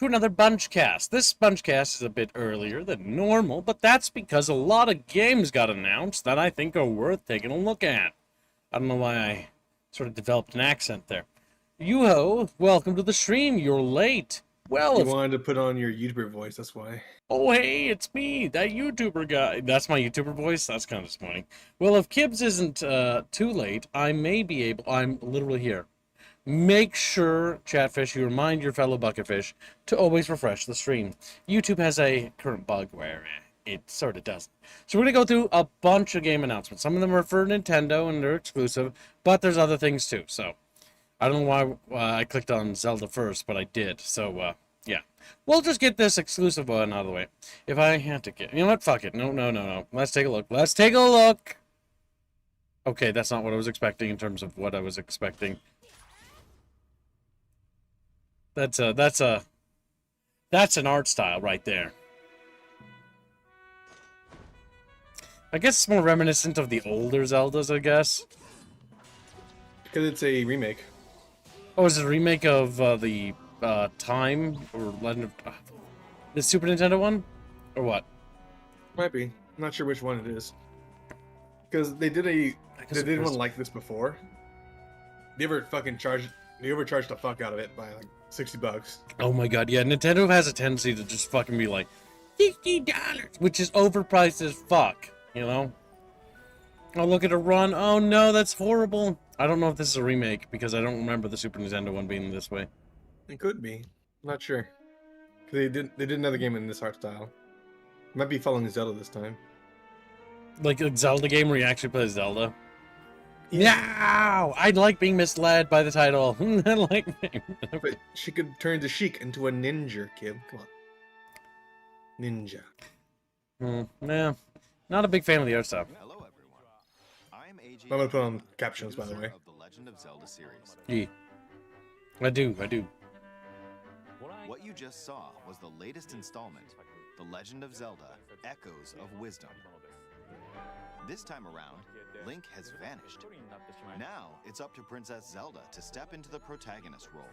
to another bunch cast. This bunch cast is a bit earlier than normal, but that's because a lot of games got announced that I think are worth taking a look at. I don't know why I sort of developed an accent there. Yuho, welcome to the stream. You're late. Well, you wanted to put on your YouTuber voice, that's why. Oh, hey, it's me, that YouTuber guy. That's my YouTuber voice? That's kind of funny. Well, if Kibbs isn't too late, I may be able... I'm literally here. Make sure, Chatfish, you remind your fellow Bucketfish to always refresh the stream. YouTube has a current bug where it sort of doesn't. So we're going to go through a bunch of game announcements. Some of them are for Nintendo and they're exclusive, but there's other things too. So I don't know why I clicked on Zelda first, but I did. So, yeah. We'll just get this exclusive one out of the way. If I had to get... You know what? Fuck it. No. Let's take a look. Let's take a look! Okay, that's not what I was expecting in terms of what I was expecting. That's an art style right there. I guess it's more reminiscent of the older Zeldas, I guess. Because it's a remake. Oh, is it a remake of the Time or Legend of the Super Nintendo one, or what? Might be. I'm not sure which one it is. Because they did one like this before. They overcharged the fuck out of it by like $60. Oh my god, yeah. Nintendo has a tendency to just fucking be like $60, which is overpriced as fuck. You know? Oh, look at a run. Oh no, that's horrible. I don't know if this is a remake because I don't remember the Super Nintendo one being this way. It could be. I'm not sure. Because they did another game in this art style. Might be following Zelda this time. Like a Zelda game where you actually play Zelda? Yeah! I like being misled by the title. I like But she could turn the Sheik into a ninja, kid. Come on. Ninja. Yeah. Not a big fan of the art style. Hello, everyone. I'm AG. I'm gonna put on captions, by the way. Of the Legend of Zelda series. Yeah. I do. What you just saw was the latest installment, The Legend of Zelda: Echoes of Wisdom. This time around, Link has vanished. Now, it's up to Princess Zelda to step into the protagonist role.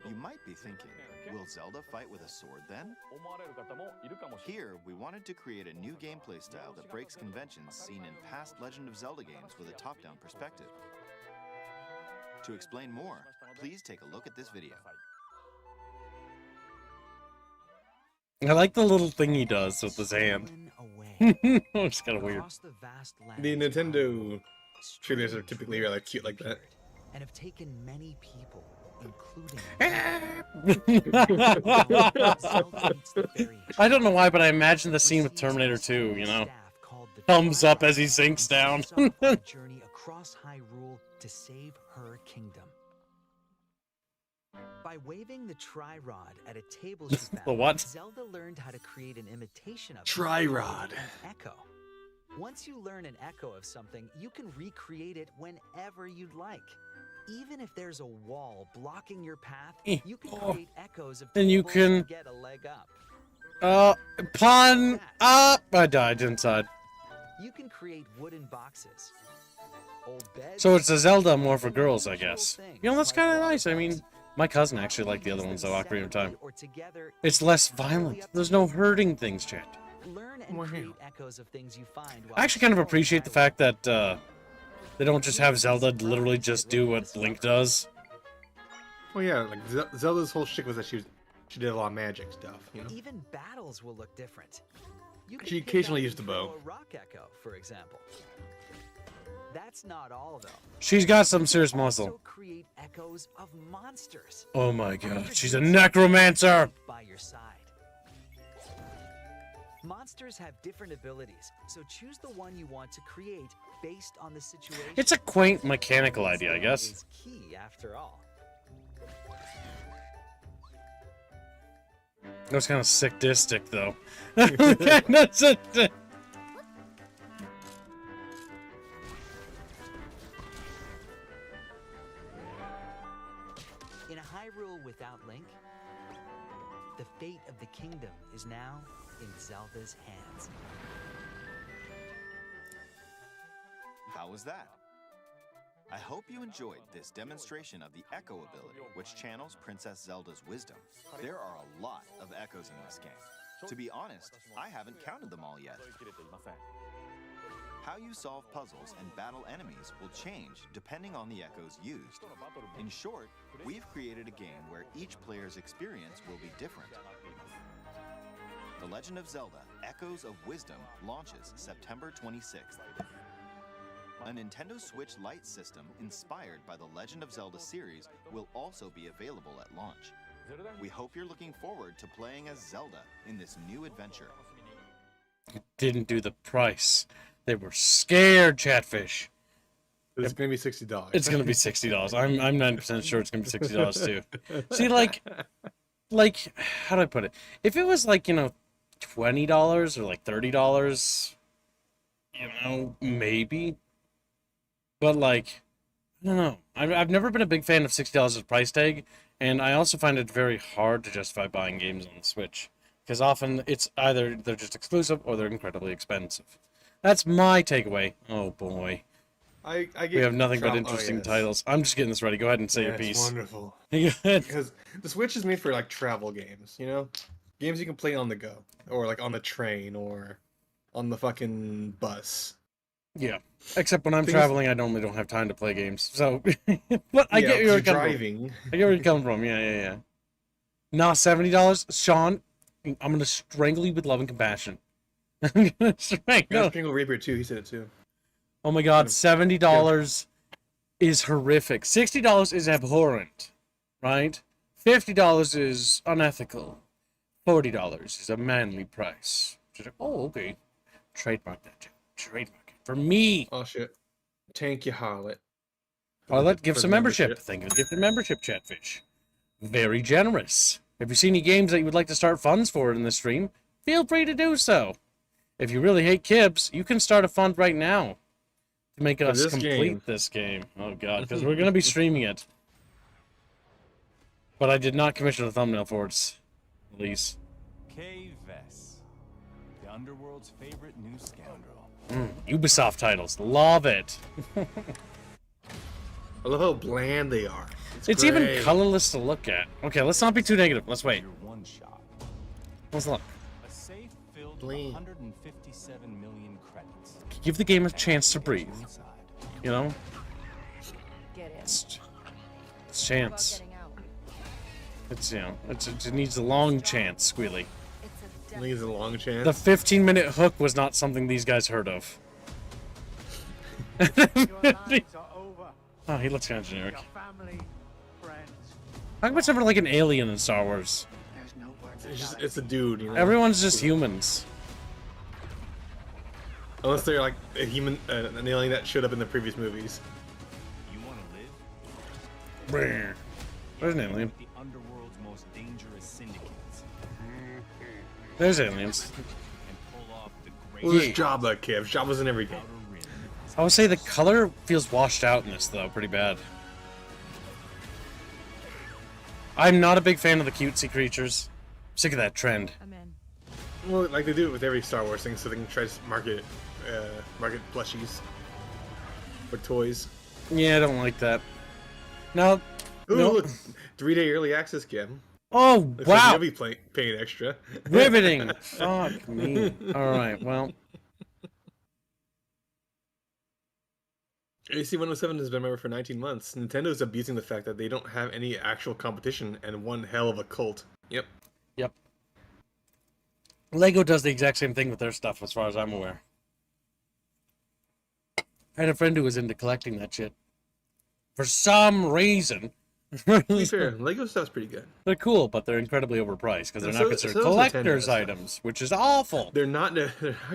You might be thinking, will Zelda fight with a sword then? Here, we wanted to create a new gameplay style that breaks conventions seen in past Legend of Zelda games with a top-down perspective. To explain more, please take a look at this video. I like the little thing he does with his hand. It's kind of weird. The Nintendo trailers are typically rather cute like that. And have taken many people, including I don't know why, but I imagine the scene with Terminator 2, you know? Thumbs up as he sinks down. Journey across Hyrule to save her kingdom. By waving the tri-rod at a table she found, The what? Zelda learned how to create an imitation of Tri-rod. an echo. Once you learn an echo of something, you can recreate it whenever you'd like. Even if there's a wall blocking your path, you can create echoes of Then you tables can- to get a leg up. Pun up! I died inside. You can create wooden boxes. Old beds, So it's a Zelda more for girls, I unusual guess. things You know, that's like kind of water nice. I mean, feathers. my cousin actually You liked the can other use ones, them though, Ocarina of Time. separately or together, It's less entirely violent. up There's to no you. hurting things, chat. Learn and Wow. create echoes of things you find while I actually kind of exploring appreciate the Hyrule. fact that they don't just have Zelda literally just do what Link does. Well, yeah, like Zelda's whole shtick was that she did a lot of magic stuff, you know? Even battles will look different. You can She pick occasionally up used the and throw bow. a rock echo, for example. That's not all, though. She's got some serious You can also muscle. create echoes of monsters. Oh my god, she's a necromancer! By your side. Monsters have different abilities, so choose the one you want to create based on the situation. It's a quaint mechanical idea, I guess. Is key after all. That was kind of sick-distic, though. That's it. In a Hyrule without Link, the fate of the kingdom is now in Zelda's hands. How was that? I hope you enjoyed this demonstration of the Echo ability, which channels Princess Zelda's wisdom. There are a lot of echoes in this game. To be honest, I haven't counted them all yet. How you solve puzzles and battle enemies will change depending on the echoes used. In short, we've created a game where each player's experience will be different. The Legend of Zelda: Echoes of Wisdom launches September 26th. A Nintendo Switch Lite system inspired by the Legend of Zelda series will also be available at launch. We hope you're looking forward to playing as Zelda in this new adventure. You didn't do the price. They were scared, Chatfish. It's gonna be $60. It's gonna be $60. I'm 90% sure it's gonna be $60 too. See, like, how do I put it? If it was like, $20 or like $30, maybe. But like, I don't know. I've never been a big fan of $60 as a price tag, and I also find it very hard to justify buying games on the Switch, because often it's either they're just exclusive or they're incredibly expensive. That's my takeaway. Oh boy. We We have nothing but interesting titles. I'm just getting this ready. Go ahead and say your piece. Wonderful. Go ahead. Because the Switch is made for like travel games, games you can play on the go, or like on the train, or on the fucking bus. Yeah. Except when I'm Things- traveling, I normally don't have time to play games. So, but I get where you're coming driving. from. I get where you're coming from. Yeah. Nah, $70, Sean. I'm gonna strangle you with love and compassion. I'm gonna strangle. Strangle Reaper too. He said it too. Oh my God, $70 is horrific. $60 is abhorrent, right? $50 is unethical. $40 is a manly price. Just like, oh, okay. Trademark that. Trademark it. For me. Oh shit. Thank you, Harlot. Harlot, give For some the membership. Thank you. Give the membership, Chatfish. Very generous. If you see any games that you would like to start funds for in the stream, feel free to do so. If you really hate Kibs, you can start a fund right now to make us complete this game. Oh God, because we're gonna be streaming it. But I did not commission a thumbnail for its release. K. Vess, the underworld's favorite new scoundrel. Ubisoft titles, love it. I love how bland they are. It's even colorless to look at. Okay, let's not be too negative. Let's wait. Your one shot. Let's look. A safe filled with Bling. 157 million credits. Give the game a chance to breathe. Inside. You know, Get in. it's About chance. getting out. It needs a long chance, Squealy. It's a I think it's a long chance. The 15-minute hook was not something these guys heard of. Oh, he looks kind of generic. How come it's never like an alien in Star Wars? It's a dude. Everyone's just humans. Unless they're like a human, an alien that showed up in the previous movies. You want to live? Brr. There's an alien. The underworld's most dangerous syndicates. There's aliens. And pull off the great Well, there's Jabba, Kev. Jabba's in every game. outer rim. I would say the color feels washed out in this, though, pretty bad. I'm not a big fan of the cutesy creatures. I'm sick of that trend. I'm in. Well, like they do it with every Star Wars thing, so they can try to market plushies or toys. Yeah, I don't like that. Now, Ooh, no. look, 3-day early access, Kev. Oh, Looks like wow. you'll be paying extra. Riveting. Fuck me. All right, well. AC-107 has been a member for 19 months. Nintendo's abusing the fact that they don't have any actual competition and one hell of a cult. Yep. Yep. Lego does the exact same thing with their stuff, as far as I'm aware. I had a friend who was into collecting that shit. For some reason. To be fair, Lego stuff's pretty good. They're cool, but they're incredibly overpriced because they're And not so- considered so is collector's Nintendo stuff. items, which is awful. They're not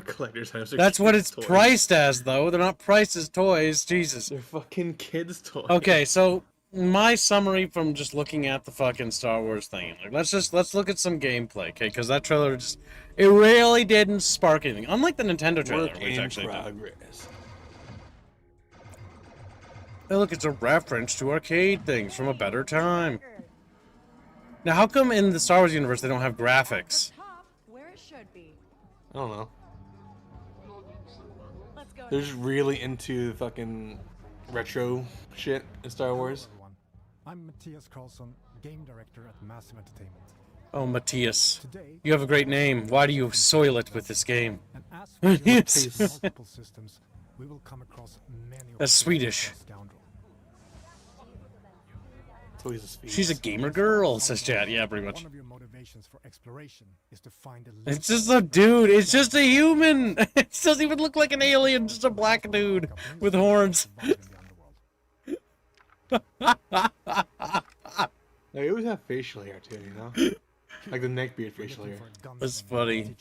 collector's items. They're That's what kids' it's toys. priced as, though. They're not priced as toys. Jesus. They're fucking kids' toys. Okay, so my summary from just looking at the fucking Star Wars thing. Like, let's look at some gameplay, okay? Because that trailer just it really didn't spark anything. Unlike the Nintendo trailer, Work which in actually did. progress. Hey, look, it's a reference to arcade things from a better time. Now, how come in the Star Wars universe they don't have graphics? Top, where it should be. I don't know. Let's go. They're just really into fucking retro shit in Star Wars. Hello, everyone. I'm Matthias Carlson, game director at Massive Entertainment. Oh, Matthias. Today, You have a great name. Why do you soil it with this game? and as we Yes. use multiple systems, we will come across many of That's the Swedish. scoundrel. So he's a speed. She's a gamer girl, says chat. Yeah, pretty much. One of your motivations for exploration is to find a It's just a dude. It's just a human. It doesn't even look like an alien. Just a black dude with horns. They always have facial hair too, you know? Like the neckbeard facial hair. That's funny.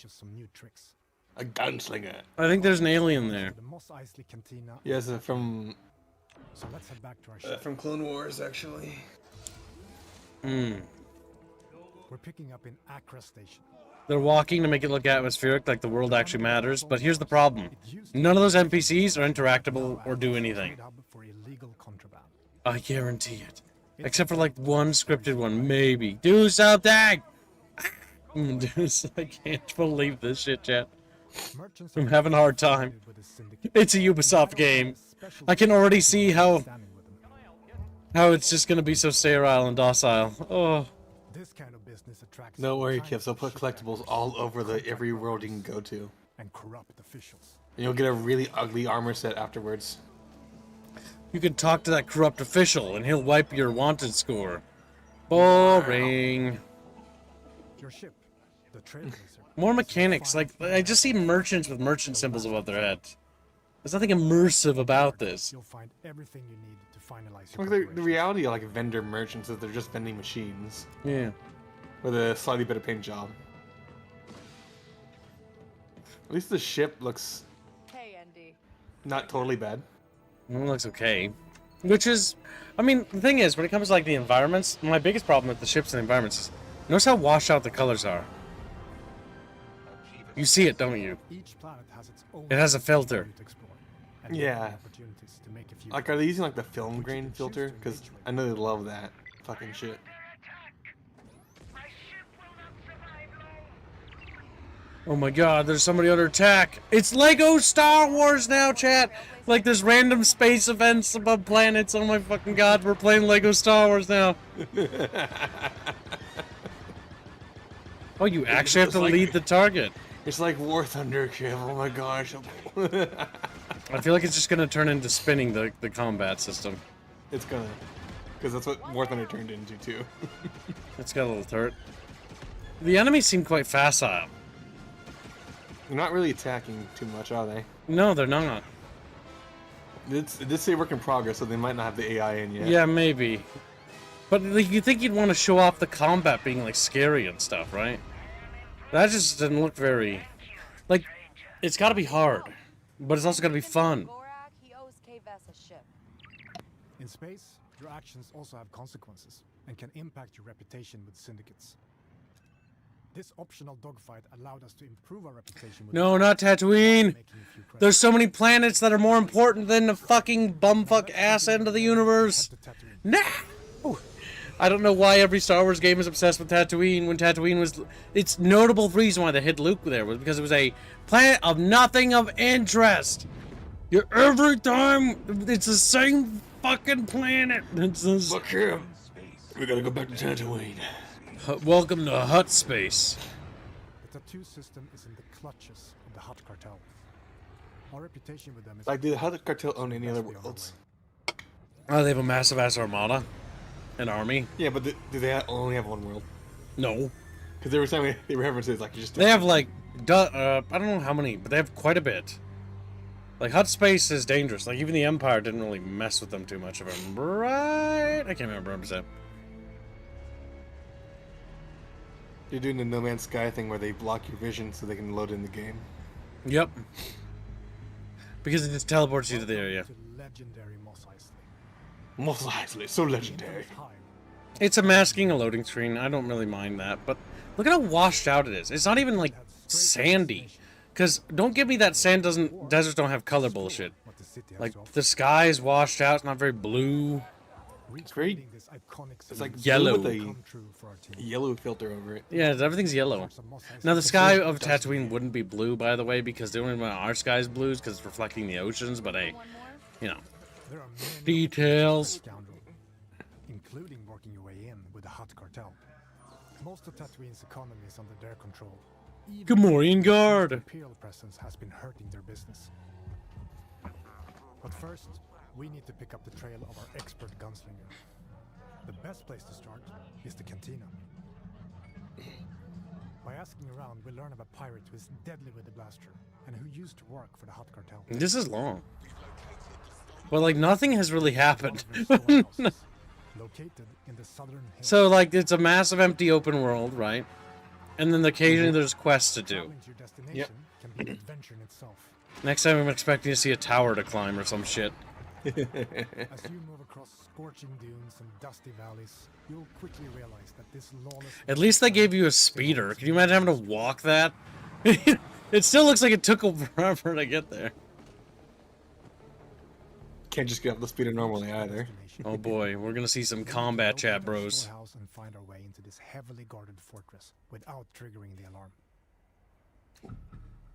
A gunslinger. I think there's an alien there. The Mos Eisley Cantina. Yes, from So let's head back to our ship. from Clone Wars, actually. Hmm. We're picking up in Accra Station. They're walking to make it look atmospheric, like the world actually matters. But here's the problem. None of those NPCs are interactable or do anything. Trade hub for illegal contraband. I guarantee it. Except for like one scripted one, maybe. Do something! I can't believe this shit, chat. Merchants I'm are having a hard time. affiliated with the syndicate. It's a Ubisoft game. I can already see how it's just gonna be so sterile and docile. Oh. This kind of business attracts Don't worry, all kids. They'll put kinds of ship collectibles actors, all over the every world you can go to. and corrupt officials. And you'll get a really ugly armor set afterwards. You can talk to that corrupt official and he'll wipe your wanted score. Boring. Your ship, the Trailblazer. More mechanics. Like, I just see merchants with merchant symbols above their heads. There's nothing immersive about this. You'll find everything you need to finalize your Like the preparations. reality of like vendor merchants is they're just vending machines Yeah. with a slightly better paint job. At least the ship looks Hey, Andy. not totally bad. It looks okay. Which is, I mean, the thing is, when it comes to like the environments, my biggest problem with the ships and the environments is, notice how washed out the colors are. You see it, don't you? Each planet has its own It has a secret filter. to explore, and you'll Yeah. have opportunities to make a few Like, are they using like the film grain filter? Because I know they love that fucking shit. Oh my god, there's somebody under attack. It's Lego Star Wars now, chat. Like, there's random space events above planets. Oh my fucking god, we're playing Lego Star Wars now. Oh, you actually have It's to like- lead the target. It's like War Thunder, Kev. Oh my gosh. I feel like it's just gonna turn into spinning the combat system. It's gonna. Because that's what War Thunder turned into, too. It's got a little turret. The enemies seem quite facile. They're not really attacking too much, are they? No, they're not. It did say work in progress, so they might not have the AI in yet. Yeah, maybe. But like, you think you'd want to show off the combat being like scary and stuff, right? That just didn't look very... Like, it's gotta be hard. But it's also gotta be fun. Gorak, he owes K-Vess a ship. In space, your actions also have consequences and can impact your reputation with syndicates. This optional dogfight allowed us to improve our reputation with No, not Tatooine! making a few There's so many planets that are more important than the fucking bumfuck ass end of the universe. credits. Head to Tatooine. No! I don't know why every Star Wars game is obsessed with Tatooine when Tatooine was... It's notable reason why they hid Luke there was because it was a planet of nothing of interest. You're every time... It's the same fucking planet. It's this... Look here. We gotta go back to Tatooine. Welcome to Hut Space. The tattoo system is in the clutches of the Hutt cartel. Our reputation with them is... Like, did how the cartel own any other worlds? Oh, they have a massive ass armada. An army. Yeah, but do they only have one world? No. Because every time they reference it, it's like you just. They have like... I don't know how many, but they have quite a bit. Like, Hut Space is dangerous. Like, even the Empire didn't really mess with them too much, if I remember right. I can't remember 100%. You're doing the No Man's Sky thing where they block your vision so they can load in the game. Yep. Because it just teleports you to the area. To legendary Mos Eisley. Mos Eisley, so legendary. High. It's a masking, a loading screen. I don't really mind that, but look at how washed out it is. It's not even like sandy. Because don't give me that deserts don't have color bullshit. What the city has Like to offer. the sky's washed out. It's not very blue. Recreating this iconic It's like scene Yellow. blue with come a true for our team. yellow filter over it. Yeah, everything's yellow. Parts of Mos Eisley Now the is sky so of dusty. Tatooine wouldn't be blue, by the way, because the only reason why our sky is blue is because it's reflecting the oceans. But hey, One more? you know, There are many Details. scoundrel, including working your way in with the Hutt cartel. Most of Tatooine's economy is under their control. Even Gamorrean the Guard. Imperial presence has been hurting their business. But first, we need to pick up the trail of our expert gunslinger. The best place to start is the cantina. By asking around, we learn of a pirate who is deadly with the blaster and who used to work for the Hutt cartel. This is long. Well, like, nothing has really happened. Located in the southern hills. So, like, it's a massive empty open world, right? And then occasionally there's quests to do. Traveling to your destination can be an adventure in itself. Next time I'm expecting to see a tower to climb or some shit. As you move across scorching dunes and dusty valleys, you'll quickly realize that this lawless... At least they gave you a speeder. Can you imagine having to walk that? It still looks like it took forever to get there. Can't just get up the speeder normally either. Oh boy, we're gonna see some combat chat, bros. And find our way into this heavily guarded fortress without triggering the alarm.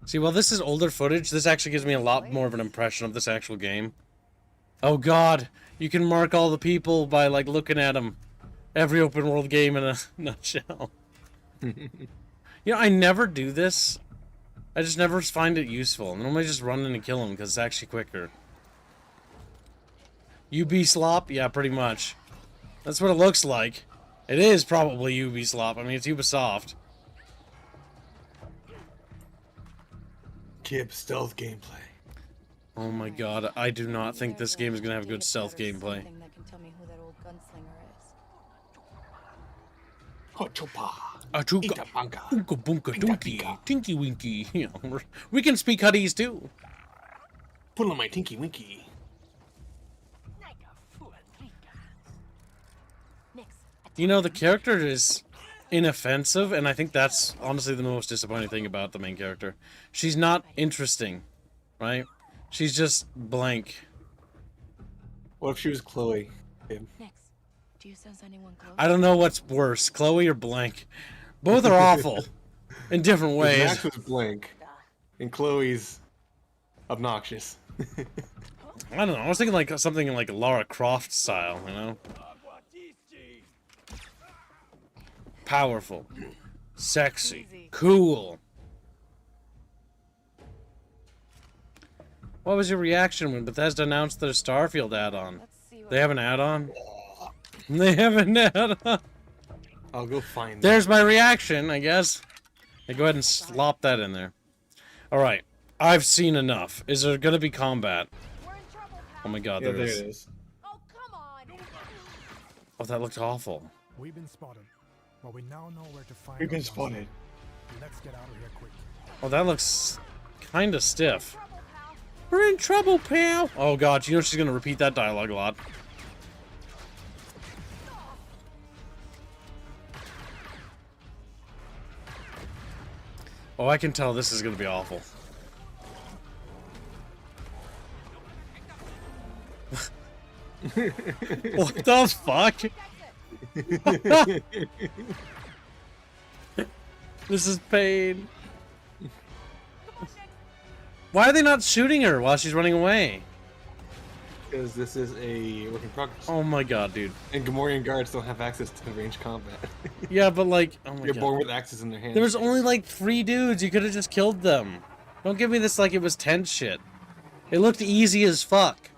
See, while this is older footage, this actually gives me a lot more of an impression of this actual game. Oh god, you can mark all the people by, like, looking at them. Every open world game in a nutshell. You know, I never do this. I just never find it useful. I normally just run in and kill them because it's actually quicker. UB slop? Yeah, pretty much. That's what it looks like. It is probably UB slop. I mean, it's Ubisoft. Kib stealth gameplay. Oh my god, I do not think this game is going to have good stealth gameplay. That can tell me who that old gunslinger is. Hochopa. Achuka, Itapanka. bunka bunka dunky, tinky winky. You know, we can speak Huddies too. Pull on my tinky winky. You know, the character is inoffensive, and I think that's honestly the most disappointing thing about the main character. She's not interesting, right? She's just blank. What if she was Chloe? Kib? Next, do you sense anyone close? I don't know what's worse, Chloe or blank. Both are awful in different ways. Max was blank, and Chloe's obnoxious. I don't know. I was thinking like something like Lara Croft style, you know? Powerful, sexy, cool. What was your reaction when Bethesda announced their Starfield add-on? Let's see what They have an add-on? They have an add-on. I'll go find There's my reaction, I guess. Hey, go ahead and slop that in there. Alright. I've seen enough. Is there gonna be combat? We're in trouble, pal. Oh my god, Yeah, there there is. it is. Oh, come on. Oh, that looked awful. We've been spotted, but we now know where to find We've our been gunslinger. spotted. Let's get out of here quick. Oh, that looks kinda stiff. Trouble, pal. We're in trouble, pal! Oh god, you know she's gonna repeat that dialogue a lot. Oh, I can tell this is gonna be awful. What the fuck? This is pain. Why are they not shooting her while she's running away? Because this is a work in progress. Oh my god, dude. And Gamorrean guards don't have access to range combat. Yeah, but like, oh my You're god. born with axes in their hands. There was only like 3 dudes. You could have just killed them. Don't give me this like it was tense shit. It looked easy as fuck.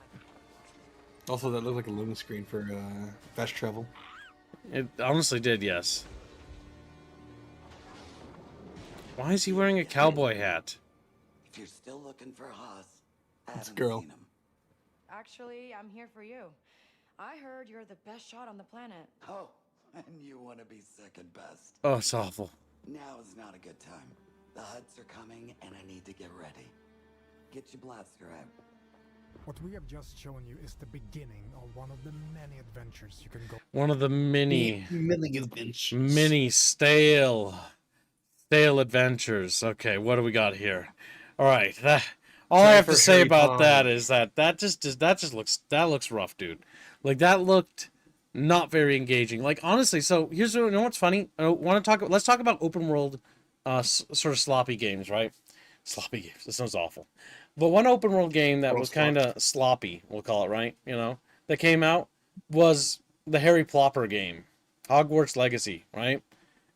Also, that looked like a loading screen for fast travel. It honestly did, yes. Why is he wearing a cowboy hat? If you're still looking for Haas, I It's a haven't girl. seen him. Actually, I'm here for you. I heard you're the best shot on the planet. Oh, and you want to be second best. Oh, it's awful. Now is not a good time. The Hutts are coming, and I need to get ready. Get your blaster out. What we have just shown you is the beginning of one of the many adventures you can go. One of the mini adventures. stale adventures. Okay, what do we got here? All right, all I have to for say Harry about Potter. that is that looks rough, dude. Like that looked not very engaging. Like honestly, so here's what's funny. Let's talk about open world, sort of sloppy games, right? Sloppy games. This sounds awful. But one open world game that World was slot. kind of sloppy, we'll call it, right? You know, that came out was the Harry Plopper game, Hogwarts Legacy, right?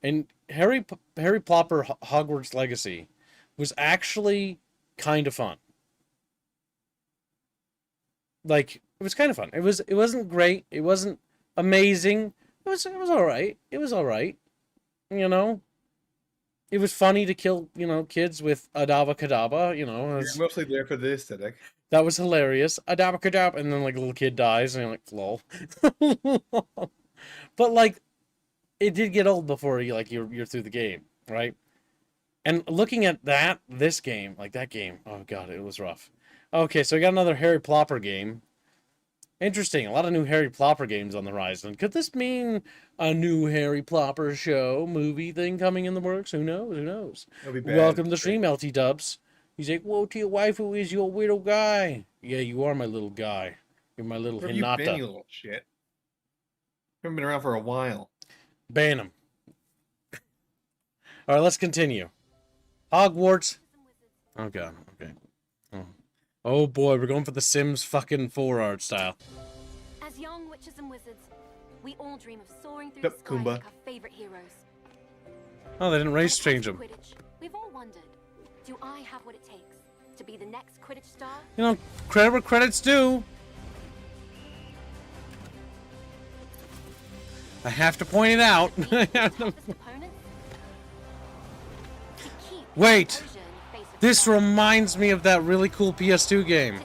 And Harry Plopper Hogwarts Legacy was actually kind of fun. Like, it was kind of fun. It wasn't great. It wasn't amazing. It was all right. It was all right. You know, it was funny to kill, you know, kids with Adava Kadabra, you know. You're mostly there for the aesthetic. That was hilarious. Adaba Kadabra, and then like a little kid dies, and you're like, lol. But like, it did get old before you're through the game, right? And looking at this game, like that game, oh god, it was rough. Okay, so we got another Harry Plopper game. Interesting, a lot of new Harry Plopper games on the horizon. Could this mean a new Harry Plopper show, movie thing coming in the works? Who knows? Who knows? It'll be bad. Welcome to the stream, LT Dubs. He's like, whoa to your wife, who is your little guy? Yeah, you are my little guy. You're my little Where have you been, Hinata. you little shit? Haven't been around for a while. Ban him. All right, let's continue. Hogwarts. Oh god. Okay. Oh boy, we're going for the Sims fucking 4 art style. As young witches and wizards, we all dream of soaring through Yep, the sky Kumba. like our favorite heroes. Oh, they didn't race change them. Quidditch, we've all wondered, do I have what it takes to be the next Quidditch star? You know, credit where credit's due. I have to point it out. Wait, this reminds me of that really cool PS2 game,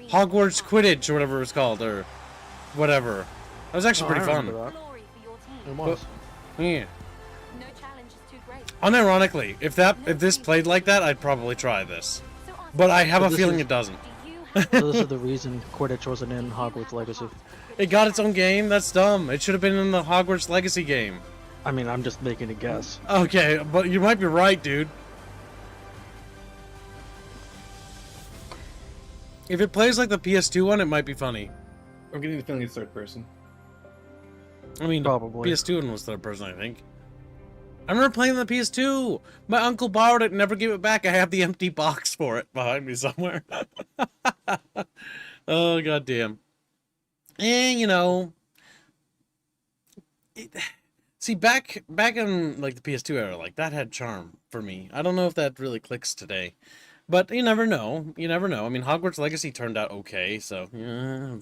Hogwarts Quidditch or whatever it's called, or whatever. That was actually pretty fun. It was. Yeah. No challenge is too great. Unironically, if this played like that, I'd probably try this. But I have a feeling it doesn't. So this is the reason Quidditch wasn't in Hogwarts Legacy. It got its own game? That's dumb. It should have been in the Hogwarts Legacy game. I mean, I'm just making a guess. Okay, but you might be right, dude. If it plays like the PS2 one, it might be funny. I'm getting the feeling it's third person. I mean, Probably. PS2 one was third person, I think. I remember playing the PS2. My uncle borrowed it and never gave it back. I have the empty box for it behind me somewhere. Oh, goddamn. And, you know... See, back in, like, the PS2 era, like, that had charm for me. I don't know if that really clicks today. But you never know. You never know. I mean, Hogwarts Legacy turned out okay, so, yeah...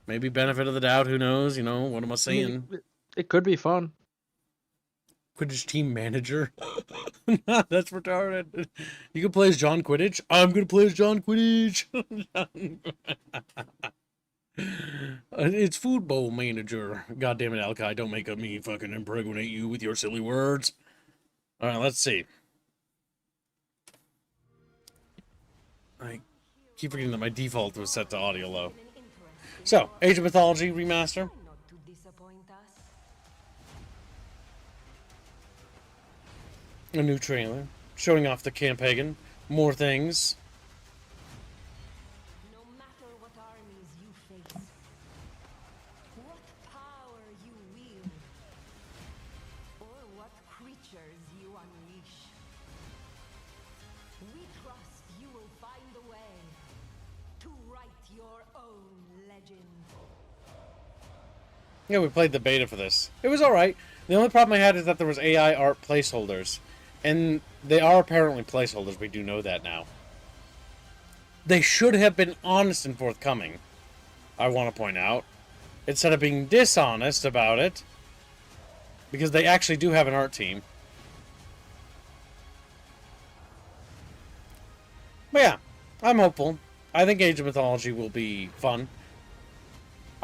Maybe benefit of the doubt, who knows? You know, what am I saying? It could be fun. Quidditch team manager? That's retarded. You can play as John Quidditch? I'm gonna play as John Quidditch! It's food bowl manager. God damn it, Alkai, don't make me fucking impregnate you with your silly words. Alright, let's see. I keep forgetting that my default was set to audio low. So, Age of Mythology remaster. A new trailer showing off the Campagan. More things. No matter what armies you face, what power you wield, or what creatures you unleash, we trust you will find a way to write your own legend. Yeah, we played the beta for this. It was alright. The only problem I had is that there was AI art placeholders. And they are apparently placeholders, we do know that now. They should have been honest and forthcoming, I want to point out, instead of being dishonest about it. Because they actually do have an art team. But yeah, I'm hopeful. I think Age of Mythology will be fun.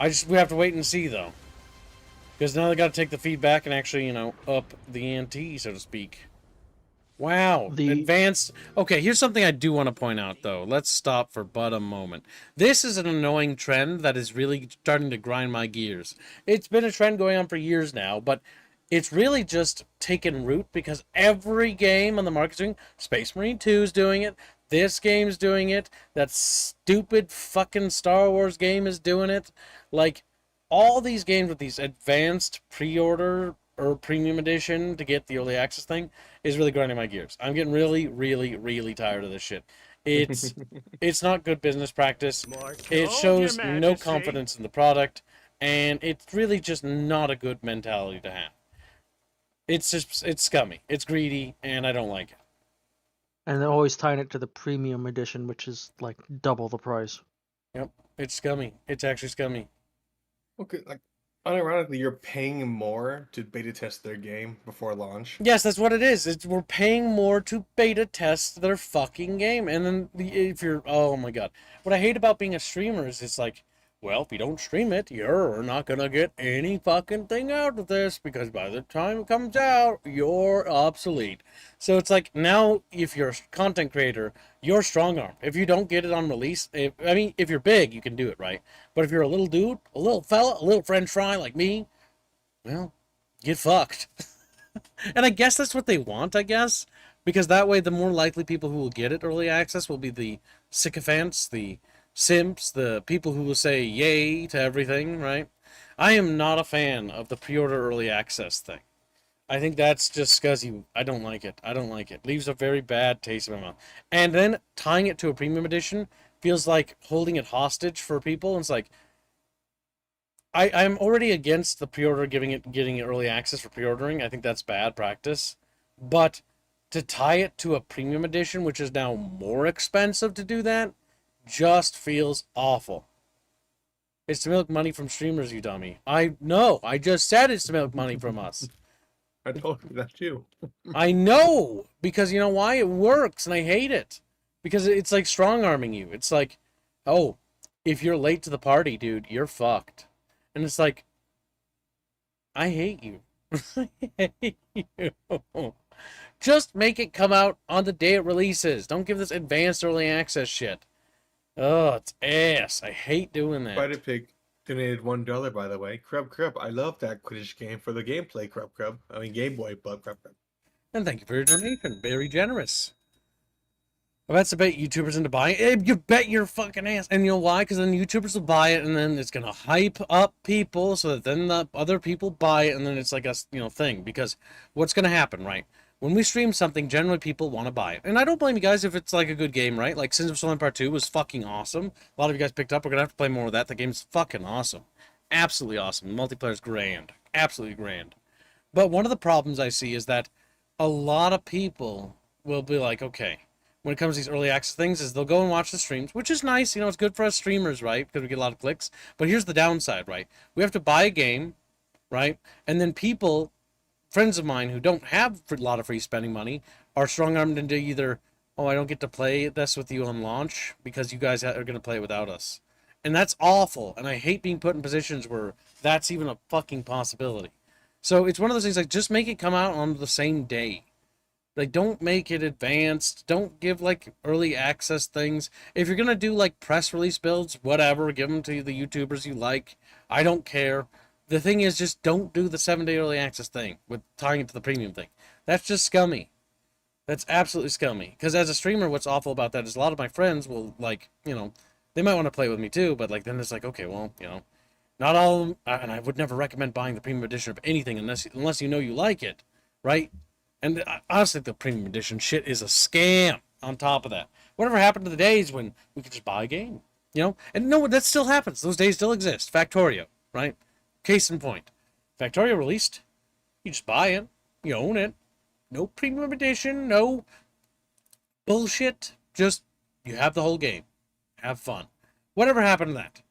We have to wait and see, though. Because now they got to take the feedback and actually, you know, up the ante, so to speak. Wow, advanced... Okay, here's something I do want to point out, though. Let's stop for but a moment. This is an annoying trend that is really starting to grind my gears. It's been a trend going on for years now, but it's really just taken root because every game on the market is doing... Space Marine 2 is doing it. This game's doing it. That stupid fucking Star Wars game is doing it. Like, all these games with these advanced pre-order premium edition to get the early access thing is really grinding my gears. I'm getting really, really, really tired of this shit. It's not good business practice. It shows no confidence in the product, and it's really just not a good mentality to have. It's scummy. It's greedy, and I don't like it. And they're always tying it to the premium edition, which is like double the price. Yep, it's scummy. It's actually scummy. Okay, like unironically, you're paying more to beta test their game before launch. Yes, that's what it is. We're paying more to beta test their fucking game, and then if you're, oh my god, what I hate about being a streamer is it's like, well, if you don't stream it, you're not gonna get any fucking thing out of this because by the time it comes out, you're obsolete. So it's like now, if you're a content creator, you're strong arm. If you don't get it on release, if you're big, you can do it, right? But if you're a little dude, a little fella, a little French fry like me, well, get fucked. And I guess that's what they want, I guess. Because that way, the more likely people who will get it early access will be the sycophants, the simps, the people who will say yay to everything, right? I am not a fan of the pre-order early access thing. I think that's just scuzzy. I don't like it. I don't like it. Leaves a very bad taste in my mouth. And then tying it to a premium edition feels like holding it hostage for people. And it's like, I'm already against the pre-order getting it early access for pre-ordering. I think that's bad practice. But to tie it to a premium edition, which is now more expensive to do that, just feels awful. It's to milk money from streamers, you dummy. I know. I just said it's to milk money from us. I told you that too. I know, because you know why? It works, and I hate it. Because it's like strong-arming you. It's like, oh, if you're late to the party, dude, you're fucked. And it's like, I hate you. I hate you. Just make it come out on the day it releases. Don't give this advanced early access shit. Oh, it's ass. I hate doing that. Spider Pig donated $1, by the way. Crub, I love that Quidditch game for the gameplay, Crub. I mean, Game Boy, but Crub. And thank you for your donation. Very generous. I bet to bet YouTubers into buying it. You bet your fucking ass. And you know why? Because then YouTubers will buy it, and then it's going to hype up people so that then the other people buy it, and then it's like a thing. Because what's going to happen, right? When we stream something, generally people want to buy it. And I don't blame you guys if it's like a good game, right? Like Sins of Stolen Part 2 was fucking awesome. A lot of you guys picked up. We're going to have to play more of that. The game's fucking awesome. Absolutely awesome. The multiplayer's grand. Absolutely grand. But one of the problems I see is that a lot of people will be like, okay, when it comes to these early access things, is they'll go and watch the streams, which is nice. It's good for us streamers, right? Because we get a lot of clicks. But here's the downside, right? We have to buy a game, right? And then people... friends of mine who don't have a lot of free spending money are strong-armed into either, oh, I don't get to play this with you on launch because you guys are going to play it without us. And that's awful. And I hate being put in positions where that's even a fucking possibility. So it's one of those things, like, just make it come out on the same day. Like, don't make it advanced. Don't give, like, early access things. If you're going to do, like, press release builds, whatever, give them to the YouTubers you like. I don't care. The thing is, just don't do the 7-day early access thing with tying it to the premium thing. That's just scummy. That's absolutely scummy. Because as a streamer, what's awful about that is a lot of my friends will, like, they might want to play with me too, but, like, then it's like, okay, well, not all of them, and I would never recommend buying the premium edition of anything unless you know you like it, right? And honestly, the premium edition shit is a scam on top of that. Whatever happened to the days when we could just buy a game, And no, that still happens. Those days still exist. Factorio, right? Case in point. Factorio released. You just buy it. You own it. No premium edition. No bullshit. Just, you have the whole game. Have fun. Whatever happened to that?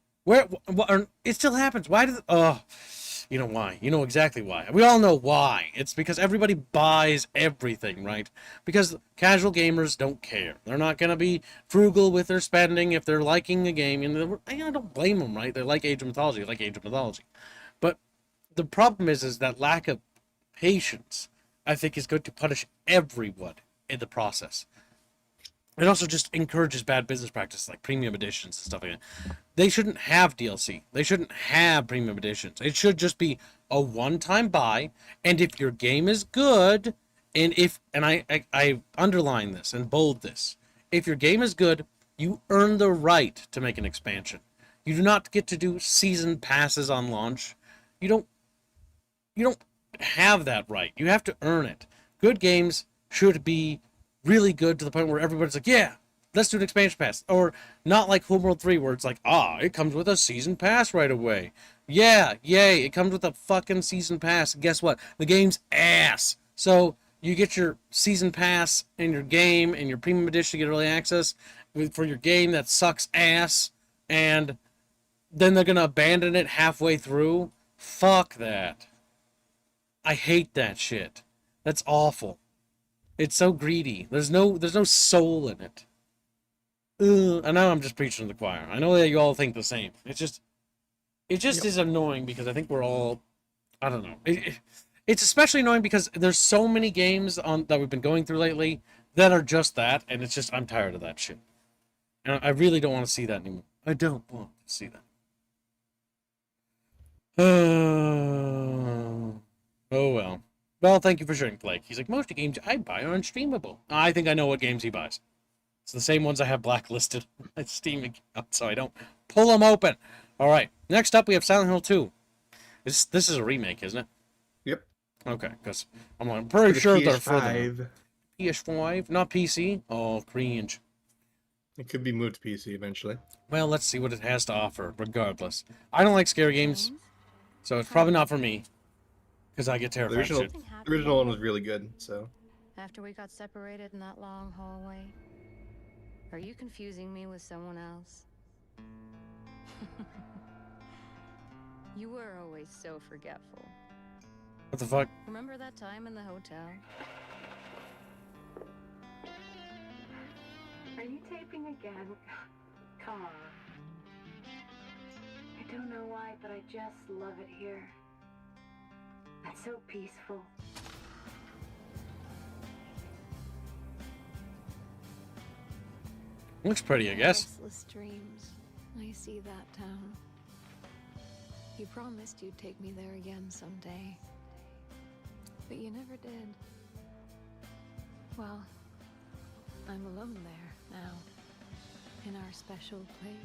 It still happens. Why does you know why. You know exactly why. We all know why. It's because everybody buys everything, right? Because casual gamers don't care. They're not going to be frugal with their spending if they're liking a game. And I don't blame them, right? They like Age of Mythology. They like Age of Mythology. But the problem is that lack of patience, I think, is going to punish everyone in the process. It also just encourages bad business practice, like premium editions and stuff like that. They shouldn't have DLC. They shouldn't have premium editions. It should just be a one-time buy, and if your game is good, and I underline this and bold this, if your game is good, you earn the right to make an expansion. You do not get to do season passes on launch. You don't have that right. You have to earn it. Good games should be really good to the point where everybody's like, yeah, let's do an expansion pass. Or not like Homeworld 3 where it's like, it comes with a season pass right away. Yeah, yay, it comes with a fucking season pass. And guess what? The game's ass. So you get your season pass and your game and your premium edition to get early access for your game that sucks ass, and then they're gonna abandon it halfway through. Fuck that. I hate that shit. That's awful. It's so greedy. There's no soul in it. I know I'm just preaching to the choir. I know that you all think the same. It just is annoying because I think we're all, I don't know. It's especially annoying because there's so many games that we've been going through lately that are just that, and it's just, I'm tired of that shit. And I really don't want to see that anymore. I don't want to see that. Oh well. Well, thank you for sharing, Blake. He's like, most of the games I buy are unstreamable. I think I know what games he buys. It's the same ones I have blacklisted on my Steam account, so I don't pull them open. All right. Next up, we have Silent Hill 2. This is a remake, isn't it? Yep. Okay, because I'm pretty sure they're PS5. further. PS5, not PC. Oh, cringe. It could be moved to PC eventually. Well, let's see what it has to offer, regardless. I don't like scary games, so it's probably not for me, because I get terrified. The original one was really good, so. After we got separated in that long hallway, are you confusing me with someone else? You were always so forgetful. What the fuck? Remember that time in the hotel? Are you taping again? Come on. I don't know why, but I just love it here. It's so peaceful. Looks pretty, I guess. Restless dreams. I see that town. You promised you'd take me there again someday. But you never did. Well, I'm alone there now. In our special place.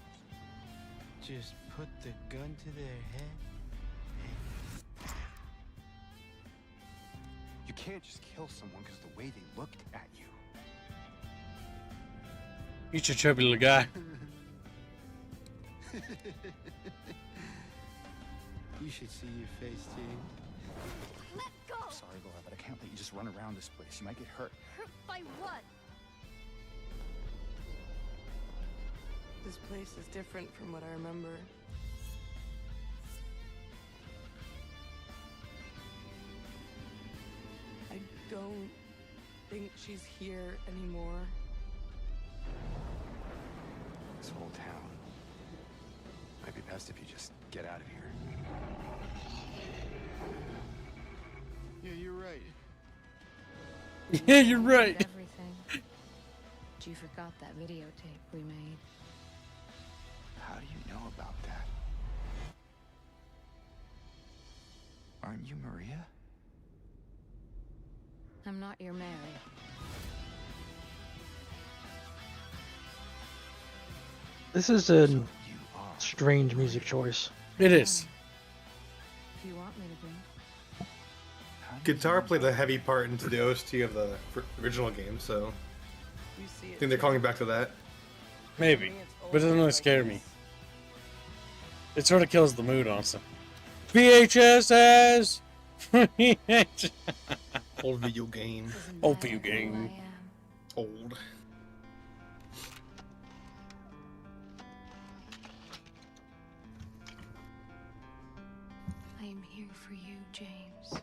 Just put the gun to their head. You can't just kill someone because the way they looked at you. Eat your chubby little guy. You should see your face, Jane. Let go! I'm sorry, Laura, but I can't let you just run around this place. You might get hurt. Hurt by what? This place is different from what I remember. I don't think she's here anymore. This whole town might be best if you just get out of here. Yeah, you're right. Yeah, you're right. Everything. But you forgot that videotape we made. How do you know about that? Aren't you Maria? I'm not your Mary. This is a strange music choice. It is. If you want me to be. Guitar played a heavy part into the OST of the original game, so I think they're calling back to that. Maybe, but it doesn't really scare me. It sort of kills the mood, also. VHSs! Old video game. Old video game. Old. I am here for you, James.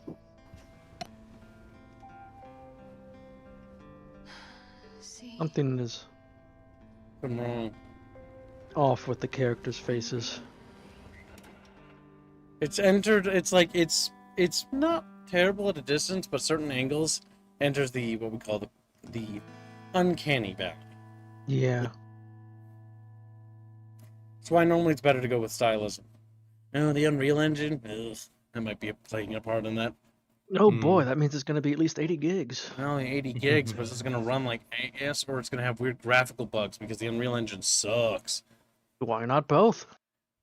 See? Something is wrong. Off with the characters' faces. It's entered. It's like it's not terrible at a distance, but certain angles enters the what we call the uncanny valley. Yeah. That's why normally it's better to go with stylism. Oh, the Unreal Engine. Ugh, that might be playing a part in that. Oh boy, that means it's going to be at least 80 gigs. Not only 80 gigs, but it's going to run like AS, or it's going to have weird graphical bugs because the Unreal Engine sucks. Why not both?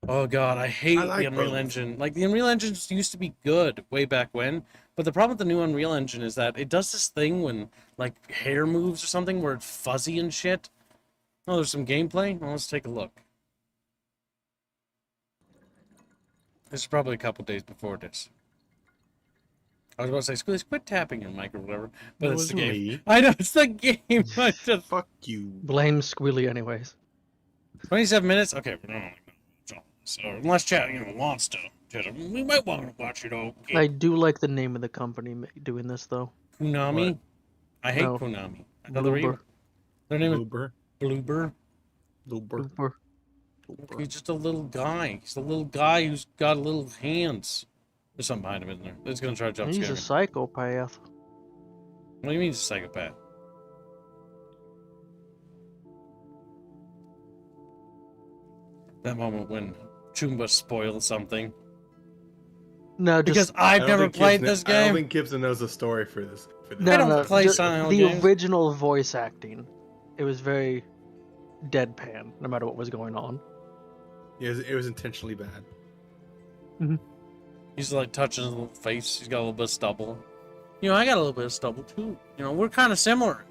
Oh god, I hate like the Unreal both. Engine. Like, the Unreal Engine just used to be good way back when, but the problem with the new Unreal Engine is that it does this thing when, like, hair moves or something where it's fuzzy and shit. Oh, there's some gameplay? Well, let's take a look. This is probably a couple days before this. I was about to say, Squeeze, quit tapping your mic or whatever, but It it's the wasn't game. me. I know, it's the game. I just... Fuck you. Blame Squealy anyways. 27 minutes? Okay, we don't know. So, unless chat, wants to. We might want to watch it all. I do like the name of the company doing this though. Konami? What? I hate No. Konami. I thought they were Bloober. evil. Their name is Bloober. Bloober. Bloober. Bloober. He's just a little guy. He's a little guy who's got little hands. There's something behind him, isn't there? It's gonna try to jump He's scare a me. psychopath. What do you mean he's a psychopath? That moment when Choomba spoiled something. No, Because just I've never played this I don't game. think Gibson knows the story for this. no, I don't no, play just Silent the Hill games. original voice acting. It was very deadpan, no matter what was going on. It was intentionally bad. He's like touching his little face. He's got a little bit of stubble. I got a little bit of stubble too. We're kind of similar.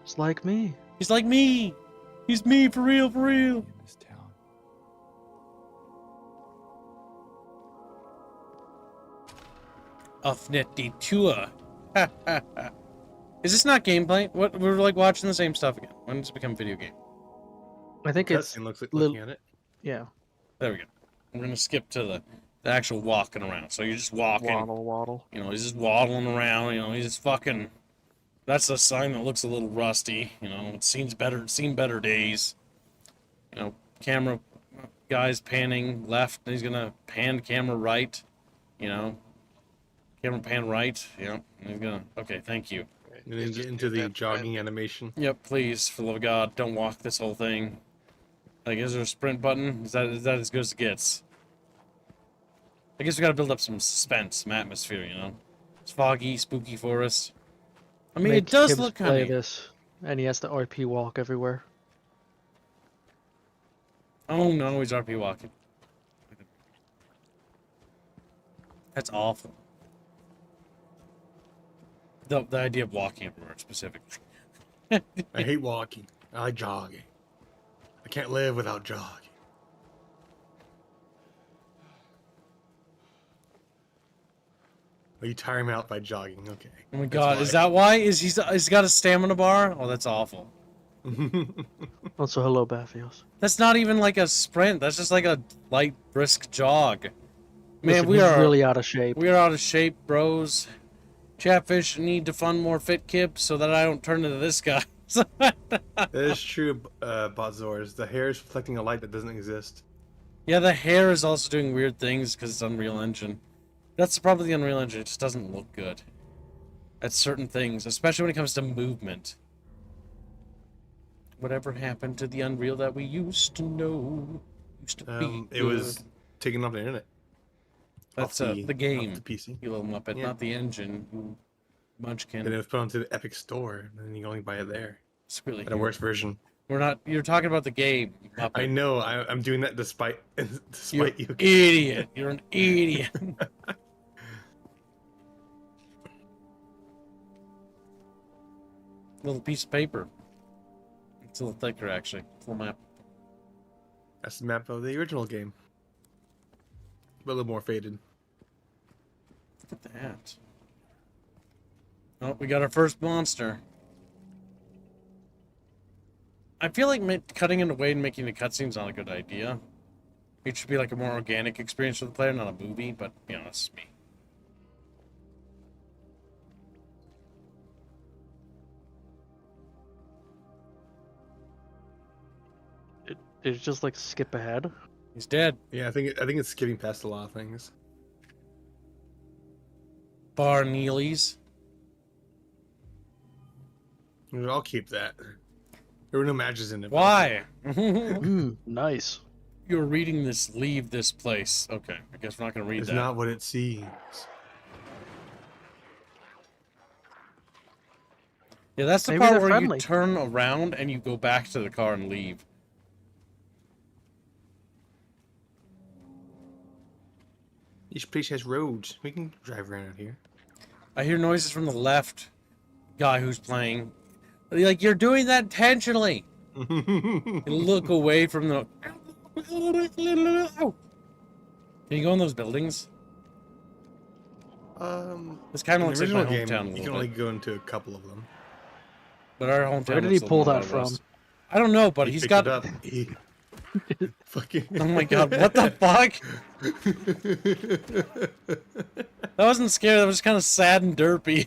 It's like me. He's like me. He's me for real, for real. In this town. Offnet tour. Is this not gameplay? What, we're like watching the same stuff again. When does it become video game? I think it's Cutscene looks like little- looking at it. Yeah. There we go. We're gonna skip to the actual walking around. So you're just walking. Waddle, waddle. He's just waddling around. He's just fucking. That's a sign that looks a little rusty. It's seen better days. Camera guy's panning left. And he's gonna pan camera right. Camera pan right. Yep. And he's gonna. Okay, thank you. And then get into the jogging animation. Yep. Please, for the love of God, don't walk this whole thing. Like, is there a sprint button? Is that as good as it gets? I guess we gotta build up some suspense, some atmosphere. It's foggy, spooky for us. I mean, it Make does Gibbs look play kind of. this, and he has to RP walk everywhere. Oh no, he's RP walking. That's awful. The idea of walking everywhere specifically. I hate walking. I like jogging. I can't live without jogging. Oh, you tire me out by jogging. Okay. Oh my god, is that why? He's got a stamina bar? Oh, that's awful. Also, hello, Bathios. That's not even like a sprint. That's just like a light, brisk jog. Man, Listen, we he's are really out of shape. We are out of shape, bros. Chatfish need to fund more fit kips so that I don't turn into this guy. That is true, Botzors. The hair is reflecting a light that doesn't exist. Yeah, the hair is also doing weird things because it's Unreal Engine. That's the problem with the Unreal Engine. It just doesn't look good at certain things, especially when it comes to movement. Whatever happened to the Unreal that we used to know? Used to be It was taken off the internet. That's off the game. off the PC. You little muppet, Yeah. not the engine. You munchkin. Then it was put onto the Epic Store, and then you can only buy it there. It's really At a worse version. We're not. You're talking about the game. Muppet. I know. I'm doing that despite You you. idiot. You're an idiot. Little piece of paper. It's a little thicker, actually. It's a little map. That's the map of the original game, but a little more faded. Look at that. Oh, we got our first monster. I feel like cutting it away and making the cutscenes not a good idea. It should be like a more organic experience for the player, not a movie, but, that's me. It's just like skip ahead. He's dead. Yeah, I think it's skipping past a lot of things. Bar Neely's. I'll keep that. There were no matches in it. Why? Nice. You're reading this. Leave this place. Okay, I guess we're not going to read It's that. not what it seems. Yeah, that's the Maybe part they're where friendly. you turn around and you go back to the car and leave. This place has roads. We can drive around out here. I hear noises from the left guy who's playing. Like, you're doing that intentionally. You look away from the... Can you go in those buildings? This kind of looks like my hometown. You can only go into a couple of them. But our hometown. Where did he pull that from? I don't know, but he's got. Fucking. Oh my god! What the fuck? That wasn't scary. That was just kind of sad and derpy.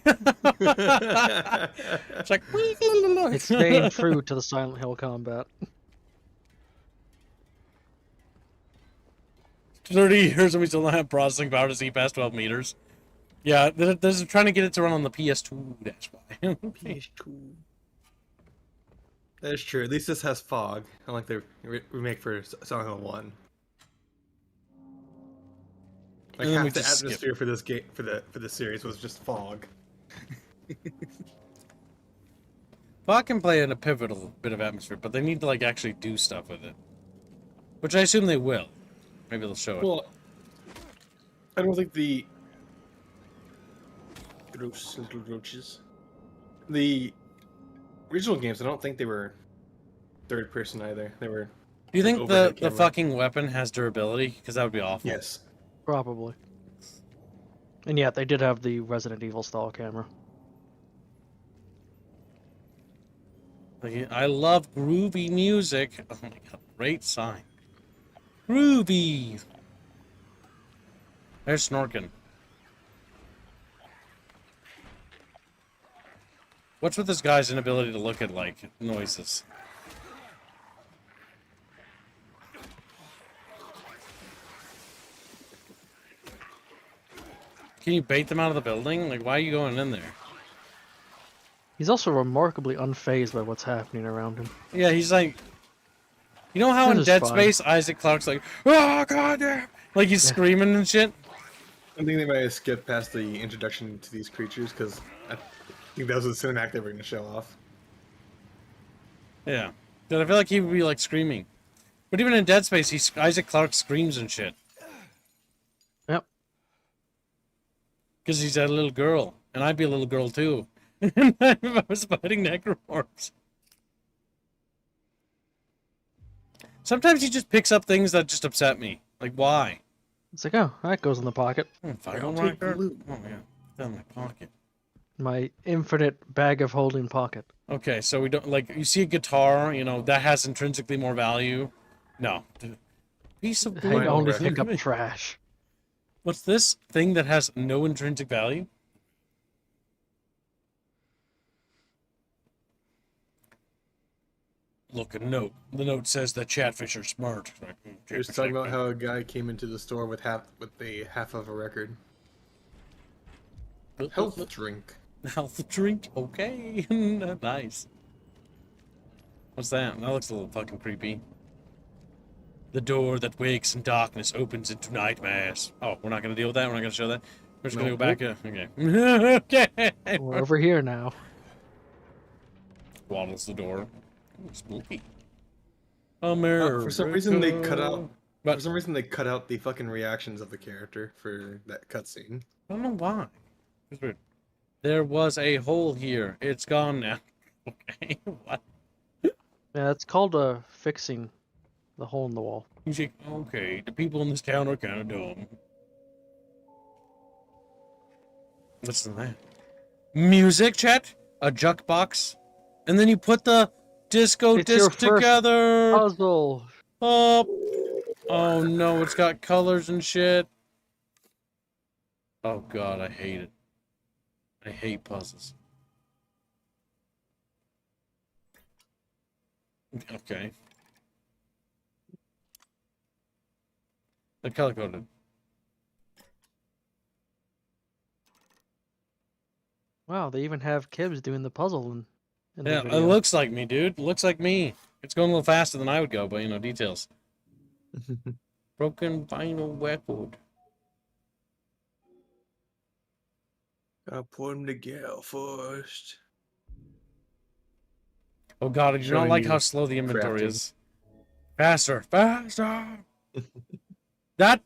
It's like. It's staying true to the Silent Hill combat. 30 years and we still don't have processing power to see past 12 meters. Yeah, they're trying to get it to run on the PS2. That's why. PS2. That is true. At least this has fog, unlike the remake for Silent Hill 1. Like half the atmosphere for this game for the series was just fog. Fog can play in a pivotal bit of atmosphere, but they need to like actually do stuff with it, which I assume they will. Maybe they'll show it. Well, I don't think the gross little roaches. The original games, I don't think they were third person either. They were. Do you think the fucking weapon has durability? Because that would be awful. Yes. Probably. And yeah, they did have the Resident Evil style camera. I love groovy music. Oh my god, great sign. Groovy. There's Snorkin. What's with this guy's inability to look at, like, noises? Can you bait them out of the building? Like, why are you going in there? He's also remarkably unfazed by what's happening around him. Yeah, he's like... You know how in Dead Space, Isaac Clarke's like, oh, goddamn! Like, he's screaming and shit? I think they might have skipped past the introduction to these creatures, because I think that was the cinematic they were going to show off. Yeah. But I feel like he would be, like, screaming. But even in Dead Space, Isaac Clarke screams and shit. Yep. Because he's a little girl. And I'd be a little girl, too. If I was fighting necromorphs. Sometimes he just picks up things that just upset me. Like, why? It's like, oh, that goes in the pocket. I'll take the loot. Oh, yeah. Down my pocket. My infinite bag of holding pocket. Okay, so we don't, like, you see a guitar, you know, that has intrinsically more value. No. Piece of I only pick up trash. What's this thing that has no intrinsic value? Look, a note. The note says that Chatfish are smart. He was talking about how a guy came into the store with half of a record. Health drink. Health drink? Okay. Nice. What's that? That looks a little fucking creepy. The door that wakes in darkness opens into nightmares. Oh, we're not going to deal with that? We're not going to show that? We're just going to go back? Okay. Okay. We're over here now. Waddles the door. Ooh, spooky. For some reason they cut out. For some reason they cut out the fucking reactions of the character for that cutscene. I don't know why. It's weird. There was a hole here. It's gone now. Okay. What? Yeah, it's called fixing the hole in the wall. He's like, okay, the people in this town are kind of dumb. What's in that? Music, chat? A jukebox? And then you put the disco disc together. Puzzle. Oh no, it's got colors and shit. Oh god, I hate it. I hate puzzles. Okay. They're color coded. Wow, they even have Kibbs doing the puzzle in Yeah, the it video. looks like me, dude. It looks like me. It's going a little faster than I would go, but you know, details. Broken vinyl record. Gotta put them together first. Oh god, I do not like how slow the inventory is. Faster, faster! That...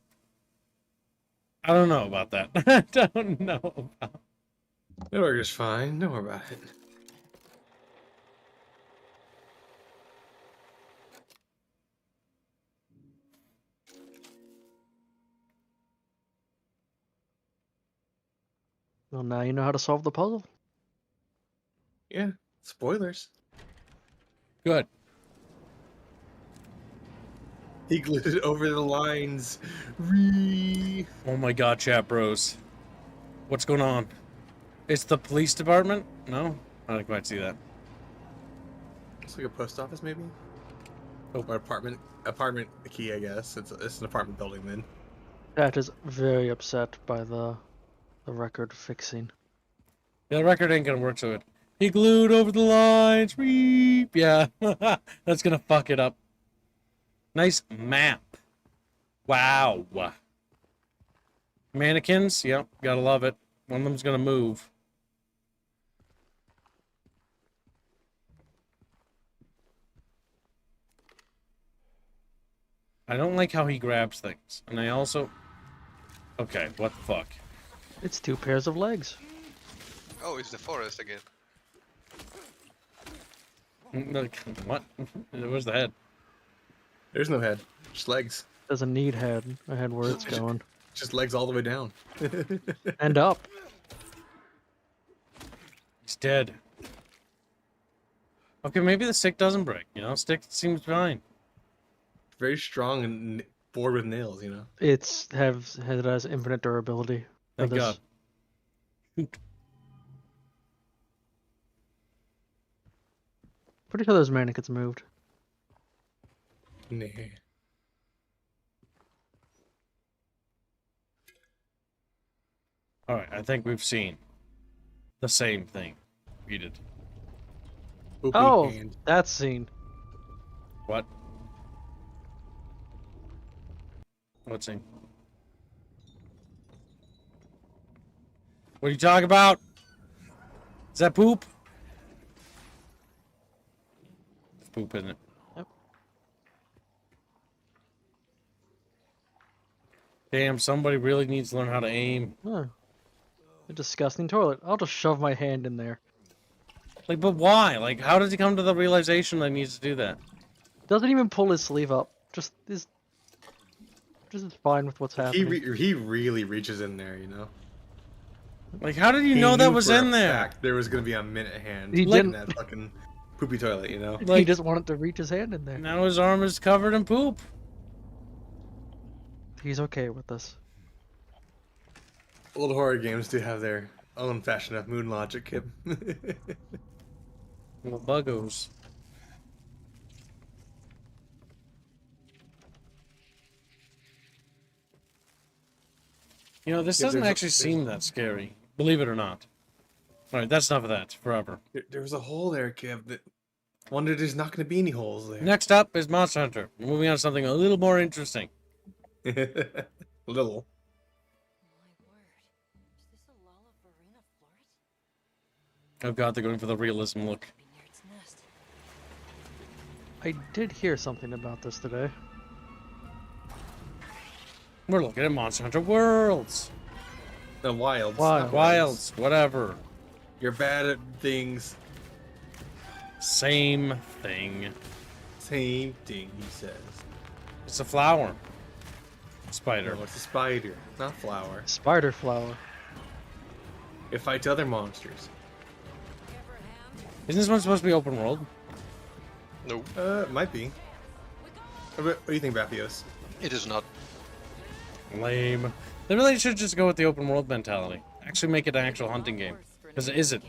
I don't know about that. I don't know about. It'll work just fine. Don't worry about it. Well, now you know how to solve the puzzle. Yeah. Spoilers. Good. He glued it over the lines. Oh my god, chat bros. What's going on? It's the police department? No? I didn't quite see that. It's like a post office, maybe? Oh, or apartment key, I guess. It's an apartment building then. Chat is very upset by the record fixing. Yeah, the record ain't gonna work to it. He glued over the lines. Reep. Yeah. That's gonna fuck it up. Nice map. Wow. Mannequins? Yep, gotta love it. One of them's gonna move. I don't like how he grabs things. And I also... Okay, what the fuck? It's 2 pairs of legs. Oh, it's the forest again. Like, what? Where's the head? There's no head. Just legs. Doesn't need head. I had where it's going. Just legs all the way down. And up. He's dead. Okay, maybe the stick doesn't break, you know? Stick seems fine. Very strong and bored with nails, you know? It has infinite durability. Thank God. Shoot. Pretty sure those mannequins moved. Nah. Alright, I think we've seen the same thing. Repeated. Oh, that scene. What? What scene? What are you talking about? Is that poop? It's poop, isn't it? Yep. Damn, somebody really needs to learn how to aim. Huh. A disgusting toilet. I'll just shove my hand in there. Like, but why? Like, how does he come to the realization that he needs to do that? Doesn't even pull his sleeve up. Just is fine with what's happening. He really reaches in there, you know? Like, how did you know that was in there? Fact there was gonna be a minute hand He in didn't. that fucking poopy toilet, you know? He just wanted to reach his hand in there. Now his arm is covered in poop. He's okay with this. Old horror games do have their own fashion of moon logic, Kib. Little buggos. You know, this doesn't actually seem that scary. Believe it or not. Alright, that's enough of that. Forever. There was a hole there, Kib, that wonder there's not going to be any holes there. Next up is Monster Hunter. We're moving on to something a little more interesting. Little. Oh god, they're going for the realism look. I did hear something about this today. We're looking at Monster Hunter Worlds. The wilds. Wilds, whatever. You're bad at things. Same thing. Same thing, he says. It's a flower. Spider. No, it's a spider, not flower. Spider flower. It fights other monsters. Isn't this one supposed to be open world? No. It might be. What do you think, Bathios? It is not. Lame. They really should just go with the open world mentality. Actually make it an actual hunting game. Because it isn't.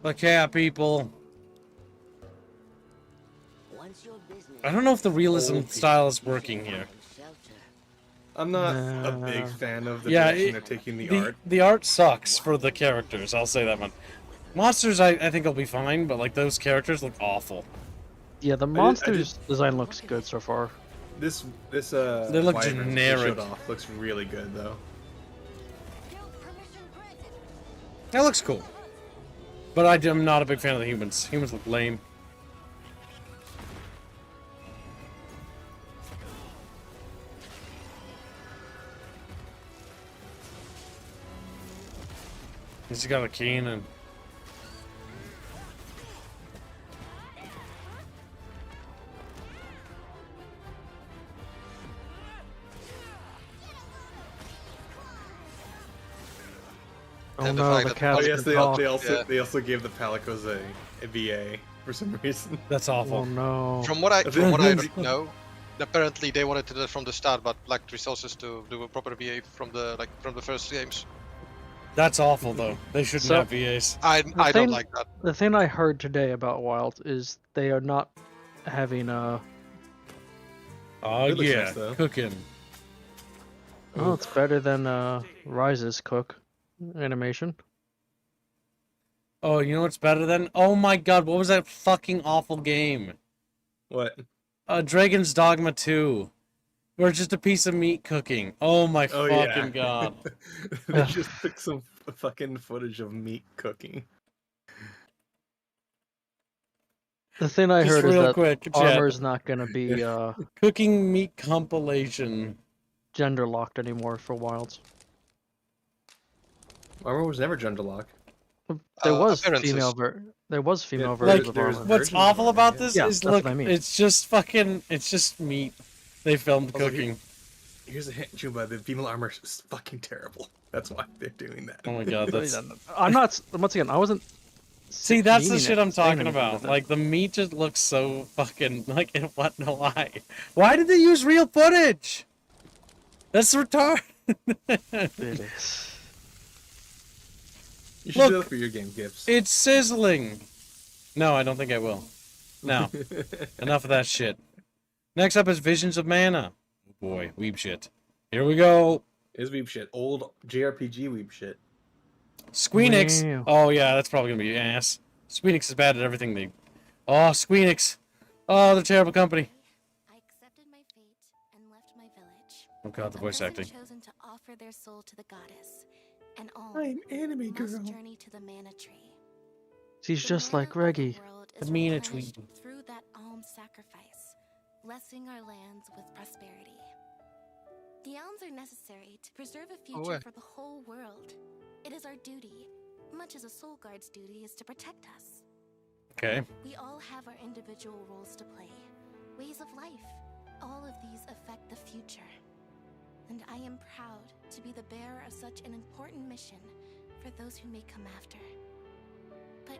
Look, yeah, people. I don't know if the realism style is working here. I'm not a big fan of the direction they're taking the art. The art sucks for the characters, I'll say that one. Monsters, I think will be fine, but like those characters look awful. Yeah, the monsters design looks good so far. They look wyvern generic. they showed off looks really good though. That looks cool. But I'm not a big fan of the humans. Humans look lame. He's got a keen and. Oh And the no, fact the that- cats Oh yes, can talk. they also gave the Palicos a VA for some reason. That's awful. Oh no. From what I know, apparently they wanted to do that from the start, but lacked resources to do a proper VA from the first games. That's awful though. They shouldn't So- have VAs. I thing- don't like that. The thing I heard today about Wild is they are not having Oh It looks yeah, nice, though. cooking. Oh, it's better than Rise's cook animation. Oh, you know what's better than? Oh my god, what was that fucking awful game? What? Dragon's Dogma 2. Where it's just a piece of meat cooking. Oh my Oh fucking yeah. god. They just took some fucking footage of meat cooking. The thing I Just heard is real that quick, chat. armor's not gonna be Cooking meat compilation. gender locked anymore for Wilds. Armor was never gender lock. There was appearances. there was female Yeah, versions Like, of there's armor. what's versions of awful armor, about yeah. this Yeah, is that's look, what I mean. it's just meat. They filmed Also, cooking. Here's a hint, Juba. The female armor is fucking terrible. That's why they're doing that. Oh my god, that's I'm not. Once again, I wasn't. see that's the meaning shit it, I'm saying talking anything about. with it. Like the meat just looks so fucking like what no why? Why did they use real footage? That's retarded. It is. You should do Look. that for your game gifts. It's sizzling. No, I don't think I will. No. Enough of that shit. Next up is Visions of Mana. Oh boy, weeb shit. Here we go. Is weeb shit. Old JRPG weeb shit. Squeenix. Wow. Oh yeah, that's probably gonna be ass. Squeenix is bad at everything they. Oh, Squeenix. Oh, they're terrible company. I accepted my fate and left my village. Oh god, the A voice peasant acting. chosen to offer their soul to the goddess, and all I'm anime must girl. journey to the mana tree. She's The just mana like of the Reggie. world The is mana replenished tree. through that alms sacrifice, blessing our lands with prosperity. The alms are necessary to preserve a future ouais. for the whole world. It is our duty, much as a soul guard's duty is to protect us. Okay. We all have our individual roles to play, ways of life. All of these affect the future. And I am proud to be the bearer of such an important mission for those who may come after. But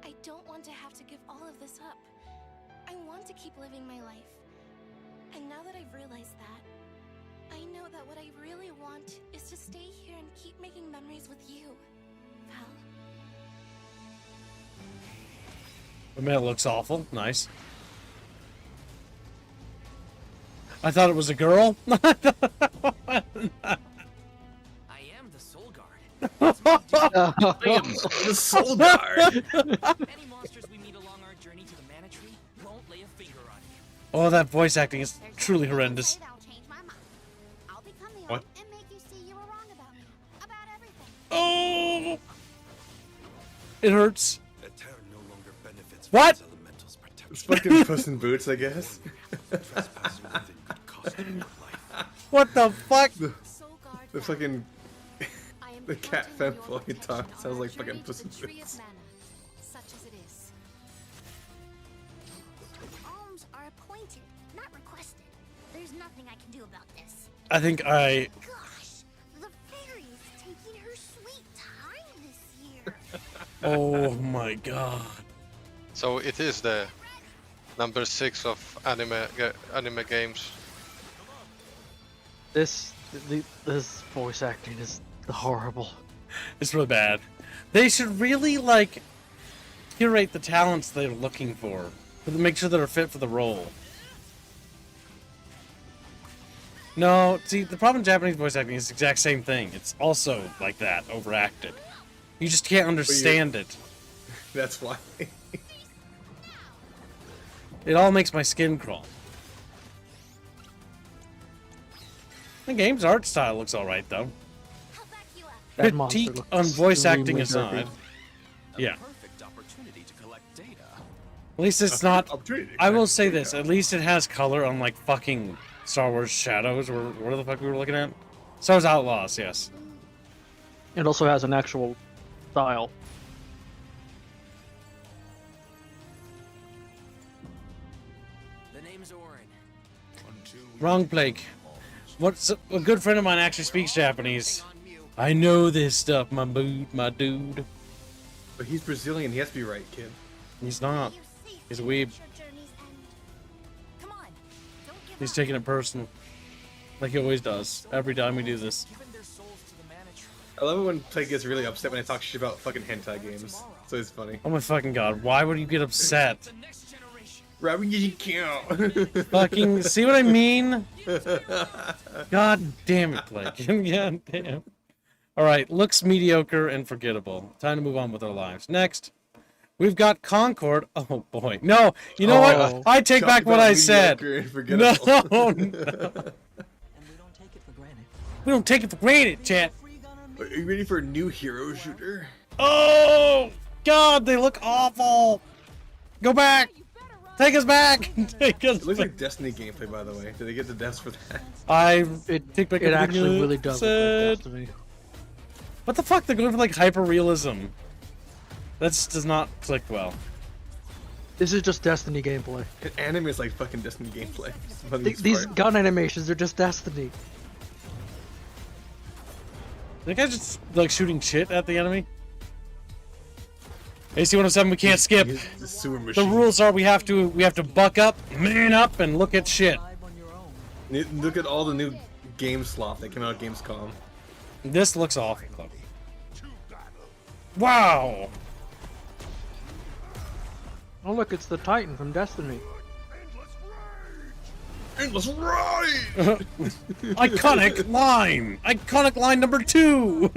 I don't want to have to give all of this up. I want to keep living my life. And now that I've realized that, I know that what I really want is to stay here and keep making memories with you, Val. The man looks awful. Nice. I thought it was a girl. I am the soul guard. The soul guard. Any monsters we meet along our journey to the mana tree won't lay a finger on you. Oh, that voice acting is truly horrendous. What? And make you see you were wrong about me. About everything. Oh, it hurts. What? It's fucking Puss in Boots, I guess. What the fuck? The fucking the cat fanboy talk sounds like fucking Puss in Boots. Such as it is. Alms are appointed, not requested. There's nothing I can do about this. I think I. Gosh, the fairy is taking her sweet time this year. Oh my god. So it is the number 6 of anime games. This voice acting is horrible. It's really bad. They should really like curate the talents they're looking for, make sure they're fit for the role. No, see, the problem with Japanese voice acting is the exact same thing. It's also like that, overacted. You just can't understand it. That's why. It all makes my skin crawl. The game's art style looks alright, though. That monster Critique looks on voice acting extremely aside. dirty. Yeah. Perfect opportunity to collect data. At least it's not. I will say this. At least it has color, unlike fucking Star Wars Shadows, or what the fuck we were looking at. Star Wars Outlaws, yes. It also has an actual style. The name's Orin. Wrong Blake. What's a good friend of mine actually speaks Japanese. I know this stuff, my dude. But he's Brazilian. He has to be right, kid. He's not. He's a weeb. He's taking it personal. Like he always does. Every time we do this. I love it when Play gets really upset when I talk shit about fucking hentai games. So it's funny. Oh my fucking god. Why would you get upset? Robin, you count. Fucking, see what I mean? God damn it, Blake. God damn. Alright, looks mediocre and forgettable. Time to move on with our lives. Next, we've got Concord. Oh boy. No, you know what? I take back what I said. No, no. We don't take it for granted, chat. Are you ready for a new hero shooter? Oh, God, they look awful. Go back. Take us back. Take us It looks like Destiny gameplay, by the way. Did they get the devs for that? It actually really does look like Destiny. What the fuck? They're going for like hyper realism. That does not click well. This is just Destiny gameplay. Anime is like fucking Destiny gameplay. These gun animations are just Destiny. The guy's just like shooting shit at the enemy. AC-107, we can't skip. The rules are we have to buck up, man up, and look at shit. Look at all the new game slot that came out at Gamescom. This looks awful. Wow. Oh look, it's the Titan from Destiny. Endless ride! Iconic line! Iconic line number 2!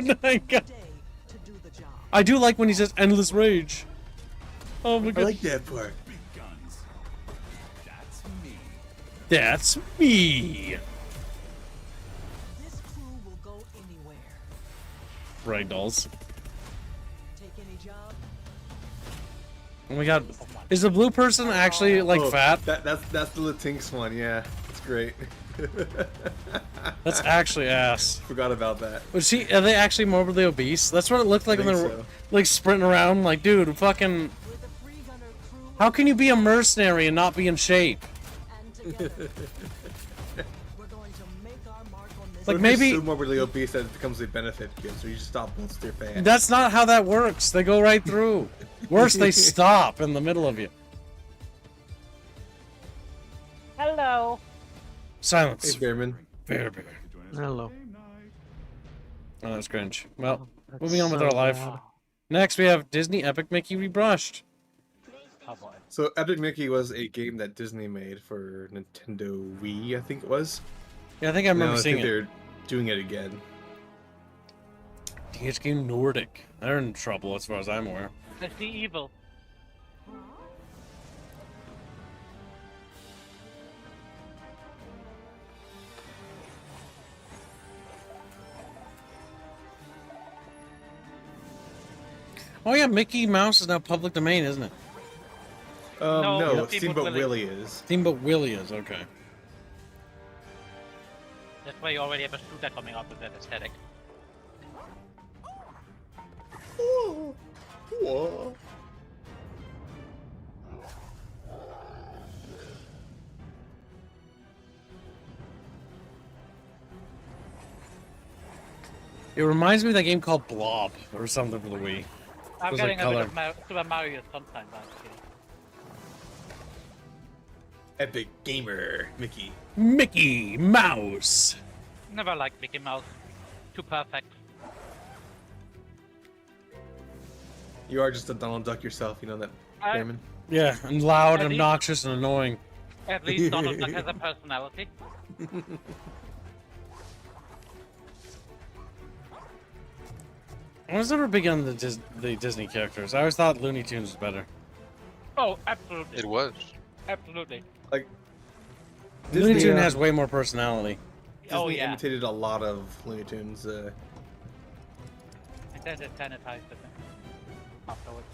I do like when he says endless rage. Oh my god. I like that part. That's me! Right, dolls. Oh my god. Is the blue person actually like fat? That's the Latinx one, yeah. It's great. That's actually ass. Forgot about that. Are they actually morbidly obese? That's what it looked like when they were like sprinting around. Like, dude, fucking. How can you be a mercenary and not be in shape? Like maybe so morbidly obese that it becomes a benefit, so you just stop once they're fat. That's not how that works. They go right through. Worse, they stop in the middle of you. Hello. Silence. Hey, Bearman. Bear. Hello. Oh, that's cringe. Well, moving on with our life. Next, we have Disney Epic Mickey Rebrushed. So, Epic Mickey was a game that Disney made for Nintendo Wii, I think it was. Yeah, I think I remember seeing it. They're doing it again. THQ Nordic. They're in trouble as far as I'm aware. I see evil. Oh yeah, Mickey Mouse is now public domain, isn't it? No, Steamboat Willie is. Steamboat Willie is, okay. That's why you already have a shooter coming out with that aesthetic. Whoa. It reminds me of that game called Blob or something for the Wii. I'm getting a bit of Super Mario sometimes, actually. Epic Gamer Mickey. Mickey Mouse. Never liked Mickey Mouse. Too perfect. You are just a Donald Duck yourself, you know that, Bearman? Yeah, and loud, and obnoxious, and annoying. At least Donald Duck has a personality. I was never big on the Disney characters. I always thought Looney Tunes was better. Oh, absolutely. It was. Absolutely. Like, Looney Tunes has way more personality. Disney imitated a lot of Looney Tunes. And then it sanitized it afterwards.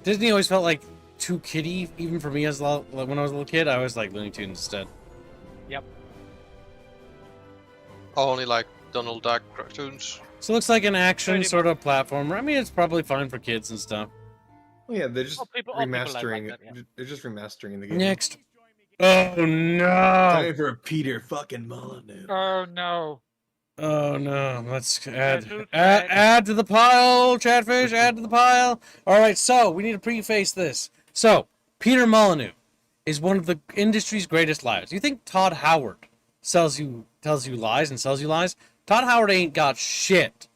Disney always felt like too kiddie, even for me as when I was a little kid. I always like Looney Tunes instead. Yep. Only like Donald Duck cartoons. So it looks like an action sort of platformer. I mean, it's probably fine for kids and stuff. Well, yeah, they're just All people like remastering. that, yeah. They're just remastering the game. Next. Oh no! Time for Peter fucking Molyneux. Oh no. Oh no! Let's add to the pile, Chatfish. Add to the pile. All right, so we need to preface this. So Peter Molyneux is one of the industry's greatest liars. You think Todd Howard tells you lies and sells you lies? Todd Howard ain't got shit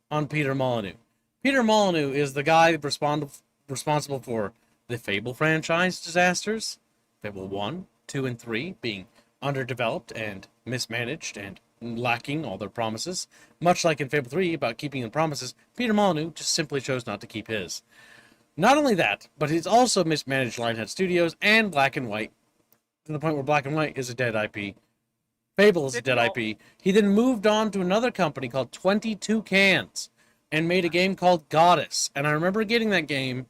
on Peter Molyneux. Peter Molyneux is the guy responsible for the Fable franchise disasters. Fable 1, 2, and 3 being underdeveloped and mismanaged and lacking all their promises. Much like in Fable 3 about keeping the promises, Peter Molyneux just simply chose not to keep his. Not only that, but he's also mismanaged Lionhead Studios and Black and White, to the point where Black and White is a dead IP. Fable is a dead IP. He then moved on to another company called 22 Cans and made a game called Goddess. And I remember getting that game,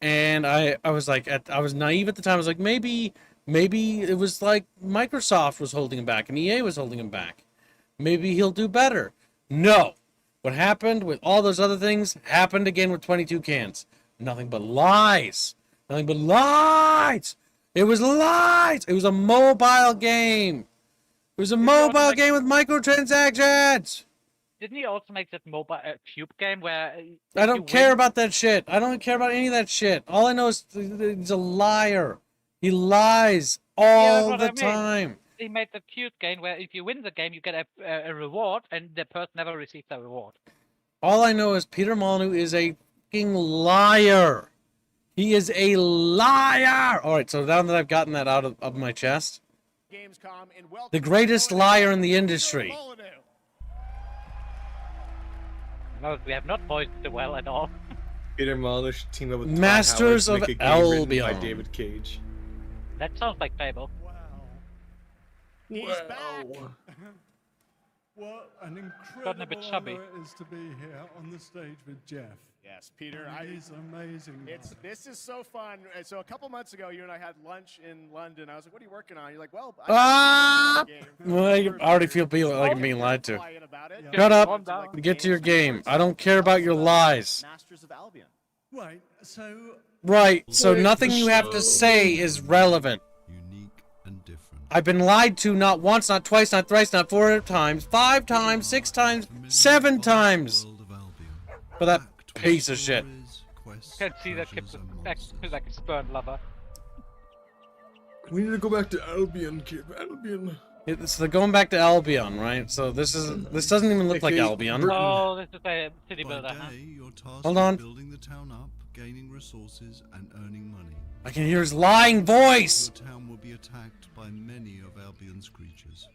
and I was like, I was naive at the time. I was like, maybe it was like Microsoft was holding him back and EA was holding him back. Maybe he'll do better. No. What happened with all those other things happened again with 22 Cans. Nothing but lies. Nothing but lies. It was lies. It was a mobile game. It was a mobile game with microtransactions. Didn't he also make that mobile cube game where? I don't care about that shit. I don't care about any of that shit. All I know is he's a liar. He lies all the time. He made the cube game where if you win the game, you get a reward, and the person never receives that reward. All I know is Peter Molyneux is a fucking liar. He is a liar. All right, so now that I've gotten that out of my chest, the greatest liar in the industry. No, we have not poisoned the well at all. Peter Molyneux should team up with Masters Todd Howard of to make a game written Albion by David Cage. That sounds like Fable. He's back. What an incredible honor it is to be here on the stage with Jeff. Yes, Peter. He's amazing. This is so fun. So a couple months ago, you and I had lunch in London. I was like, "What are you working on?" You're like, "Well, Well, I already feel like I'm being lied to. Shut up. Get to your game. I don't care about your lies. Masters of Albion. Right. So. Right. So nothing you have to say is relevant. I've been lied to not once, not twice, not thrice, not 4 times, 5 times, 6 times, 7 times. For that piece of shit. You can see that Kip's like a spurned lover. We need to go back to Albion, Kip. Albion. So they're going back to Albion, right? So this doesn't even look like Albion. Oh, this is a city builder. Hold on. Building the town up, gaining resources, and earning money. I can hear his lying voice. Your town will be attacked by many of Albion's creatures.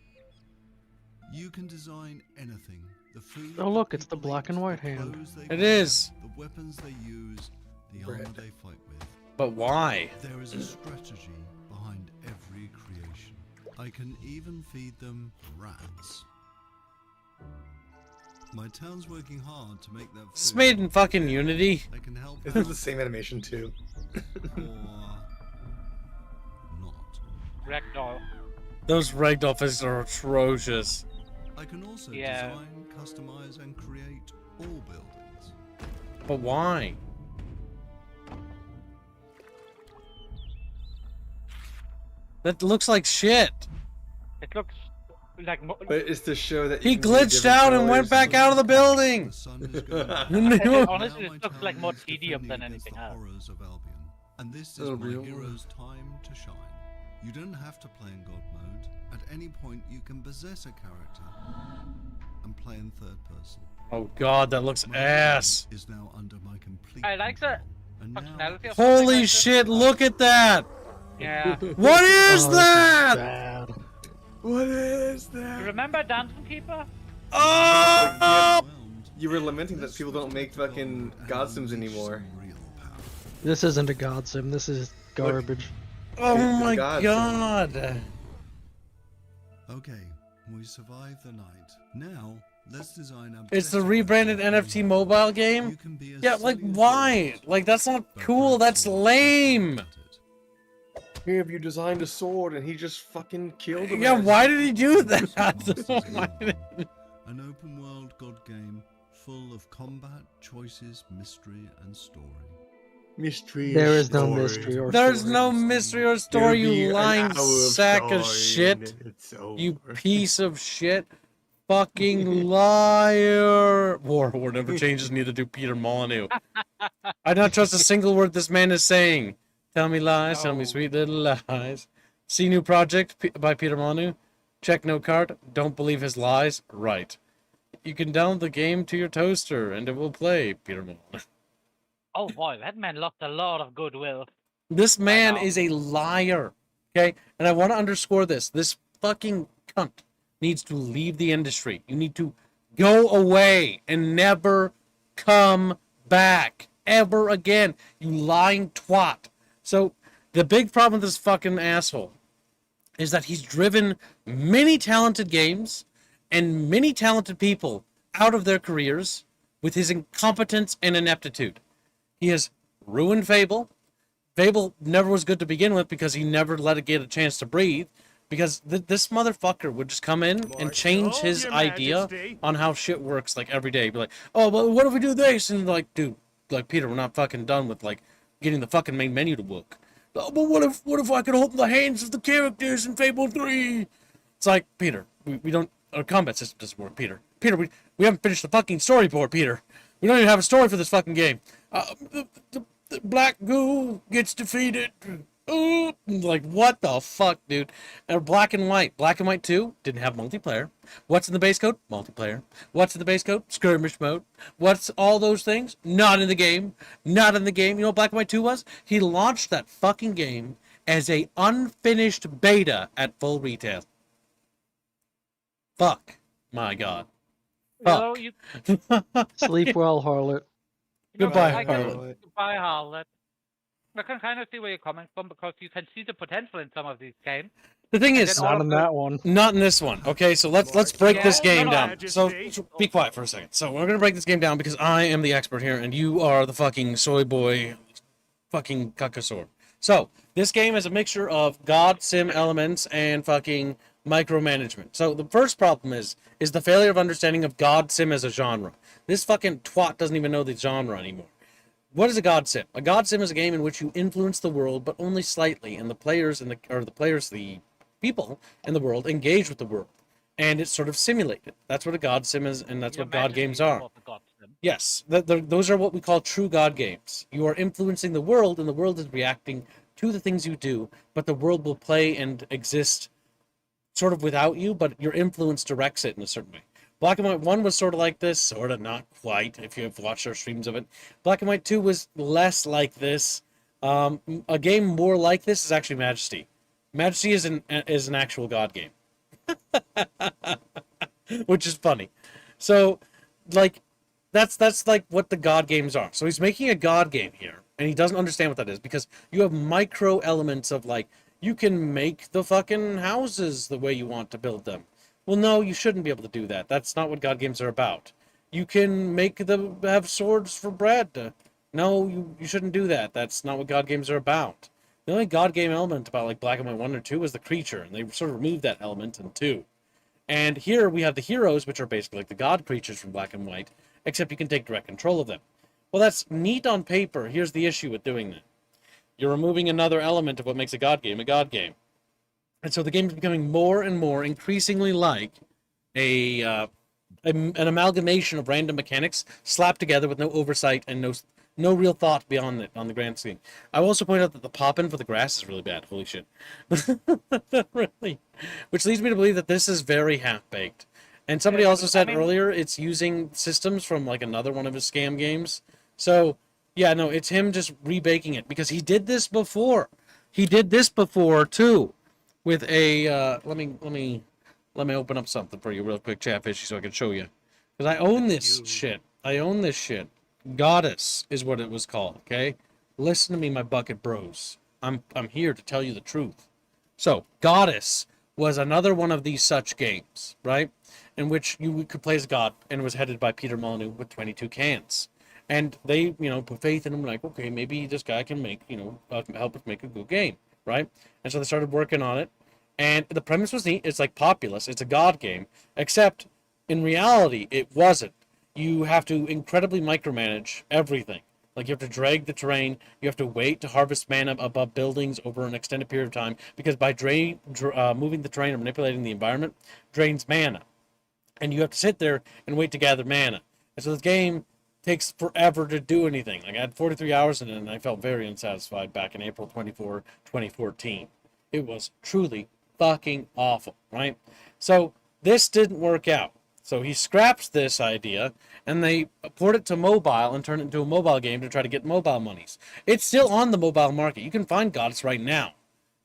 You can design anything. The food. Oh look, it's the black and white hand. It is. The weapons they use, the armor they fight with. But why? There is a strategy behind every creation. I can even feed them rats. My town's working hard to make that food. It's made in fucking Unity. I can help. This is the same animation too. Ragdoll. Those ragdoll physics are atrocious. I can also design, customize, and create all buildings. But why? That looks like shit. It looks like. But it's to show that he glitched out and went back out of the building. Honestly, it looks like more tedium than anything else. And this is my hero's time to shine. You don't have to play in God mode. At any point, you can possess a character and play in third person. Oh god, that looks ass. Is now under my complete I like the functionality of Holy shit, look at that! Yeah. What is that? What is that? Remember Dungeon Keeper? Oh! You were lamenting that people don't make fucking God Sims anymore. This isn't a God Sim, this is garbage. Oh my god! Okay, we survived the night. Now, let's design a. It's the rebranded NFT mobile game? Yeah, like why? Like that's not cool, that's lame! Here, have you designed a sword and he just fucking killed him? Yeah, why did he do that? an open world god game full of combat, choices, mystery, and story. Mystery. There is no mystery or There's story. no mystery or story, you lying sack of shit. You piece of shit. Fucking liar. War never changes, neither do Peter Molyneux. I don't trust a single word this man is saying. Tell me lies, tell me sweet little lies. See new project by Peter Molyneux. Check no card. Don't believe his lies. Right. You can download the game to your toaster and it will play, Peter Molyneux. Oh boy, that man lost a lot of goodwill. This man is a liar. Okay? And I want to underscore this. This fucking cunt needs to leave the industry. You need to go away and never come back ever again. You lying twat. So the big problem with this fucking asshole is that he's driven many talented games and many talented people out of their careers with his incompetence and ineptitude. He has ruined Fable. Fable never was good to begin with because he never let it get a chance to breathe. Because this motherfucker would just come in and change his idea on how shit works like every day. Be like, oh, but what if we do this? And like, dude, like Peter, we're not fucking done with like getting the fucking main menu to work. Oh, but what if I could hold the hands of the characters in Fable 3? It's like, Peter, we don't, our combat system doesn't work, Peter. Peter, we haven't finished the fucking storyboard, Peter. We don't even have a story for this fucking game. The black goo gets defeated. Like, what the fuck, dude? Black and White 2 didn't have multiplayer. What's in the base code? Multiplayer. What's in the base code? Skirmish mode. What's all those things? Not in the game. Not in the game. You know what Black and White 2 was? He launched that fucking game as a unfinished beta at full retail. Fuck. My God. Fuck. Sleep well, harlot. Goodbye, Harlot. Goodbye, Harlot. I can kind of see where you're coming from because you can see the potential in some of these games. The thing is, not in that one. Not in this one. Okay, so let's break this game down. So be quiet for a second. So we're gonna break this game down because I am the expert here and you are the fucking soy boy, fucking cuckosaur. So this game is a mixture of God sim elements and fucking micromanagement. So the first problem is the failure of understanding of God sim as a genre. This fucking twat doesn't even know the genre anymore. What is a God sim? A God sim is a game in which you influence the world, but only slightly, and the people in the world engage with the world, and it's sort of simulated. That's what a God sim is, and that's what God games are. Yes, those are what we call true God games. You are influencing the world, and the world is reacting to the things you do, but the world will play and exist sort of without you, but your influence directs it in a certain way. Black and White 1 was sort of like this, sort of, not quite, if you've watched our streams of it. Black and White 2 was less like this. A game more like this is actually Majesty. Majesty is an actual God game. Which is funny. So, like, that's like what the God games are. So he's making a God game here, and he doesn't understand what that is, because you have micro elements of, like, you can make the fucking houses the way you want to build them. Well, no, you shouldn't be able to do that. That's not what God games are about. You can have swords for bread. No, you shouldn't do that. That's not what God games are about. The only God game element about like Black and White 1 or 2 was the creature, and they sort of removed that element in 2. And here we have the heroes, which are basically like the God creatures from Black and White, except you can take direct control of them. Well, that's neat on paper. Here's the issue with doing that. You're removing another element of what makes a God game a God game. And so the game is becoming more and more increasingly like an amalgamation of random mechanics slapped together with no oversight and no real thought beyond it on the grand scheme. I will also point out that the pop-in for the grass is really bad. Holy shit. Really. Which leads me to believe that this is very half-baked. And somebody also said earlier it's using systems from like another one of his scam games. So, yeah, no, it's him just rebaking it because he did this before. He did this before, too. With a let me open up something for you real quick, Chatfishy, so I can show you. Because I own this shit. Goddess is what it was called, okay? Listen to me, my bucket bros. I'm here to tell you the truth. So, Goddess was another one of these such games, right? In which you could play as God, and it was headed by Peter Molyneux with 22 cans. And they, put faith in him, like, okay, maybe this guy can make, help us make a good game, right? And so they started working on it. And the premise was neat. It's like Populous. It's a God game. Except In reality, it wasn't. You have to incredibly micromanage everything. Like, you have to drag the terrain, you have to wait to harvest mana above buildings over an extended period of time, because by moving the terrain or manipulating the environment drains mana. And you have to sit there and wait to gather mana. And so the game takes forever to do anything. Like, I had 43 hours in it, and I felt very unsatisfied back in April 24, 2014. It was truly fucking awful, right? So this didn't work out. So he scraps this idea, and they port it to mobile and turn it into a mobile game to try to get mobile monies. It's still on the mobile market. You can find Goddess right now,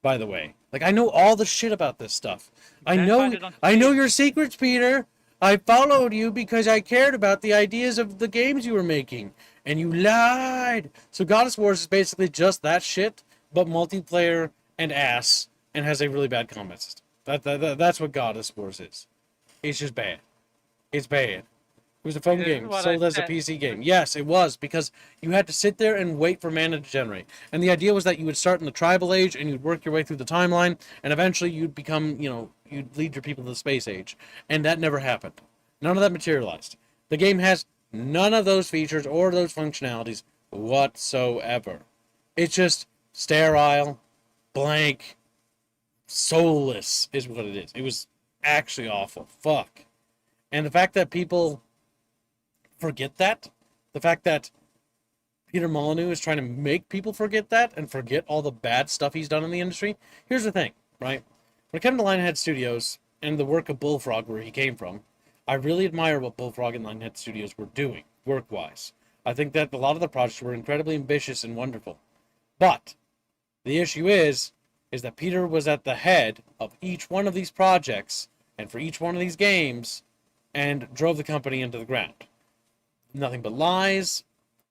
by the way. Like, I know all the shit about this stuff. I know your secrets, Peter. I followed you because I cared about the ideas of the games you were making, and you lied. So Goddess Wars is basically just that shit, but multiplayer and ass, and has a really bad combat system. That's what Goddess Wars is. It's just bad. It's bad. It was a phone game sold as a PC game. Yes, it was, because you had to sit there and wait for mana to generate. And the idea was that you would start in the tribal age and you'd work your way through the timeline, and eventually you'd become, you'd lead your people to the space age. And that never happened. None of that materialized. The game has none of those features or those functionalities whatsoever. It's just sterile, blank, soulless is what it is. It was actually awful. Fuck. And the fact that people forget that, the fact that Peter Molyneux is trying to make people forget that and forget all the bad stuff he's done in the industry. Here's the thing, right? When it comes to Lionhead Studios and the work of Bullfrog, where he came from, I really admire what Bullfrog and Lionhead Studios were doing, work-wise. I think that a lot of the projects were incredibly ambitious and wonderful. But the issue is that Peter was at the head of each one of these projects and for each one of these games, and drove the company into the ground. Nothing but lies,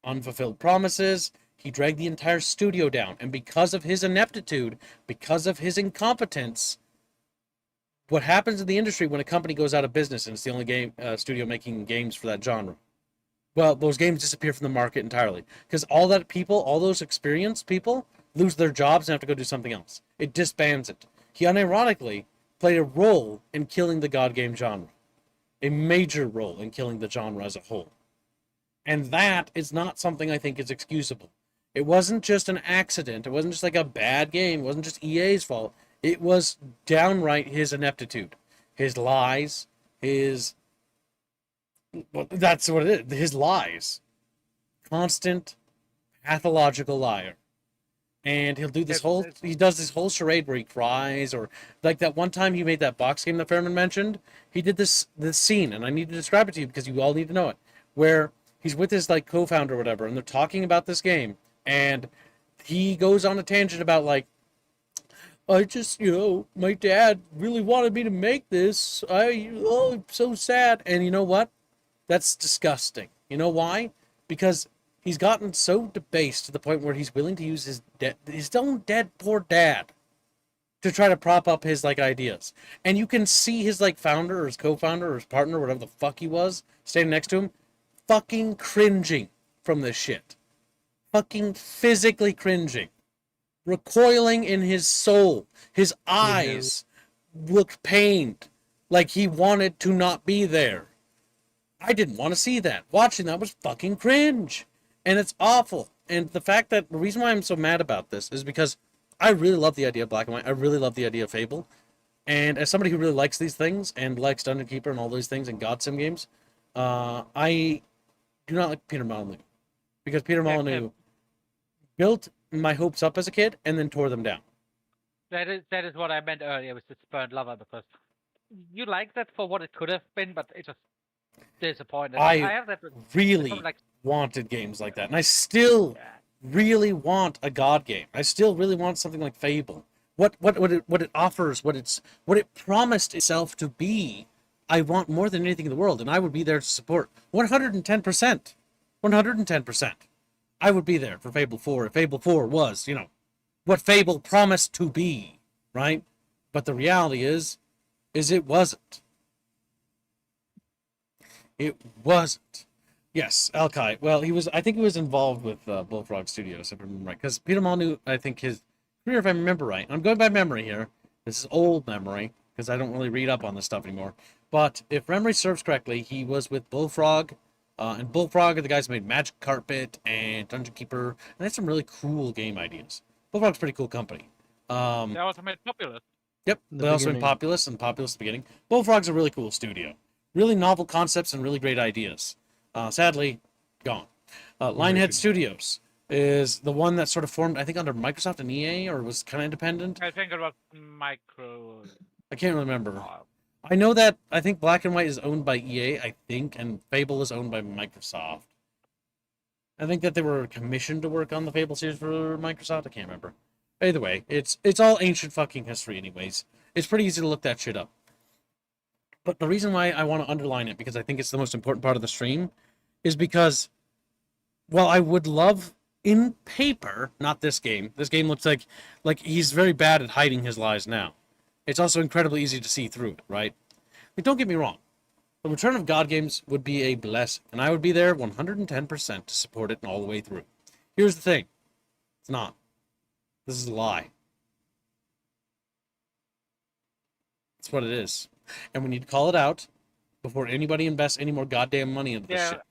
unfulfilled promises. He dragged the entire studio down. And because of his ineptitude, because of his incompetence, what happens in the industry when a company goes out of business and it's the only studio making games for that genre? Well, those games disappear from the market entirely. Because all those experienced people, lose their jobs and have to go do something else. It disbands it. He unironically played a role in killing the God game genre. A major role in killing the genre as a whole. And that is not something I think is excusable. It wasn't just an accident. It wasn't just like a bad game. It wasn't just EA's fault. It was downright his ineptitude. His lies. Well, that's what it is. His lies. Constant, pathological liar. And he does this whole charade where he cries, or like that one time he made that box game that Fairman mentioned. He did this scene, and I need to describe it to you because you all need to know it, where he's with his like co-founder or whatever, and they're talking about this game, and he goes on a tangent about like, I just, my dad really wanted me to make this. I'm so sad. And you know what? That's disgusting. You know why? Because he's gotten so debased to the point where he's willing to use his own dead poor dad to try to prop up his like ideas. And you can see his like founder or his co-founder or his partner, whatever the fuck he was, standing next to him, fucking cringing from this shit. Fucking physically cringing. Recoiling in his soul. His eyes looked pained, like he wanted to not be there. I didn't want to see that. Watching that was fucking cringe. And it's awful. And the fact that the reason why I'm so mad about this is because I really love the idea of Black and White. I really love the idea of Fable. And as somebody who really likes these things and likes Dungeon Keeper and all these things and God Sim games, I do not like Peter Molyneux. Because Peter Molyneux built my hopes up as a kid and then tore them down. That is what I meant earlier with the Spurned Lover, because you like that for what it could have been, but it just disappointed. I have that with, really wanted games like that, and I still really want a God game. I still really want something like Fable. What it offers, what it promised itself to be, I want more than anything in the world, and I would be there to support 110%. 110%. I would be there for Fable 4 if Fable 4 was, what Fable promised to be, right? But the reality is it wasn't. It wasn't. Yes, Alkai. Well, I think he was involved with Bullfrog Studios, if I remember right. Because Peter Molyneux, I think his career, if I remember right, I'm going by memory here. This is old memory. because I don't really read up on this stuff anymore. But if memory serves correctly, he was with Bullfrog, and Bullfrog are the guys who made Magic Carpet and Dungeon Keeper, and they had some really cool game ideas. Bullfrog's a pretty cool company. They also made Populous. Yep, they also made Populous and Populous at the beginning. Bullfrog's a really cool studio. Really novel concepts and really great ideas. Sadly, gone. Lionhead Studios is the one that sort of formed, I think, under Microsoft and EA, or was kind of independent. I think it was Micro. I can't remember. I know that I think Black and White is owned by EA, I think, and Fable is owned by Microsoft. I think that they were commissioned to work on the Fable series for Microsoft. I can't remember. Either way, it's all ancient fucking history anyways. It's pretty easy to look that shit up. But the reason why I want to underline it, because I think it's the most important part of the stream, is because, well, I would love, in paper, not this game. This game looks like he's very bad at hiding his lies now. It's also incredibly easy to see through it, right? But don't get me wrong. The Return of God games would be a blessing, and I would be there 110% to support it all the way through. Here's the thing. It's not. This is a lie. That's what it is. And we need to call it out before anybody invests any more goddamn money into this shit.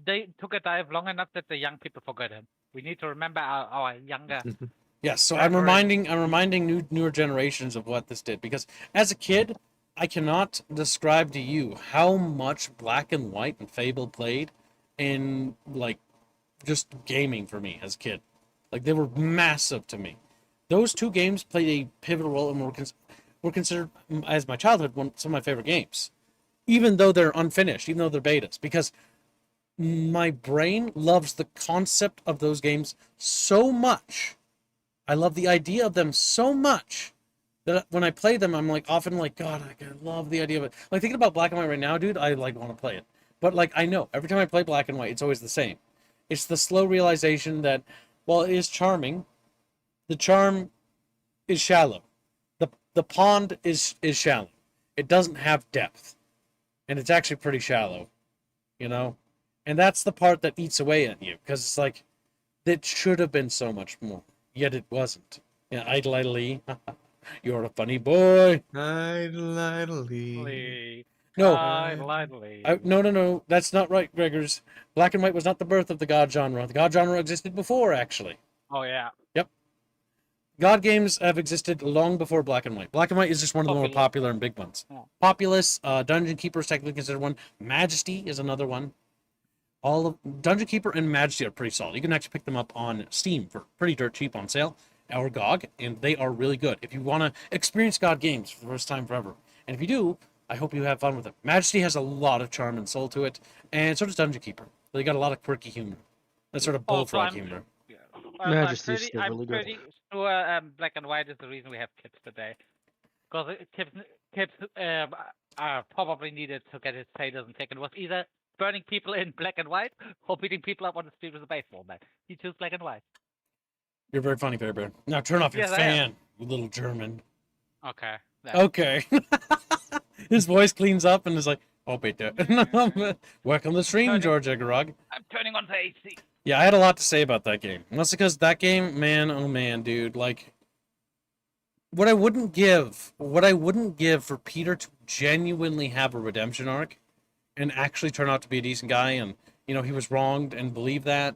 They took a dive long enough that the young people forgot him. We need to remember our younger. Yes, so I'm reminding newer generations of what this did, because as a kid, I cannot describe to you how much Black and White and Fable played in just gaming for me as a kid. They were massive to me. Those two games played a pivotal role and were considered, as my childhood, some of my favorite games. Even though they're unfinished, even though they're betas. Because my brain loves the concept of those games so much. I love the idea of them so much that when I play them, I'm often God, I love the idea of it. Thinking about Black and White right now, dude, I want to play it. But I know, every time I play Black and White, it's always the same. It's the slow realization that, while it is charming, the charm is shallow. The pond is shallow. It doesn't have depth. And it's actually pretty shallow. And that's the part that eats away at you. Because it's it should have been so much more. Yet it wasn't. Yeah, idly. You're a funny boy. Idly. No. That's not right, Gregors. Black and White was not the birth of the God genre. The God genre existed before, actually. Oh, yeah. Yep. God games have existed long before Black and White. Black and White is just one of the more popular and big ones. Yeah. Populous, Dungeon Keeper is technically considered one. Majesty is another one. All of Dungeon Keeper and Majesty are pretty solid. You can actually pick them up on Steam for pretty dirt cheap on sale, or GOG, and they are really good if you want to experience God games for the first time forever. And if you do, I hope you have fun with it. Majesty has a lot of charm and soul to it, and so does Dungeon Keeper. They got a lot of quirky humor. That sort of bullfrog humor. Majesty is still really good. I'm pretty sure Black and White is the reason we have tips today. Because tips are probably needed to get his sadism taken. It was either burning people in Black and White or beating people up on the street with a baseball bat. He chose Black and White. You're very funny, Fair Bear. Now turn off your fan, you little German. Okay. Okay. His voice cleans up and is like, oh, bitte. Welcome to the stream, George Egarog. I'm turning on the AC. Yeah, I had a lot to say about that game. And that's because that game, man, oh man, dude, what I wouldn't give for Peter to genuinely have a redemption arc and actually turn out to be a decent guy, and, he was wronged and believe that,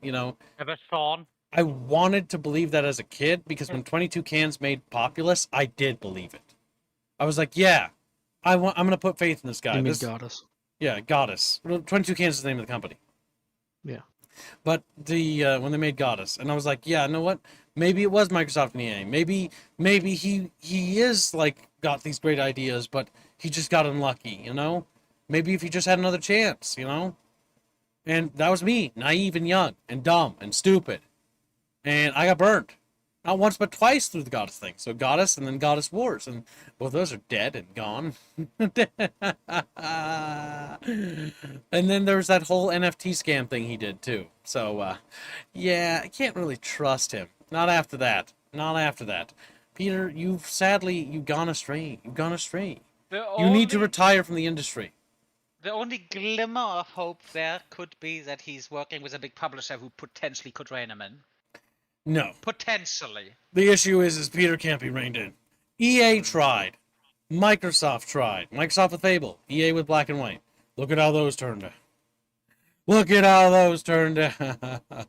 Ever Sean? I wanted to believe that as a kid, because when 22 Cans made Populous, I did believe it. I was like, yeah, I'm going to put faith in this guy. You mean Goddess? Yeah, Goddess. 22 Cans is the name of the company. Yeah. But when they made Goddess, and I was like, yeah, you know what? Maybe it was Microsoft and EA. Maybe he is got these great ideas, but he just got unlucky, Maybe if he just had another chance, And that was me, naive and young and dumb and stupid. And I got burned. Not once, but twice through the Goddess thing. So Goddess and then Goddess Wars. And both those are dead and gone. And then there's that whole NFT scam thing he did, too. So, yeah, I can't really trust him. Not after that. Not after that. Peter, you've gone astray. You've gone astray. You need to retire from the industry. The only glimmer of hope there could be that he's working with a big publisher who potentially could rein him in. No. Potentially. The issue is Peter can't be reined in. EA tried. Microsoft tried. Microsoft with Fable. EA with Black and White. Look at how those turned out. Look at how those turned out.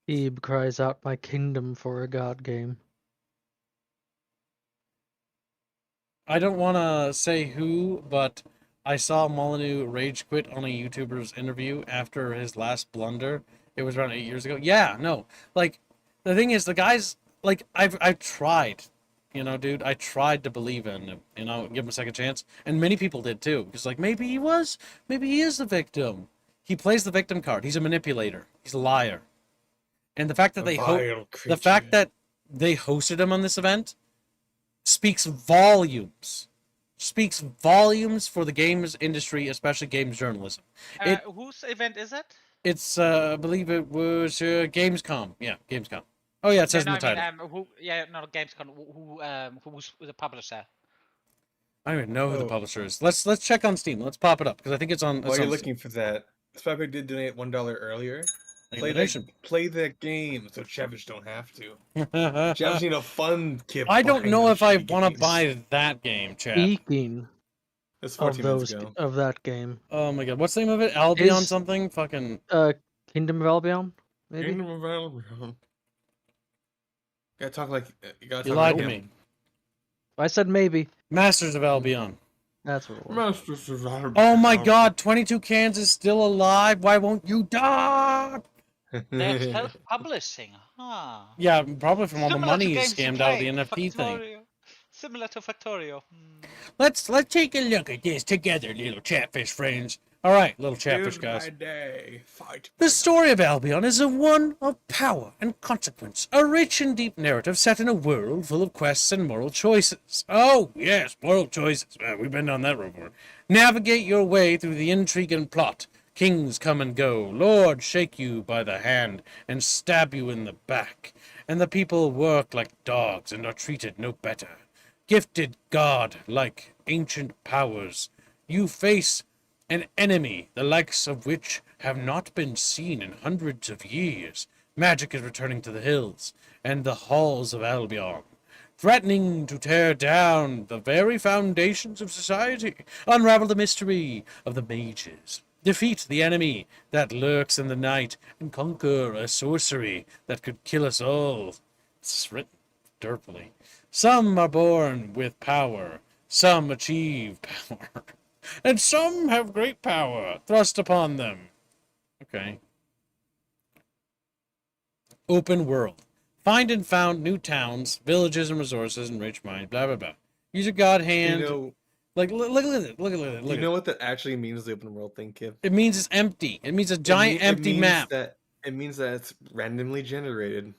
Ebe cries out, "My kingdom for a god game." I don't want to say who, but I saw Molyneux rage quit on a YouTuber's interview after his last blunder. It was around 8 years ago. Yeah, no. Like, the thing is, the guy's, like, I've tried, you know, dude. I tried to believe in him, you know, give him a second chance. And many people did, too. Because, like, maybe he is the victim. He plays the victim card. He's a manipulator. He's a liar. And the fact that they hosted him on this event speaks volumes for the games industry, especially games journalism. Whose event is it? It's I believe it was Gamescom. Yeah, Gamescom. Oh yeah, it says in the title. Gamescom. Who's the publisher? I don't even know who the publisher is. Let's check on Steam. Let's pop it up because I think it's on. While you're looking for that, Spypack did donate $1 earlier. Play that game so Chevich don't have to. Chevich need a fun kid. I don't know if I want to buy that game, Chad. Speaking of that game. Oh my god, what's the name of it? Albion something? Fucking Kingdom of Albion? Maybe? Kingdom of Albion. You gotta talk like you lied to me. I said maybe. Masters of Albion. That's what it was. Masters of Albion. Oh my god, 22 Cans is still alive. Why won't you die? They're self-publishing, huh? Yeah, probably from all the Similar money to he Games to scammed out of the Play, NFT thing. Similar to Factorio. Let's take a look at this together, little Chatfish friends. All right, little Chatfish guys. The story of Albion is a one of power and consequence, a rich and deep narrative set in a world full of quests and moral choices. Oh, yes, moral choices. We've been down that road before. Navigate your way through the intrigue and plot. Kings come and go, lords shake you by the hand and stab you in the back, and the people work like dogs and are treated no better. Gifted god-like ancient powers, you face an enemy the likes of which have not been seen in hundreds of years. Magic is returning to the hills and the halls of Albion, threatening to tear down the very foundations of society. Unravel the mystery of the mages. Defeat the enemy that lurks in the night and conquer a sorcery that could kill us all. It's written derpily. Some are born with power, some achieve power, and some have great power thrust upon them. Okay. Open world. Find and found new towns, villages, and resources, and rich mines, blah, blah, blah. Use your god hand. You know, like, look at it. Look at it. You know what that actually means, the open world thing, Kip? It means it's empty. It means a giant empty map. It means that it's randomly generated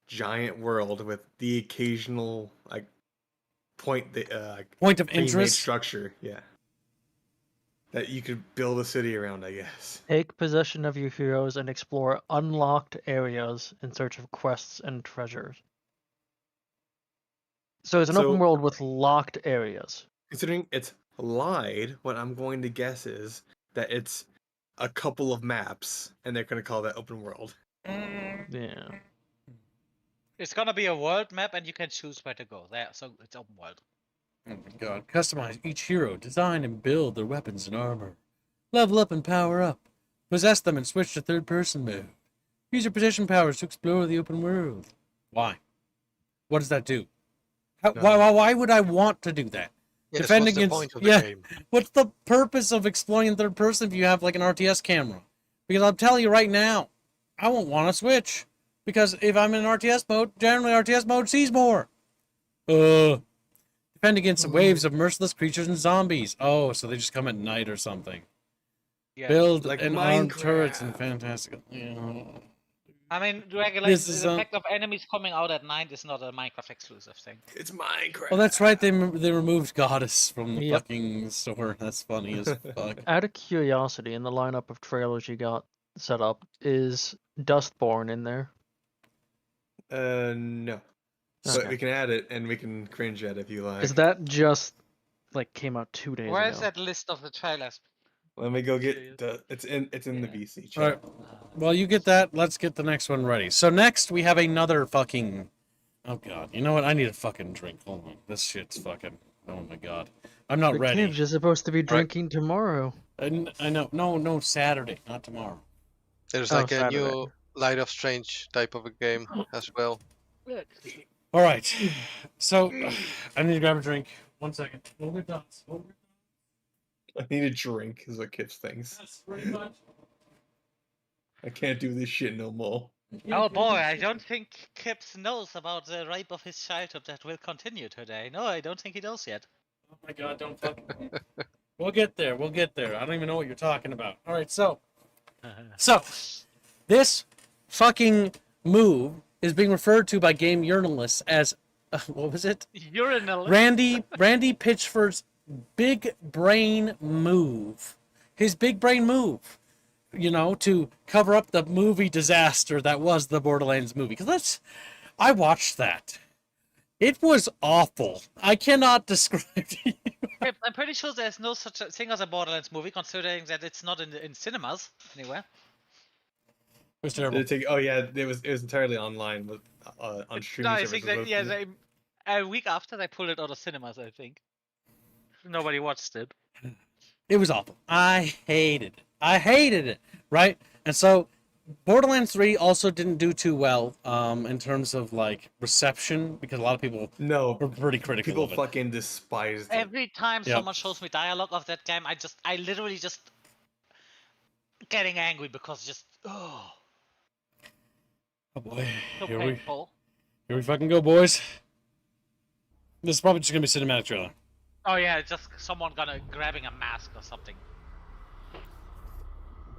giant world with the occasional point of interest structure. Yeah. That you could build a city around, I guess. Take possession of your heroes and explore unlocked areas in search of quests and treasures. So it's an open world with locked areas. Considering it's lied, what I'm going to guess is that it's a couple of maps, and they're going to call that open world. Yeah. It's gonna be a world map, and you can choose where to go. There, so it's open world. Oh my god. Customize each hero, design and build their weapons and armor. Level up and power up. Possess them and switch to third-person mode. Use your possession powers to explore the open world. Why? What does that do? Why would I want to do that? Yes, defend what's against the point of the game? What's the purpose of exploring in third person if you have like an RTS camera? Because I'll tell you right now, I won't want to switch. Because if I'm in RTS mode, generally RTS mode sees more. Defend against waves of merciless creatures and zombies. Oh, so they just come at night or something. Yeah. Build like and arm turrets and fantastic. I mean, the fact of enemies coming out at night is not a Minecraft exclusive thing. It's Minecraft. Oh, that's right. They removed Goddess from the fucking store. That's funny as fuck. Out of curiosity, in the lineup of trailers you got set up, is Dustborn in there? No. Okay. But we can add it, and we can cringe at it if you like. Is that just came out 2 days ago? Where is that list of the trailers? Let me go get the. It's in the VC chat. All right. Well, you get that. Let's get the next one ready. So next we have another fucking Oh god, you know what? I need a fucking drink. Hold on, this shit's fucking. Oh my god, I'm not The ready. kids are supposed to be drinking tomorrow. I know. No, Saturday, not tomorrow. There's Oh, like a Saturday. new Light of Strange type of a game as well. All right, so I need to grab a drink. 1 second. Hold your thoughts. I need a drink, is what Kips thinks. That's pretty much. I can't do this shit no more. Oh boy, I don't think Kips knows about the rape of his childhood that will continue today. No, I don't think he knows yet. Oh my god, don't fucking. We'll get there. We'll get there. I don't even know what you're talking about. All right, so this fucking move is being referred to by game journalists as what was it? Urinal. Randy Pitchford's big brain move. His big brain move. You know, to cover up the movie disaster that was the Borderlands movie. Because I watched that. It was awful. I cannot describe to you. I'm pretty sure there's no such a thing as a Borderlands movie, considering that it's not in cinemas anywhere. It was terrible. Oh yeah, it was entirely online with on streaming No, I services. think that a week after they pulled it out of cinemas, I think. Nobody watched it. It was awful. I hated it. Right? And so Borderlands 3 also didn't do too well in terms of like reception because a lot of people were pretty critical People of it. fucking despised it. Every time someone shows me dialogue of that game, I literally just getting angry because just Oh boy. so Here painful. we fucking go, boys. This is probably just gonna be cinematic trailer. Oh yeah, just someone grabbing a mask or something.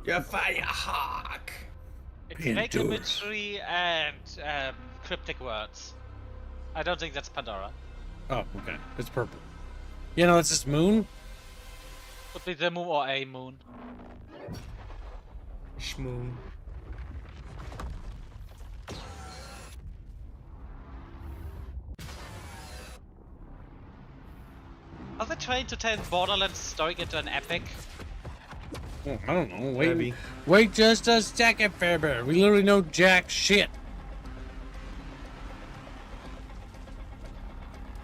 You're Firehawk. It's fake imagery and cryptic words. I don't think that's Pandora. Oh, okay. It's purple. You know, it's just moon. Could be the moon or a moon. Shmoon. Are they trying to turn Borderlands story into an epic? Oh, I don't know. Maybe. Wait just a second, Fairbear. We literally know jack shit.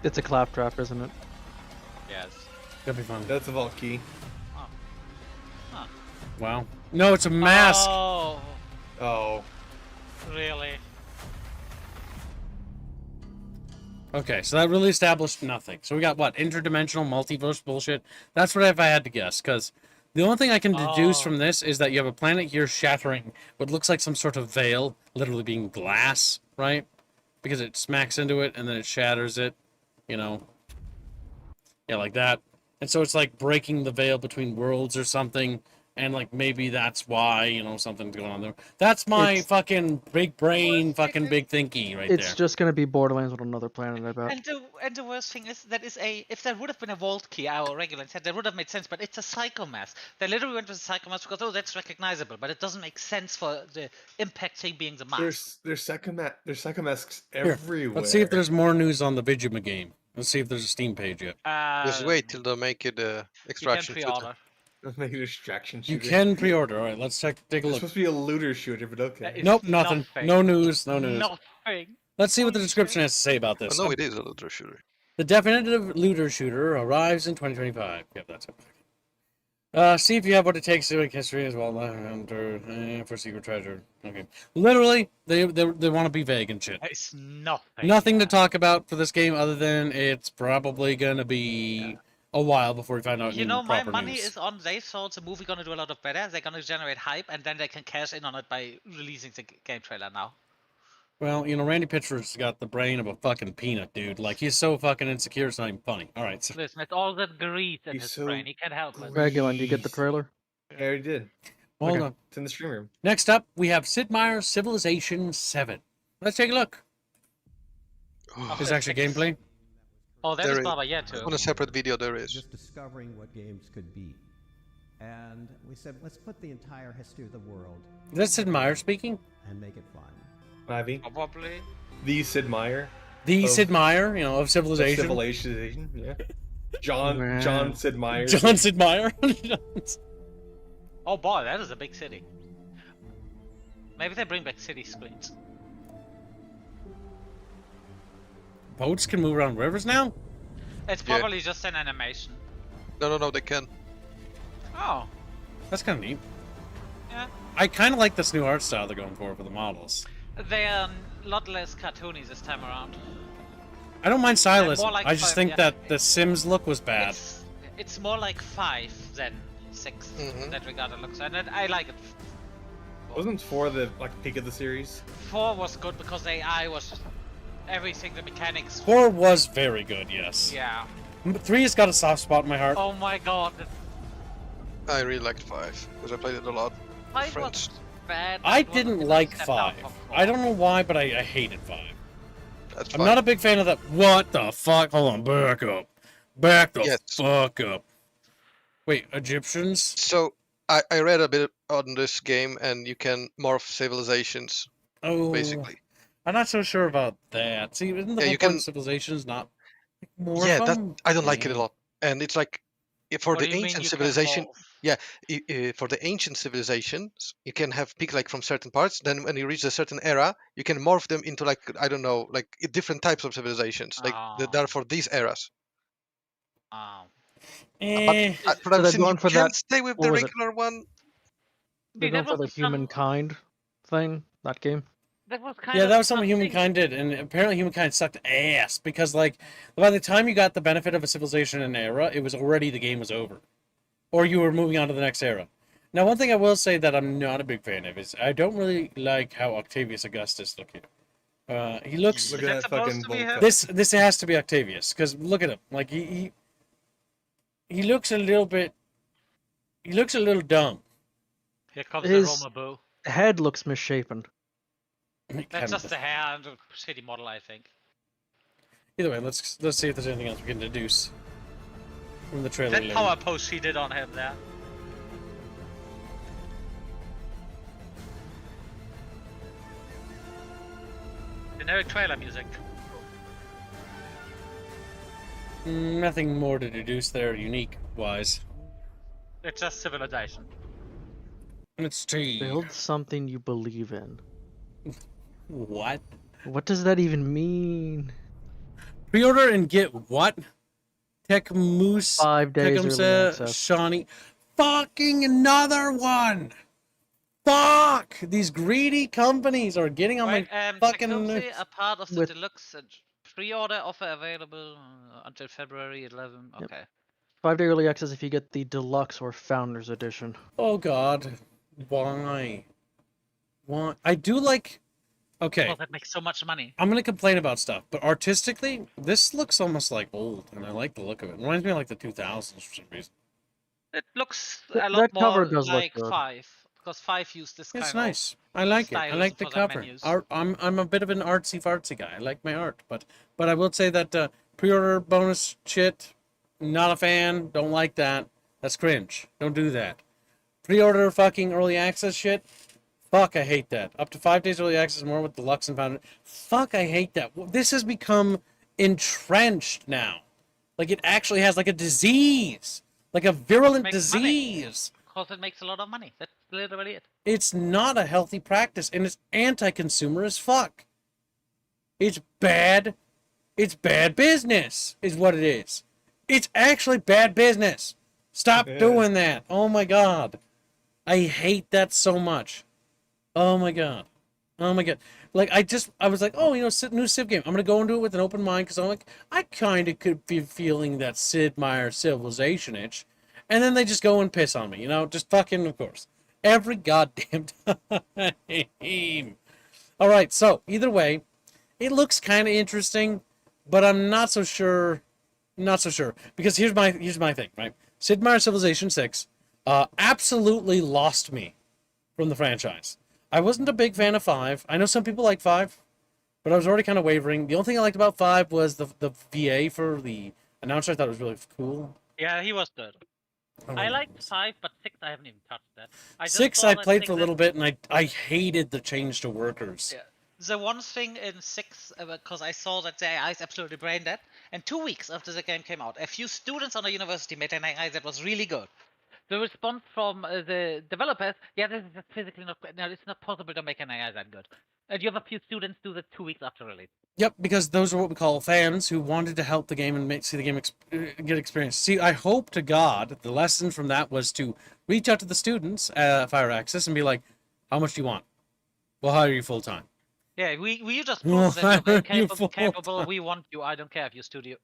It's a claptrap, isn't it? Yes. That'd be fun. That's a vault key. Oh. Huh. Wow. No, it's a mask. Oh. Oh. Really? Okay, so that really established nothing. So we got what? Interdimensional multiverse bullshit? That's what if I had to guess, because the only thing I can deduce from this is that you have a planet here shattering what looks like some sort of veil, literally being glass, right? Because it smacks into it and then it shatters it, you know? Yeah, like that. And so it's like breaking the veil between worlds or something. And like maybe that's why, you know, something's going on there. That's my fucking big brain, fucking big thinky right there. It's just gonna be Borderlands on another planet, I bet. And the worst thing is that if that would have been a vault key, our regular set, that would have made sense. But it's a psycho mask. They literally went with a psycho mask because that's recognizable, but it doesn't make sense for the impact thing being the mask. There's psycho masks Here, everywhere. let's see if there's more news on the Vigima game. Let's see if there's a Steam page yet. Just wait till they make it extraction shooter. Let's make it a distraction You shooter. can pre-order. All right, let's take a It's look. supposed to be a looter shooter, but okay. Nope, nothing. No news. No news. Nothing. Let's see what the description has to say about this. No, it is a looter shooter. The definitive looter shooter arrives in 2025. Yep, that's it. See if you have what it takes to make history as well. For secret treasure. Okay. Literally, they want to be vague and shit. It's nothing. Nothing to talk about for this game other than it's probably gonna be a while before we find out. You know, my proper money news. is on. They thought the movie gonna do a lot of better. They're gonna generate hype, and then they can cash in on it by releasing the game trailer now. Well, you know, Randy Pitchford's got the brain of a fucking peanut, dude. Like, he's so fucking insecure, it's not even funny. All right. So... Listen, it's all that grease in He's his so brain. He can't help it. Regular, do you get the trailer? I already did. Hold on. It's in the stream room. Next up, we have Sid Meier's Civilization 7. Let's take a look. There's actually gameplay. Oh, that is Baba Yaga too. On a separate video, there is. Just discovering what games could be. And we said, let's put the entire history of the world. Is that Sid Meier speaking? And make it fun. Ivy. Probably. The Sid Meier. The Sid Meier, you know, of Civilization. Civilization, yeah. John Sid Meier. John Sid Meier. Oh boy, that is a big city. Maybe they bring back city screens. boats can move around rivers now? It's Yeah. probably just an animation. No, they can. Oh. That's kind of neat. Yeah. I kind of like this new art style they're going for the models. They're a lot less cartoony this time around. I don't mind stylism. more like I just 5, think yeah. that the Sims look was bad. It's more like 5 than 6 in that regard. It looks, and I like it. Wasn't 4 the peak of the series? 4 was good because the AI was everything. The mechanics. 4 was very good, yes. Yeah. 3 has got a soft spot in my heart. Oh my god. I really liked 5 because I played it a lot. 5 was bad. I but it was didn't a like step down 5. from 4. I don't know why, but I hated 5. That's I'm fine. not a big fan of that. What the fuck? Hold on, back up. Back the fuck up. Wait, Egyptians? So I read a bit on this game, and you can morph civilizations. Oh, basically. I'm not so sure about that. See, isn't the Yeah, whole you point can- of civilizations not more Yeah, of that them? I don't like it a Yeah. lot, and it's like for What do the you mean ancient you can civilization. morph? Yeah, for the ancient civilizations, you can have pick like from certain parts. Then when you reach a certain era, you can morph them into like I don't know, like different types of civilizations, like that are for these eras. Eh. But So they're I've seen going you for can that. stay with What the was it? regular one. They're going for the humankind thing. That game. That was kind Yeah, of that was something something- humankind did, and apparently humankind sucked ass because, like, by the time you got the benefit of a civilization in an era, it was already the game was over, or you were moving on to the next era. Now, one thing I will say that I'm not a big fan of is I don't really like how Octavius Augustus look here. He looks. Look at that fucking bolt cut. This has to be Octavius because look at him. Like he looks a little bit. He looks a little dumb. Here comes His the Roma Boo. head looks misshapen. That's just the hair and a shitty model, I think. Either way, let's see if there's anything else we can deduce from the trailer. That power pose she did on him there. Generic trailer music. Nothing more to deduce there, unique wise. It's just civilization. It's tea. Build something you believe in. What? What does that even mean? Pre-order and get what? Tech Moose. 5 days early Tekemsa, access. Shawnee. Fucking another one! Fuck! These greedy companies are getting on Right, my fucking Tecumseh, nerves. a part of the With- deluxe pre-order offer available until February 11. Yep. Okay. 5-day early access if you get the deluxe or founders edition. Oh god. Why? Why? I do like... Okay. Well, that makes so much money. I'm gonna complain about stuff, but artistically, this looks almost like old, and I like the look of it. It reminds me of like the 2000s for some reason. It looks Th- a lot that more cover does look like good. 5, because 5 used this It's kind nice. of I like it. I stylism like the for their cover. menus. I'm a bit of an artsy fartsy guy. I like my art, but I will say that pre-order bonus shit, not a fan. Don't like that. That's cringe. Don't do that. Pre-order fucking early access shit. Fuck, I hate that. Up to 5 days early access more with deluxe and founders. Fuck, I hate that. This has become entrenched now. Like it actually has like a disease, like a virulent makes money. disease. Because it makes a lot of money. That's literally it. It's not a healthy practice, and it's anti-consumer as fuck. It's bad. It's bad business, is what it is. It's actually bad business. Stop doing that. Oh my god. I hate that so much. Oh my god. Oh my god. Like, I was like, oh, you know, new Civ game. I'm going to go into it with an open mind, because I'm like, I kind of could be feeling that Sid Meier Civilization itch. And then they just go and piss on me, you know? Just fucking, of course. Every goddamn time. Alright, so, either way, it looks kind of interesting, but I'm not so sure. Not so sure. Because here's my thing, right? Sid Meier Civilization 6 absolutely lost me from the franchise. I wasn't a big fan of 5. I know some people like 5, but I was already kind of wavering. The only thing I liked about 5 was the VA for the announcer. I thought it was really cool. Yeah, he was good. Oh, I liked 5, but 6 I haven't even touched that. I just 6 saw I that played thing for a that- little bit, and I hated the change to workers. Yeah. The one thing in 6, because I saw that the AI is absolutely brain dead, and 2 weeks after the game came out, a few students on the university made an AI that was really good. The response from the developers, yeah, this is just physically not. No, it's not possible to make an AI that good. And you have a few students do that 2 weeks after release. Yep, because those are what we call fans who wanted to help the game and see the game get experience. See, I hope to God the lesson from that was to reach out to the students at Fire Access and be like, how much do you want? We'll hire you full time. Yeah, we just prove that you're You capable. We want you. I don't care if your studio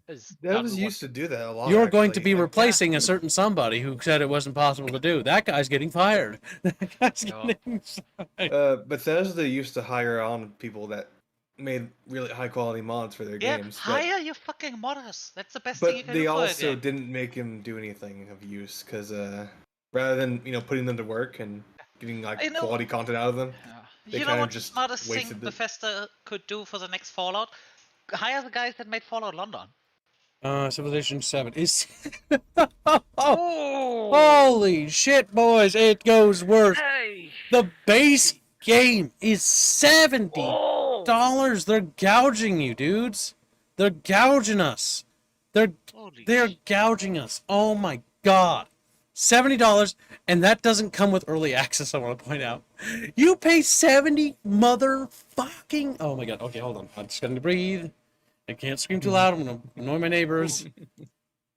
is. Devs used to do that a lot. You're going to actually. be replacing a certain somebody who said it wasn't possible to do. That guy's getting fired. That guy's getting fired. Bethesda used to hire on people that made really high quality mods for their games. Hire your fucking modders. That's the best thing you But can they do for a also game. didn't make him do anything of use because rather than putting them to work and getting like quality content out of them, they You know kind of what the just smartest thing wasted it. Bethesda could do for the next Fallout? Hire the guys that made Fallout London. Civilization 7 is. Holy shit, boys! It goes worse. The base game is $70. They're gouging you, dudes. They're gouging us. They're gouging us. Oh my god. $70, and that doesn't come with early access, I want to point out. You pay 70 motherfucking... Oh my god. Okay, hold on. I'm just going to breathe. I can't scream too loud. I'm going to annoy my neighbors.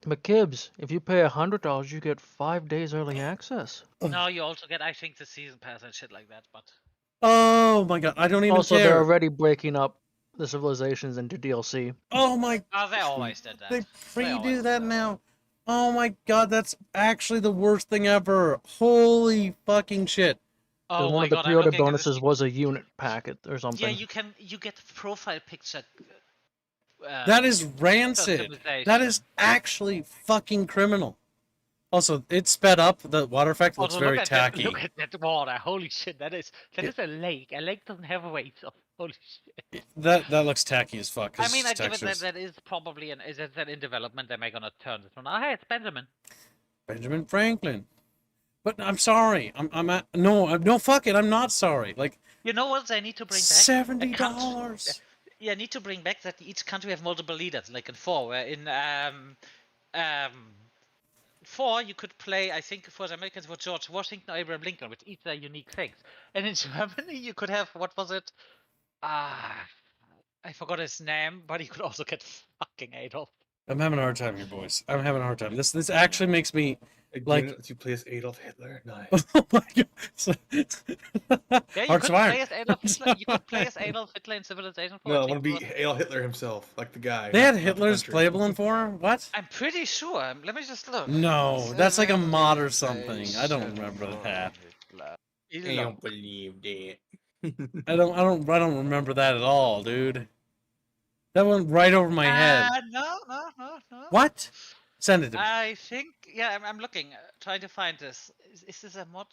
McKibbs, if you pay $100, you get 5 days early access. No, you also get, I think, the season pass and shit like that. But Oh my god. I don't even Also, care. they're already breaking up the civilizations into DLC. Oh my... they always did that. They pre-do that now. Oh my god, that's actually the worst thing ever. Holy fucking shit. Oh One my of the god, pre-order bonuses was a unit packet or something. Yeah, you get profile picture. That is rancid. That is actually fucking criminal. Also, it sped up. The water effect looks very tacky. Look at that water. Holy shit, that is a lake. A lake doesn't have waves. Oh, holy shit. That looks tacky as fuck. I mean, I give it that is probably is that in development they may gonna turn this one. Oh, hey, it's Benjamin. Benjamin Franklin. But I'm sorry. No, fuck it. I'm not sorry. Like, you know what they need to bring back? $70. Yeah, need to bring back that each country have multiple leaders, like in 4, where in 4 you could play, I think for the Americans, for George Washington or Abraham Lincoln, with each their unique things. And in Germany you could have, what was it? I forgot his name, but you could also get fucking Adolf. I'm having a hard time here, boys. I'm having a hard time. This actually makes me like. You play as Adolf Hitler? Nice. Oh my god. Yeah, you could play as Adolf Hitler. You could play as Adolf Hitler in Civilization 4. No, I want to be Adolf Hitler himself, like the guy. They had Hitler's playable in 4? What? I'm pretty sure. Let me just look. No, that's like a mod or something. I don't remember that. I don't believe that. I don't remember that at all, dude. That went right over my head. No. What? Send it to me. I think, yeah, I'm looking, trying to find this. Is this a mod?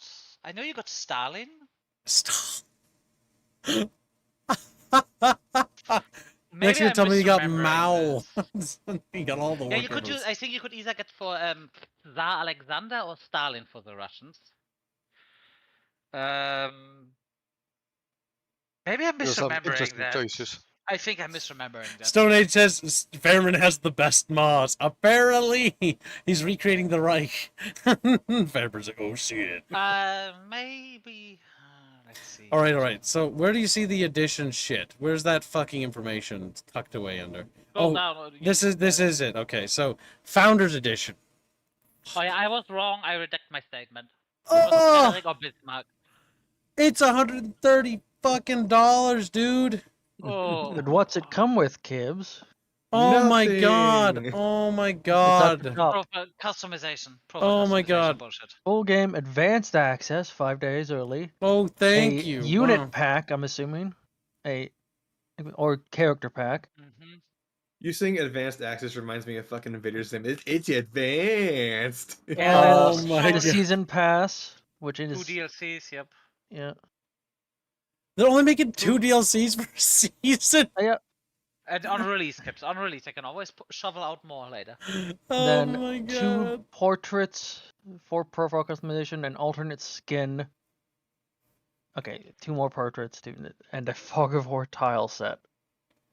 I know you got Stalin. Next year, tell me you got Mao. You got all the Yeah, you workers. could do. I think you could either get for Tsar Alexander or Stalin for the Russians. Maybe I'm There's some misremembering interesting that. choices. I think I'm misremembering that. Stone Age says Fairman has the best mods. Apparently, he's recreating the Reich. Fairman's like, oh shit. Maybe. Let's see. All right. So, where do you see the edition shit? Where's that fucking information tucked away under? Scroll down, this is it. Okay, so Founders Edition. Oh yeah, I was wrong. I reject my statement. Oh! Frederick or Bismarck. It's $130 fucking dollars, dude. Oh. And what's it come with, Kibbs? Oh my god! Oh my god! Customization. Oh my god! Bullshit. Full game advanced access, 5 days early. Oh, thank a you. Unit Wow. pack, I'm assuming, or character pack. You saying advanced access reminds me of fucking Invader Sim. It's advanced. And my the god! season pass, which is 2 DLCs. Yep. yeah. They're only making 2 DLCs per season. Yeah. And on release, Kips. On release, I can always shovel out more later. Oh Then my 2 god! portraits for profile customization and alternate skin. Okay, 2 more portraits and a Fog of War tile set.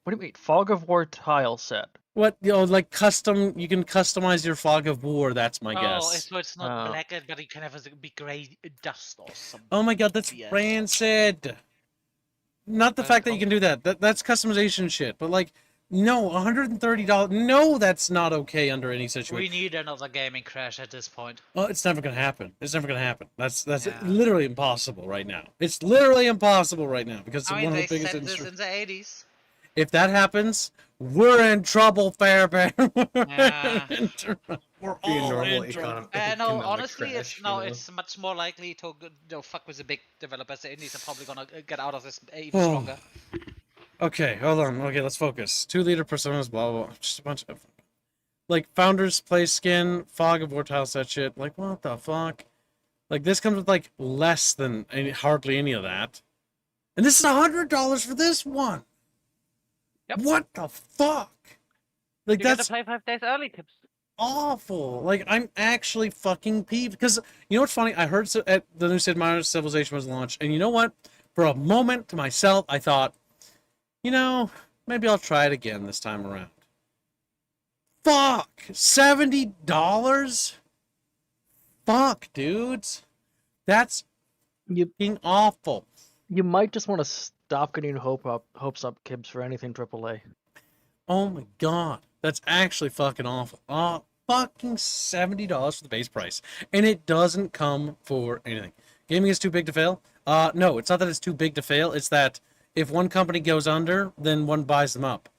What do you mean, Fog of War tile set? What, like custom? You can customize your Fog of War. That's my guess. So it's not black, but you can have a big gray dust or something. Oh my god, that's rancid. not the fact that you can do that. That's customization shit. But like, no, $130. No, that's not okay under any situation. We need another gaming crash at this point. Well, it's never gonna happen. It's never gonna happen. That's literally impossible right now. It's literally impossible right now because it's I mean, one of they the biggest said this industries. in the 80s. If that happens, we're in trouble, Fairbairn. Yeah. We're Being all normal in trouble. No, honestly, crash, it's it's much more likely to fuck with the big developers. The indies are probably gonna get out of this even Oh. stronger. Okay, hold on. Okay, let's focus. 2-liter personas, blah, blah, blah. Just a bunch of... Like, Founders Play Skin, Fog of War tile set shit. Like, what the fuck? Like, this comes with, like, less than hardly any of that. And this is $100 for this one! Yep. What the fuck? Like, You that's... get to play 5 days early, Tips. awful. Like, I'm actually fucking peeved. Because, you know what's funny? I heard at the new Sid Meier's Civilization was launched, and you know what? For a moment to myself, I thought, you know, maybe I'll try it again this time around. Fuck! $70? Fuck, dudes. That's fucking awful. You might just want to stop getting hopes up, Kibbs, for anything AAA. Oh my god. That's actually fucking awful. Fucking $70 for the base price. And it doesn't come for anything. Gaming is too big to fail? No, it's not that it's too big to fail. It's that if one company goes under, then one buys them up.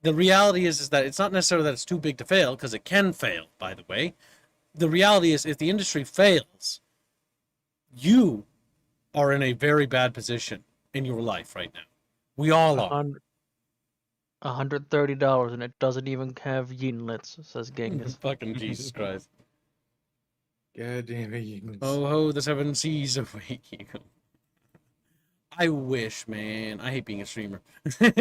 The reality is that it's not necessarily that it's too big to fail, because it can fail, by the way. The reality is if the industry fails, you are in a very bad position in your life right now. We all are. $130, and it doesn't even have Yinlets, says Genghis. Fucking Jesus Christ. God damn it. Oh ho, the 7 seas await you. I wish, man. I hate being a streamer. But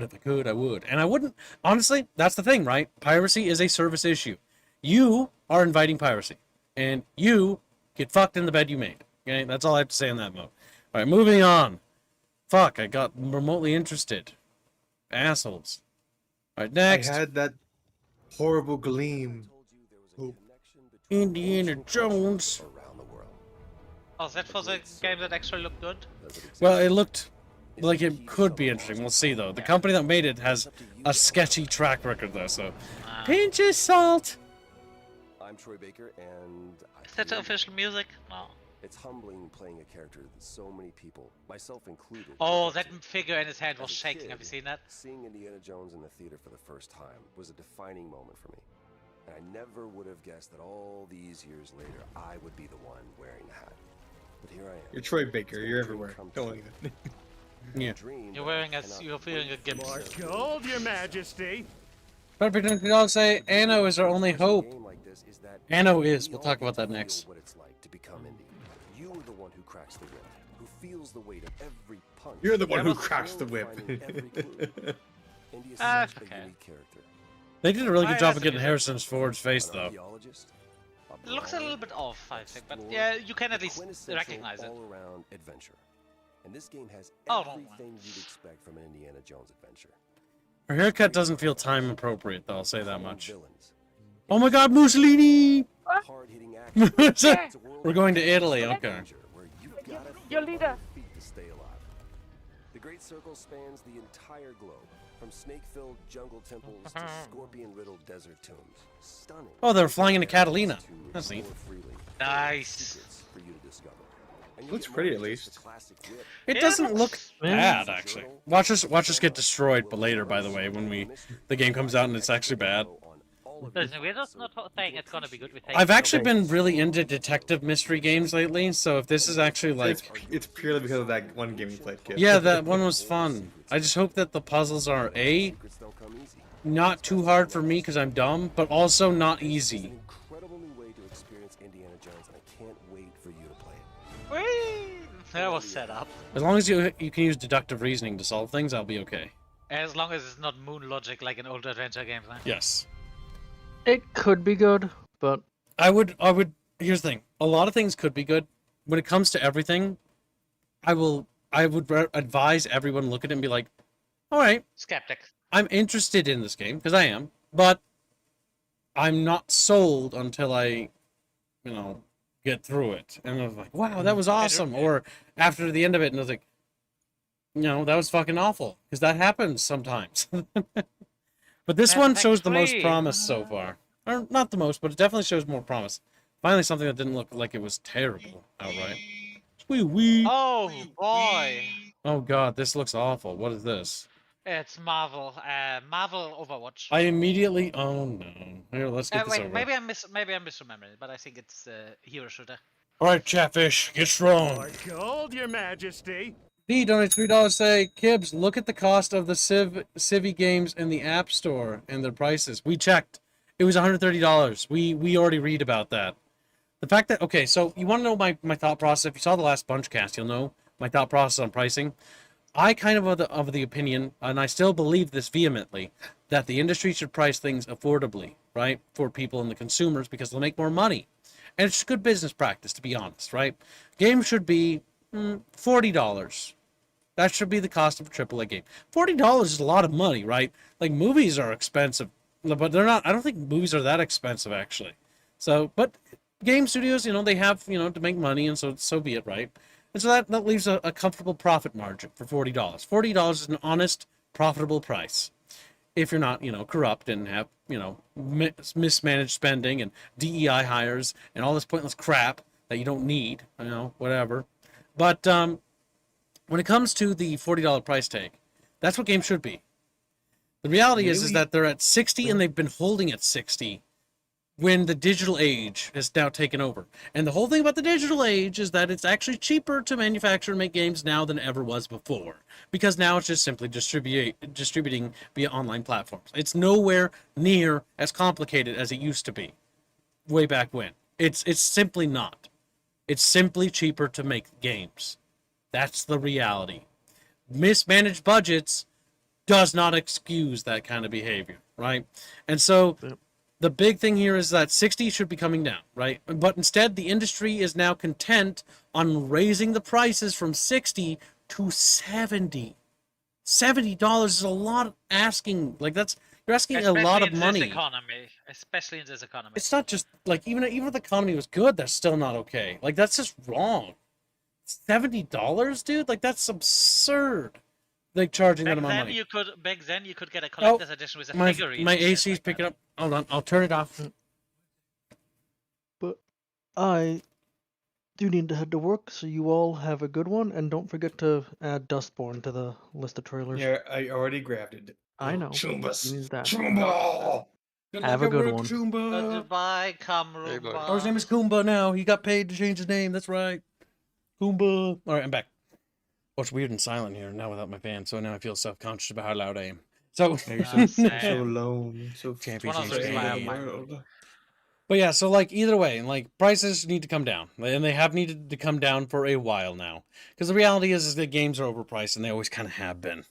if I could, I would. And I wouldn't. Honestly, that's the thing, right? Piracy is a service issue. You are inviting piracy. And you get fucked in the bed you made. Okay? That's all I have to say on that mode. Alright, moving on. Fuck, I got remotely interested. Assholes. Alright, next. I had that horrible gleam. Indiana Jones. Oh, is that for the game that actually looked good? Well, it looked like it could be interesting. We'll see, though. The company that made it has a sketchy track record, though, so... Pinch of salt! I'm Troy Baker, and... Is that the official music? No. It's humbling playing a character that so many people, myself included... Oh, that figure in his hand was shaking. Have you seen that? Seeing Indiana Jones in the theater for the first time was a defining moment for me. And I never would have guessed that all these years later, I would be the one wearing the hat. But here I am. You're Troy Baker. You're everywhere. Don't like that. Yeah. You're wearing a gimp. More gold, Your Majesty. Perfect. We all say Anno is our only hope. Anno is. We'll talk about that next. What it's like to become indie. You're the one who cracks the whip, who feels the weight of every punch. You're the one who cracks the whip. India's such a unique character. They did a really good job of getting Harrison Ford's face, though. It looks a little bit off, I think, but yeah, you can at least recognize it. All-around adventure. And this game has Oh, everything you'd expect from an Indiana Jones adventure. Her haircut doesn't feel time appropriate, though, I'll say that much. Oh my god, Mussolini! We're going to Italy, okay. Your leader! The Great Circle spans the entire globe, from snake-filled jungle temples to scorpion-riddled desert tombs. Stunning. Oh, they're flying into Catalina. That's neat. Nice. Looks pretty, at least. It doesn't look bad, actually. Watch us get destroyed, but later, by the way, when the game comes out and it's actually bad. Listen, we're just not saying it's gonna be good. I've actually been really into detective mystery games lately, so if this is actually like... It's purely because of that one game you played, kid. Yeah, that one was fun. I just hope that the puzzles are, A, not too hard for me because I'm dumb, but also not easy. Incredible new way to experience Indiana Jones, and I can't wait for you to play it. Whee! That was set up. As long as you can use deductive reasoning to solve things, I'll be okay. As long as it's not moon logic like in old adventure games, huh? Yes. It could be good, but... I would... Here's the thing. A lot of things could be good. When it comes to everything, I would advise everyone look at it and be like, alright. Skeptic. I'm interested in this game, because I am, but I'm not sold until I, get through it. And I was like, wow, that was awesome. Or after the end of it, and I was like, that was fucking awful. Because that happens sometimes. But this one shows the most promise so far. Or not the most, but it definitely shows more promise. Finally, something that didn't look like it was terrible outright. Wee. Oh boy. Oh god, this looks awful. What is this? It's Marvel. Marvel Overwatch. I immediately. Oh no. Here, let's get this wait, over. maybe I'm misremembering it, but I think it's hero shooter. All right, Chatfish, get strong. Cold, Your Majesty. D donates $3. Say, Kibbs, look at the cost of the Civi games in the App Store and their prices. We checked. It was $130. We already read about that. The fact that so you want to know my thought process? If you saw the last Bunchcast, you'll know my thought process on pricing. I kind of of the opinion, and I still believe this vehemently, that the industry should price things affordably, right, for people and the consumers because they'll make more money, and it's good business practice, to be honest, right? Games should be $40. That should be the cost of a AAA game. $40 is a lot of money, right? Like, movies are expensive, but they're not. I don't think movies are that expensive, actually. So, but game studios, they have, to make money, and so be it, right? And so that leaves a comfortable profit margin for $40. $40 is an honest, profitable price. If you're not, corrupt and have, mismanaged spending and DEI hires and all this pointless crap that you don't need, whatever. But when it comes to the $40 price tag, that's what games should be. The reality is that they're at 60 and they've been holding at 60 when the digital age has now taken over. And the whole thing about the digital age is that it's actually cheaper to manufacture and make games now than ever was before. Because now it's just simply distributing via online platforms. It's nowhere near as complicated as it used to be way back when. It's simply not. It's simply cheaper to make games. That's the reality. Mismanaged budgets does not excuse that kind of behavior, right? And so the big thing here is that 60 should be coming down, right? But instead, the industry is now content on raising the prices from 60 to 70. $70 is a lot asking. Like, you're asking a lot of money. Especially in this economy. It's not just like even if the economy was good, that's still not okay. Like, that's just wrong. $70, dude? Like, that's absurd. Like, charging that amount of money. Back then you could get a collector's edition with a figurine. My AC's picking up. Hold on, I'll turn it off. But I do need to head to work, so you all have a good one, and don't forget to add Dustborn to the list of trailers. Yeah, I already grabbed it. I know. Chumbas. Use that. Chumba! Have a good one. Goodbye, Kamrumba. His name is Kumba now. He got paid to change his name. That's right. Kumba. All right, I'm back. Oh, it's weird and silent here now without my fan, so now I feel self-conscious about how loud I am. So, You're so alone. So championship. But yeah, so like either way, like prices need to come down, and they have needed to come down for a while now. Because the reality is that games are overpriced, and they always kind of have been.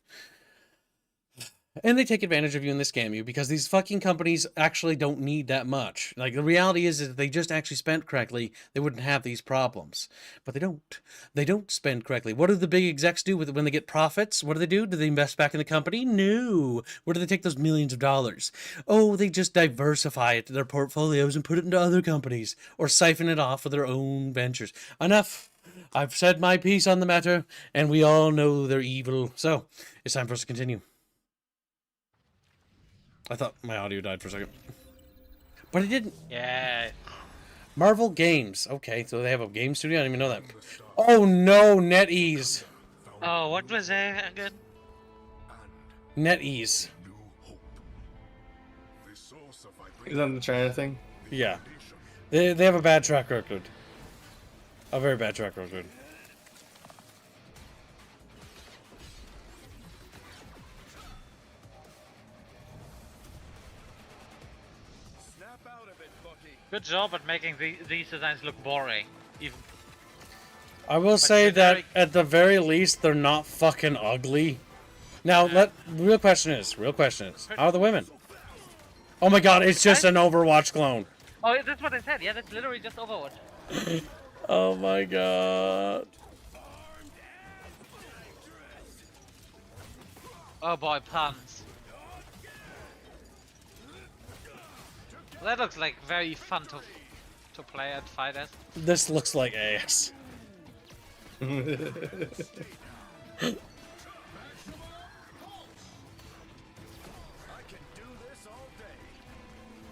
And they take advantage of you and they scam you because these fucking companies actually don't need that much. Like, the reality is that if they just actually spent correctly, they wouldn't have these problems. But they don't. They don't spend correctly. What do the big execs do when they get profits? What do? Do they invest back in the company? No. Where do they take those millions of dollars? Oh, they just diversify it to their portfolios and put it into other companies or siphon it off for their own ventures. Enough. I've said my piece on the matter, and we all know they're evil. So, it's time for us to continue. I thought my audio died for a second. But it didn't. Yeah. Marvel Games. Okay, so they have a game studio? I didn't even know that. Oh no, NetEase. Oh, what was that again? NetEase. Is that the China thing? Yeah. They have a bad track record. A very bad track record. Good job at making these designs look boring. Even. I will say that at the very least, they're not fucking ugly. Now, real question is, how are the women? Oh my god, it's just an Overwatch clone. Oh, that's what I said. Yeah, that's literally just Overwatch. Oh my god. Oh boy, puns. That looks like very fun to to play and fight as. This looks like ass.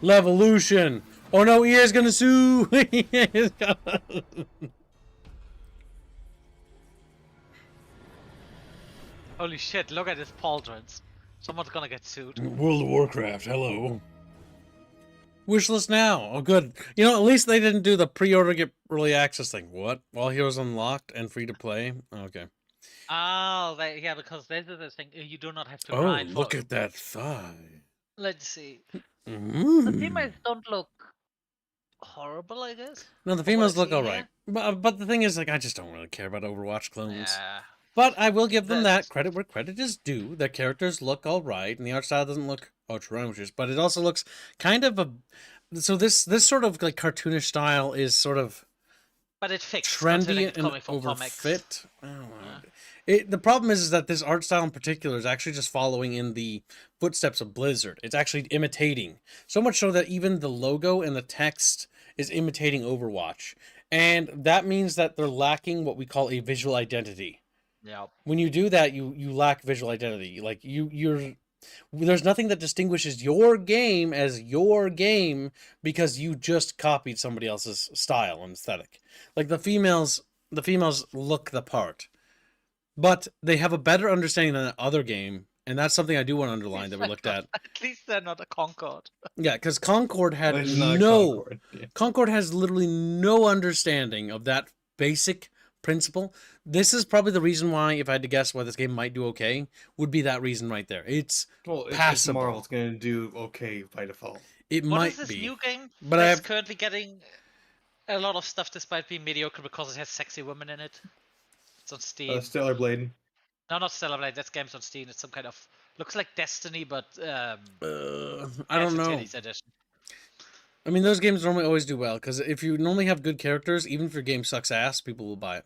Levolution. Oh no, EA's gonna sue. Holy shit, look at his pauldrons. Someone's gonna get sued. World of Warcraft, hello. Wishlist now. Oh, good. You know, at least they didn't do the pre-order get early access thing. What? All heroes unlocked and free to play? Okay. Oh, yeah, because this is the thing. You do not have to Oh, grind look for at that thigh. Let's see. The Mm. females don't look horrible, I guess. No, the from what I females look see alright. here. But the thing is, like, I just don't really care about Overwatch clones. Yeah. But I will give them that credit where credit is due. Their characters look alright, and the art style doesn't look atrocious, but it also looks kind of a... So this sort of, like, cartoonish style is sort of... But it fits. Trendy It's and coming from comics. overfit. I don't know. The problem is that this art style in particular is actually just following in the footsteps of Blizzard. It's actually imitating. So much so that even the logo and the text is imitating Overwatch. And that means that they're lacking what we call a visual identity. Yeah. When you do that, you lack visual identity. Like there's nothing that distinguishes your game as your game because you just copied somebody else's style and aesthetic. Like the females look the part, but they have a better understanding than the other game, and that's something I do want to underline that we looked at. At least they're not a Concord. Yeah, because Concord had It's not Concord, yeah. Concord has literally no understanding of that basic principle. This is probably the reason why, if I had to guess why this game might do okay, would be that reason right there. It's passable. Marvel's gonna do okay by default. It What might is this be. new game But that's I have currently getting a lot of stuff despite being mediocre because it has sexy women in it? It's on Steam. Stellar Blade. No, not Stellar Blade. That game's on Steam. It's some kind of looks like Destiny, but I don't has a know. titties edition. I mean, those games normally always do well because if you normally have good characters, even if your game sucks ass, people will buy it.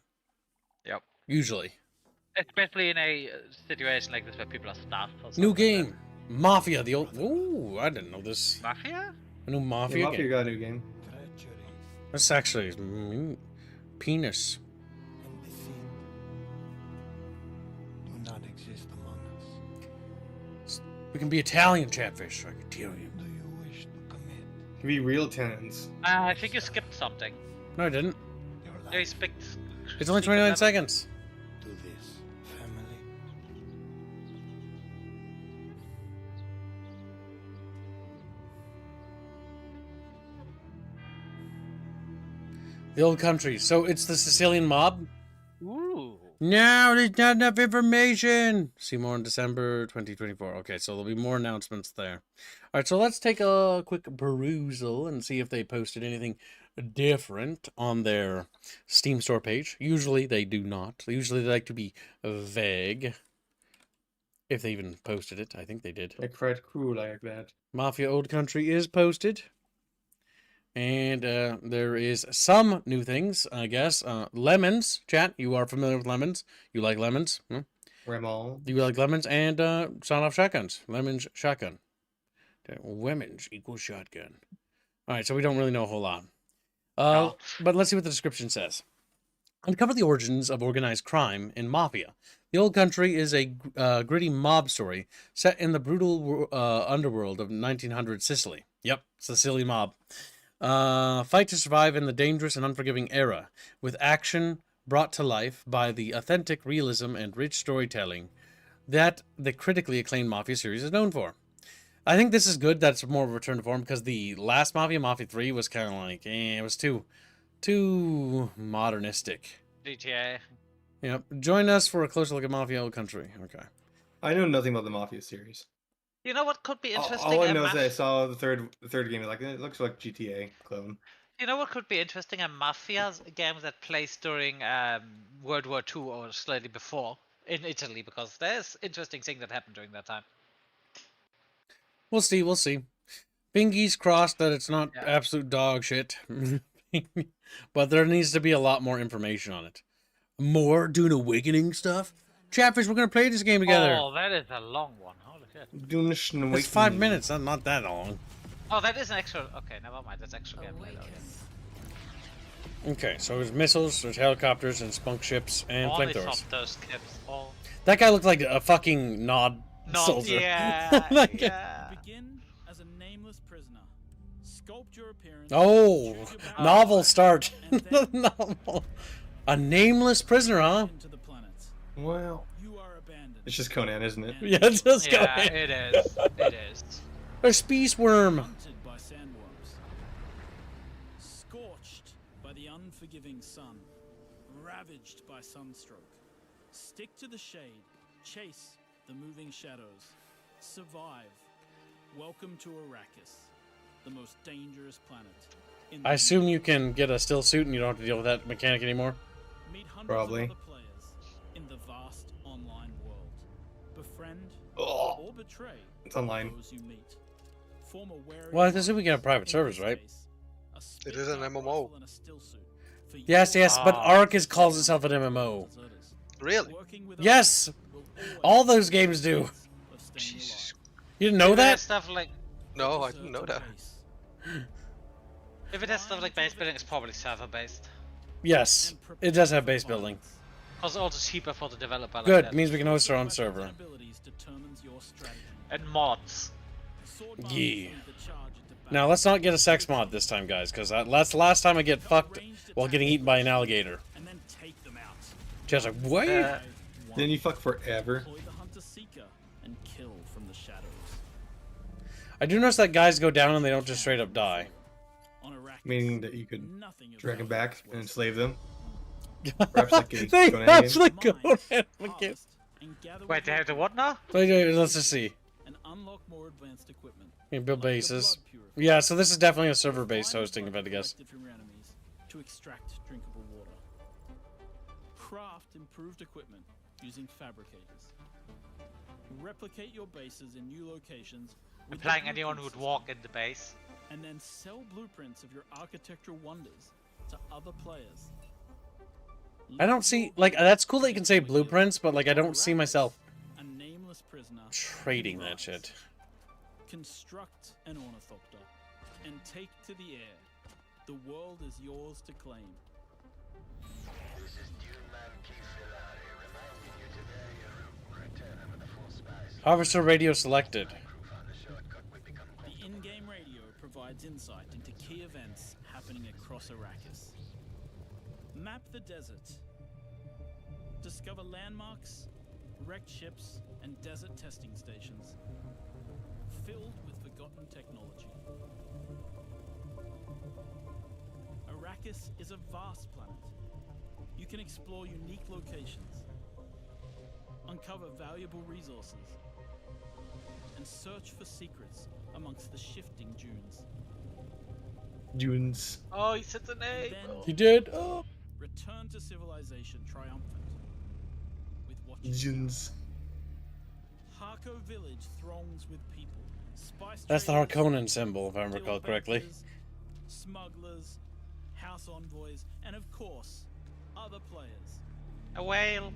Yep. Usually. Especially in a situation like this where people are starved for New something game. Mafia, the old... Ooh, I didn't know this. Mafia? A new Mafia Yeah, game. Mafia got a new game. That's actually... penis. Do not exist among us. We can be Italian, Chatfish. Like Italian. Can be real tenants. I think you skipped something. No, I didn't. Yeah, you skipped... It's only 29 seconds. Do this, family. The old country. So it's the Sicilian mob? Ooh. No, there's not enough information. See more in December 2024. Okay, so there'll be more announcements there. All right, so let's take a quick perusal and see if they posted anything different on their Steam store page. Usually they do not. Usually they like to be vague. If they even posted it, I think they did. I cried cool like that. Mafia Old Country is posted. And there is some new things, I guess. Lemons, chat. You are familiar with lemons. You like lemons? Hmm? Ramon. You like lemons and sound-off shotguns. Lemons, shotgun. Women's equals shotgun. All right, so we don't really know a whole lot. But let's see what the description says. Uncover the origins of organized crime in Mafia. The Old Country is a gritty mob story set in the brutal underworld of 1900 Sicily. Yep, Sicilian mob. Fight to survive in the dangerous and unforgiving era, with action brought to life by the authentic realism and rich storytelling that the critically acclaimed Mafia series is known for. I think this is good that it's more of a return to form because the last Mafia, Mafia 3, was kind of like, it was too modernistic. GTA. Yep. Join us for a closer look at Mafia Old Country. Okay. I know nothing about the Mafia series. You know what could be interesting? All I know is that I saw the third game. Like it looks like GTA clone. You know what could be interesting? A Mafia game that plays during World War II or slightly before in Italy, because there's interesting things that happened during that time. We'll see. We'll see. Fingers crossed that it's not absolute dog shit. But there needs to be a lot more information on it. More Dune Awakening stuff? Chatfish, we're going to play this game together. Oh, that is a long one. Holy shit. Dune Awakening. It's 5 minutes, not that long. Oh, that is an extra... Okay, never mind. That's extra gameplay. Okay, so there's missiles, there's helicopters, and spunk ships, and Only flamethrowers. from those kips. Oh. That guy looked like a fucking nod soldier. Yeah, Like- yeah. Begin as a nameless prisoner. Sculpt your appearance. Oh, choose your background, novel start. and then Novel. A nameless prisoner, huh? into the planets. Well, You are abandoned. it's just Conan, isn't it? Yeah, it's just Yeah, going. it is. It is. A space worm. Hunted by sandworms. Scorched by the unforgiving sun. Ravaged by sunstroke. Stick to the shade. Chase the moving shadows. Survive. Welcome to Arrakis, the most dangerous planet. In the I assume you can get a still suit and you don't have to deal with that mechanic anymore. Meet hundreds Probably. of other players in the vast online world. Befriend Ugh. or betray It's online. those you meet. Form a wary Well, I assume we can have private in servers, this right? case, a It is an spit-out MMO. rifle and a still suit for Yes, your yes, but Ah. Ark calls itself an MMO. deserters. Really? Working with Yes, others will always all be those the games do. chance of staying Jesus. You didn't know If it has that? stuff like No, I didn't know that. if it has stuff like base building, it's probably server based. Yes, it does have base building. Also, cheaper for the developer. Like Good, that. means we can host our own server. Abilities determines your strategy. And mods. Sword Yeah. masters lead the charge into battle. Now let's not get a sex mod this time, guys, because that's the last time I get fucked while getting eaten by an alligator. And then take them out. Just like, what? Then you fuck forever. Deploy the hunter seeker and kill from the shadows. I do notice that guys go down and they don't just straight up die. On Arrakis, Meaning that you could nothing of drag them value back is and wasted. enslave them. Perhaps like a They Conan game. actually go Mine, ahead and get. harvest, and gather Wait, with they your have the what now? Wait, let's just see. and unlock more advanced equipment. You can build like the bases. blood purifier. Yeah, so this is definitely a server-based Find hosting blood event, I guess. collected from your enemies to extract drinkable water. Craft improved equipment using fabricators. Replicate your bases in new locations. with the Implying anyone who blueprint would walk system, in the base. and then sell blueprints of your architectural wonders to other players. I don't see, like, that's cool that you can say blueprints, but, like, I don't see myself A nameless prisoner trading in that Mars. shit. Construct an ornithopter and take to the air. The world is yours to claim. Harvester radio selected. The in-game radio provides insight into key events happening across Arrakis. Map the desert. Discover landmarks, wrecked ships, and desert testing stations filled with forgotten technology. Arrakis is a vast planet. You can explore unique locations, uncover valuable resources, and search for secrets amongst the shifting dunes. Dunes. Oh, he said the name. Then He did? Oh. return to civilization triumphant with what you Dunes. Harko village throngs with people. Spice That's the traders, Harkonnen symbol, if I guild recall correctly. bankers, smugglers, house envoys, and of course, other players. A whale.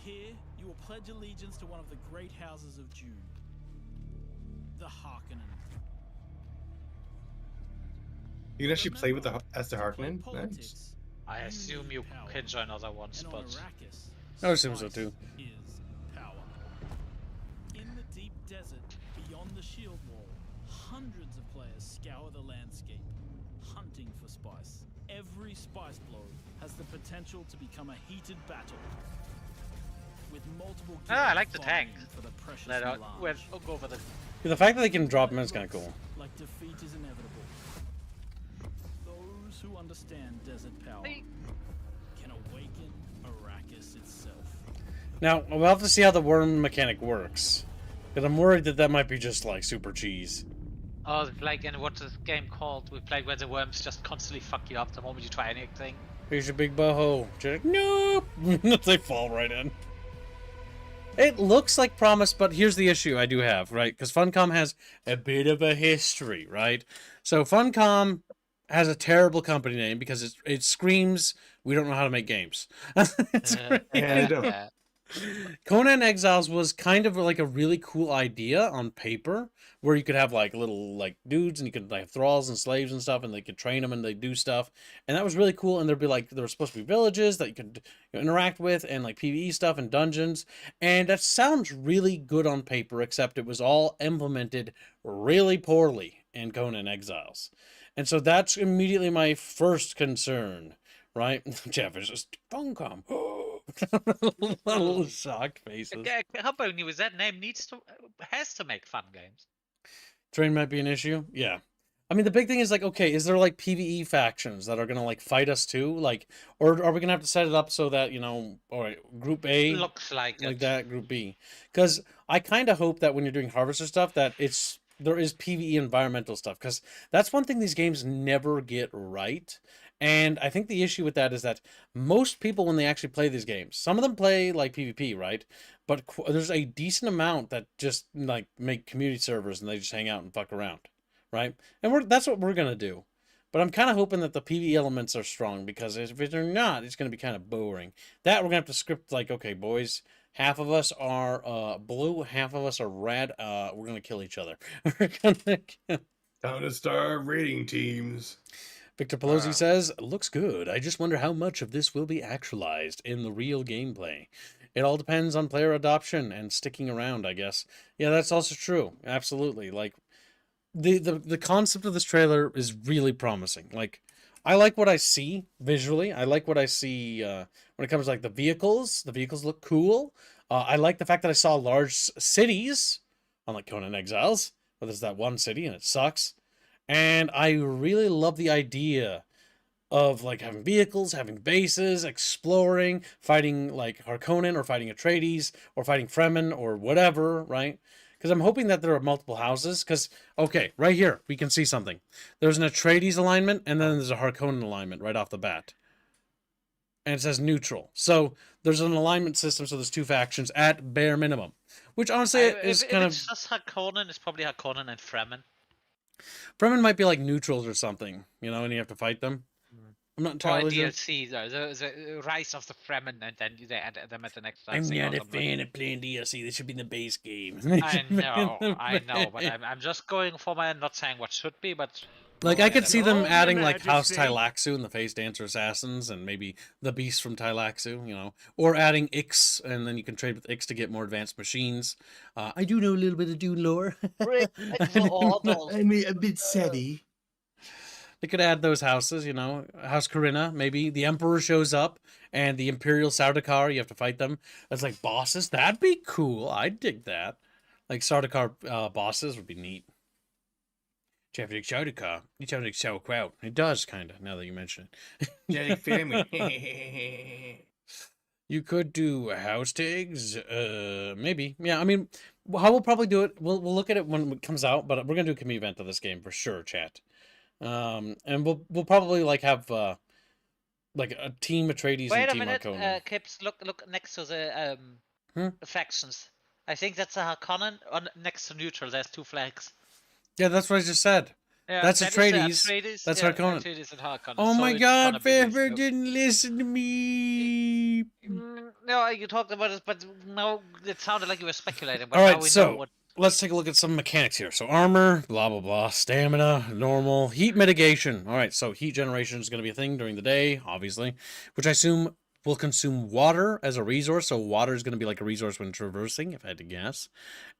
Here, you will pledge allegiance to one of the great houses of June, the Harkonnen. You can actually play with as the Harkonnen. Nice. Politics I assume you power. can join other ones, And on but Arrakis, I would assume so spice too. is power. In the deep desert beyond the shield wall, hundreds of players scour the landscape, hunting for spice. Every spice blow has the potential to become a heated battle. With multiple I like guilds the tank. vying for the precious let out. melange. We'll go for the. The fact that they can drop them is kind of cool. Like defeat is inevitable. Those who understand desert power can awaken Arrakis itself. Now, we'll have to see how the worm mechanic works. Because I'm worried that that might be just, like, super cheese. Oh, it's like in what's this game called? We played where the worms just constantly fuck you up the moment you try anything. Here's your big boho. You're like, nope! They fall right in. It looks like promise, but here's the issue I do have, right? Because Funcom has a bit of a history, right? So Funcom has a terrible company name because it screams, we don't know how to make games. Yeah, they don't. Conan Exiles was kind of like a really cool idea on paper, where you could have like little like dudes and you could like have thralls and slaves and stuff, and they could train them and they do stuff, and that was really cool. And there'd be like there were supposed to be villages that you could interact with and like PvE stuff and dungeons, and that sounds really good on paper, except it was all implemented really poorly in Conan Exiles, and so that's immediately my first concern. Right? Jeff is just Funcom. Little shocked faces. How about you? That name has to make fun games. Terrain might be an issue. Yeah. I mean, the big thing is like, okay, is there like PvE factions that are gonna like fight us too? Like, or are we gonna have to set it up so that all right, Group A looks like that, Group B? Because I kind of hope that when you're doing harvester stuff, that there is PvE environmental stuff, because that's one thing these games never get right. And I think the issue with that is that most people, when they actually play these games, some of them play like PvP, right? But there's a decent amount that just like make community servers and they just hang out and fuck around, right? And that's what we're gonna do. But I'm kind of hoping that the PvE elements are strong, because if they're not, it's gonna be kind of boring. That we're gonna have to script like, okay, boys, half of us are blue, half of us are red. We're gonna kill each other. We're gonna Time to start rating teams. Victor Pelosi says, looks good. I just wonder how much of this will be actualized in the real gameplay. It all depends on player adoption and sticking around, I guess. Yeah, that's also true. Absolutely. Like, the concept of this trailer is really promising. Like, I like what I see visually. I like what I see when it comes to like the vehicles. The vehicles look cool. I like the fact that I saw large cities, unlike Conan Exiles, where there's that one city and it sucks. And I really love the idea of like having vehicles, having bases, exploring, fighting like Harkonnen, or fighting Atreides, or fighting Fremen, or whatever, right? Because I'm hoping that there are multiple houses. Because, okay, right here, we can see something. There's an Atreides alignment, and then there's a Harkonnen alignment right off the bat. And it says neutral. So there's an alignment system, so there's two factions at bare minimum. Which honestly is kind of... If it's just Harkonnen, it's probably Harkonnen and Fremen. Fremen might be like neutrals or something, and you have to fight them. I'm not entirely sure. DLC, though, the Rise of the Fremen, and then they add them at the next I'm not a fan of playing DLC. They should be in the base game. I know, but I'm just going for I'm not saying what should be, but... Like, I could see them adding, like, House Tylaxu and the Face Dancer Assassins, and maybe the Beast from Tylaxu, or adding Ix, and then you can trade with Ix to get more advanced machines. I do know a little bit of Dune lore. I'm a bit savvy. They could add those houses, House Corinna, maybe. The Emperor shows up, and the Imperial Sardaukar, you have to fight them. That's like bosses. That'd be cool. I'd dig that. Like, Sardaukar bosses would be neat. Jeff-Dick Sardaukar. You sound like sauerkraut. It does, kind of, now that you mention it. Jenny family. You could do house tags, maybe. Yeah, I mean, how we'll probably do it, we'll look at it when it comes out, but we're going to do a community event of this game for sure, chat. And we'll probably, like, have, like, a team Atreides and team Harkonnen. Wait a minute, Kips, look next to the factions. I think that's a Harkonnen, next to neutral, there's two flags. Yeah, that's what I just said. Yeah, that's Atreides. That's Harkonnen. Atreides and Harkonnen. Oh so my god, Pepper didn't listen to me. No, you talked about it, but no, it sounded like you were speculating. But Alright, so let's take a look at some mechanics here. So armor, blah, blah, blah. Stamina, normal. Heat mitigation. Alright, so heat generation is going to be a thing during the day, obviously, which I assume will consume water as a resource. So water is going to be like a resource when traversing, if I had to guess.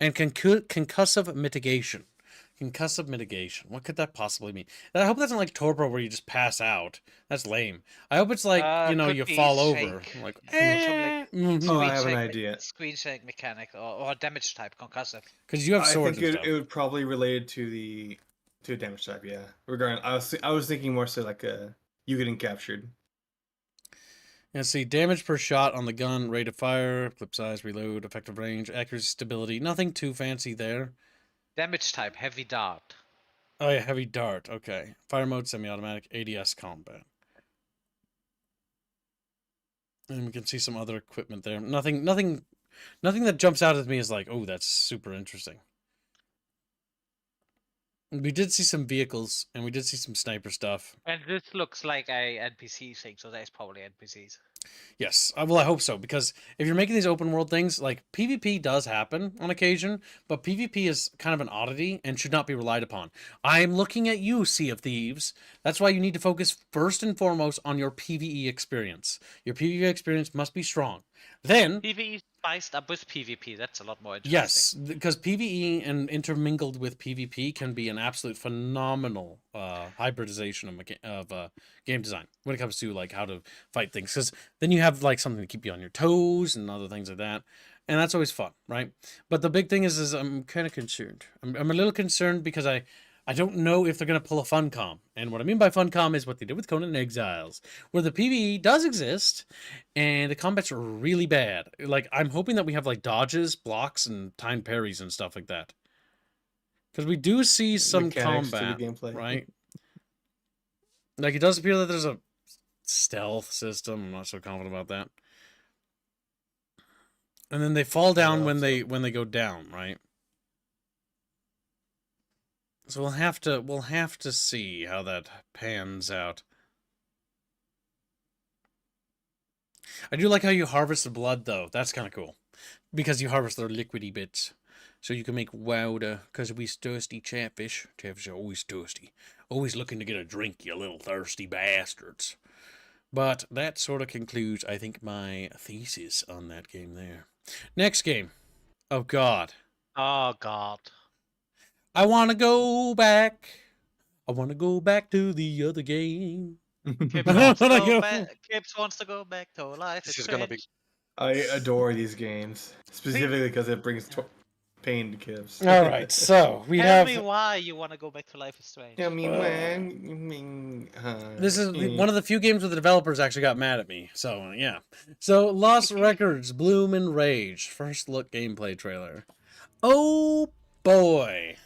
And concussive mitigation. Concussive mitigation. What could that possibly mean? I hope that's not like Torpor where you just pass out. That's lame. I hope it's like, you fall over. Like, I have an idea. Screen shake mechanic or damage type concussive. Because you have swords. I think it would probably relate to the damage type. Yeah. Regarding, I was thinking more so like you getting captured. Yeah, see, damage per shot on the gun, rate of fire, clip size, reload, effective range, accuracy, stability. Nothing too fancy there. Damage type, heavy dart. Oh yeah, heavy dart. Okay. Fire mode, semi-automatic, ADS combat. And we can see some other equipment there. Nothing that jumps out at me is like, oh, that's super interesting. We did see some vehicles, and we did see some sniper stuff. And this looks like a NPC thing, so there's probably NPCs. Yes, well, I hope so, because if you're making these open world things, like PvP does happen on occasion, but PvP is kind of an oddity and should not be relied upon. I'm looking at you, Sea of Thieves. That's why you need to focus first and foremost on your PvE experience. Your PvE experience must be strong. Then PvE spiced up with PvP. That's a lot more interesting. yes, because PvE and intermingled with PvP can be an absolute phenomenal hybridization of game design when it comes to like how to fight things. Because then you have like something to keep you on your toes and other things like that, and that's always fun, right? But the big thing is I'm kind of concerned. I'm a little concerned because I don't know if they're going to pull a Funcom. And what I mean by Funcom is what they did with Conan Exiles, where the PvE does exist, and the combats are really bad. Like, I'm hoping that we have, like, dodges, blocks, and timed parries and stuff like that. Because we do see some Mechanics to the combat, gameplay. right? Like, it does appear that there's a stealth system. I'm not so confident about that. And then they fall down when they go down, right? So we'll have to see how that pans out. I do like how you harvest the blood though. That's kind of cool, because you harvest their liquidy bits, so you can make wowder. Because we thirsty chatfish. Chatfish are always thirsty, always looking to get a drink. You little thirsty bastards. But that sort of concludes, I think, my thesis on that game there. Next game. Oh God. Oh God. I want to go back. I want to go back to the other game. Kips wants to go back to life. This is gonna be. I adore these games, specifically because it brings pain to kids. All right, so we Tell have. me why you want to go back to Life is Strange. Tell me when. This is one of the few games where the developers actually got mad at me. So yeah. So Lost Records, Bloom and Rage, first look gameplay trailer. Oh boy.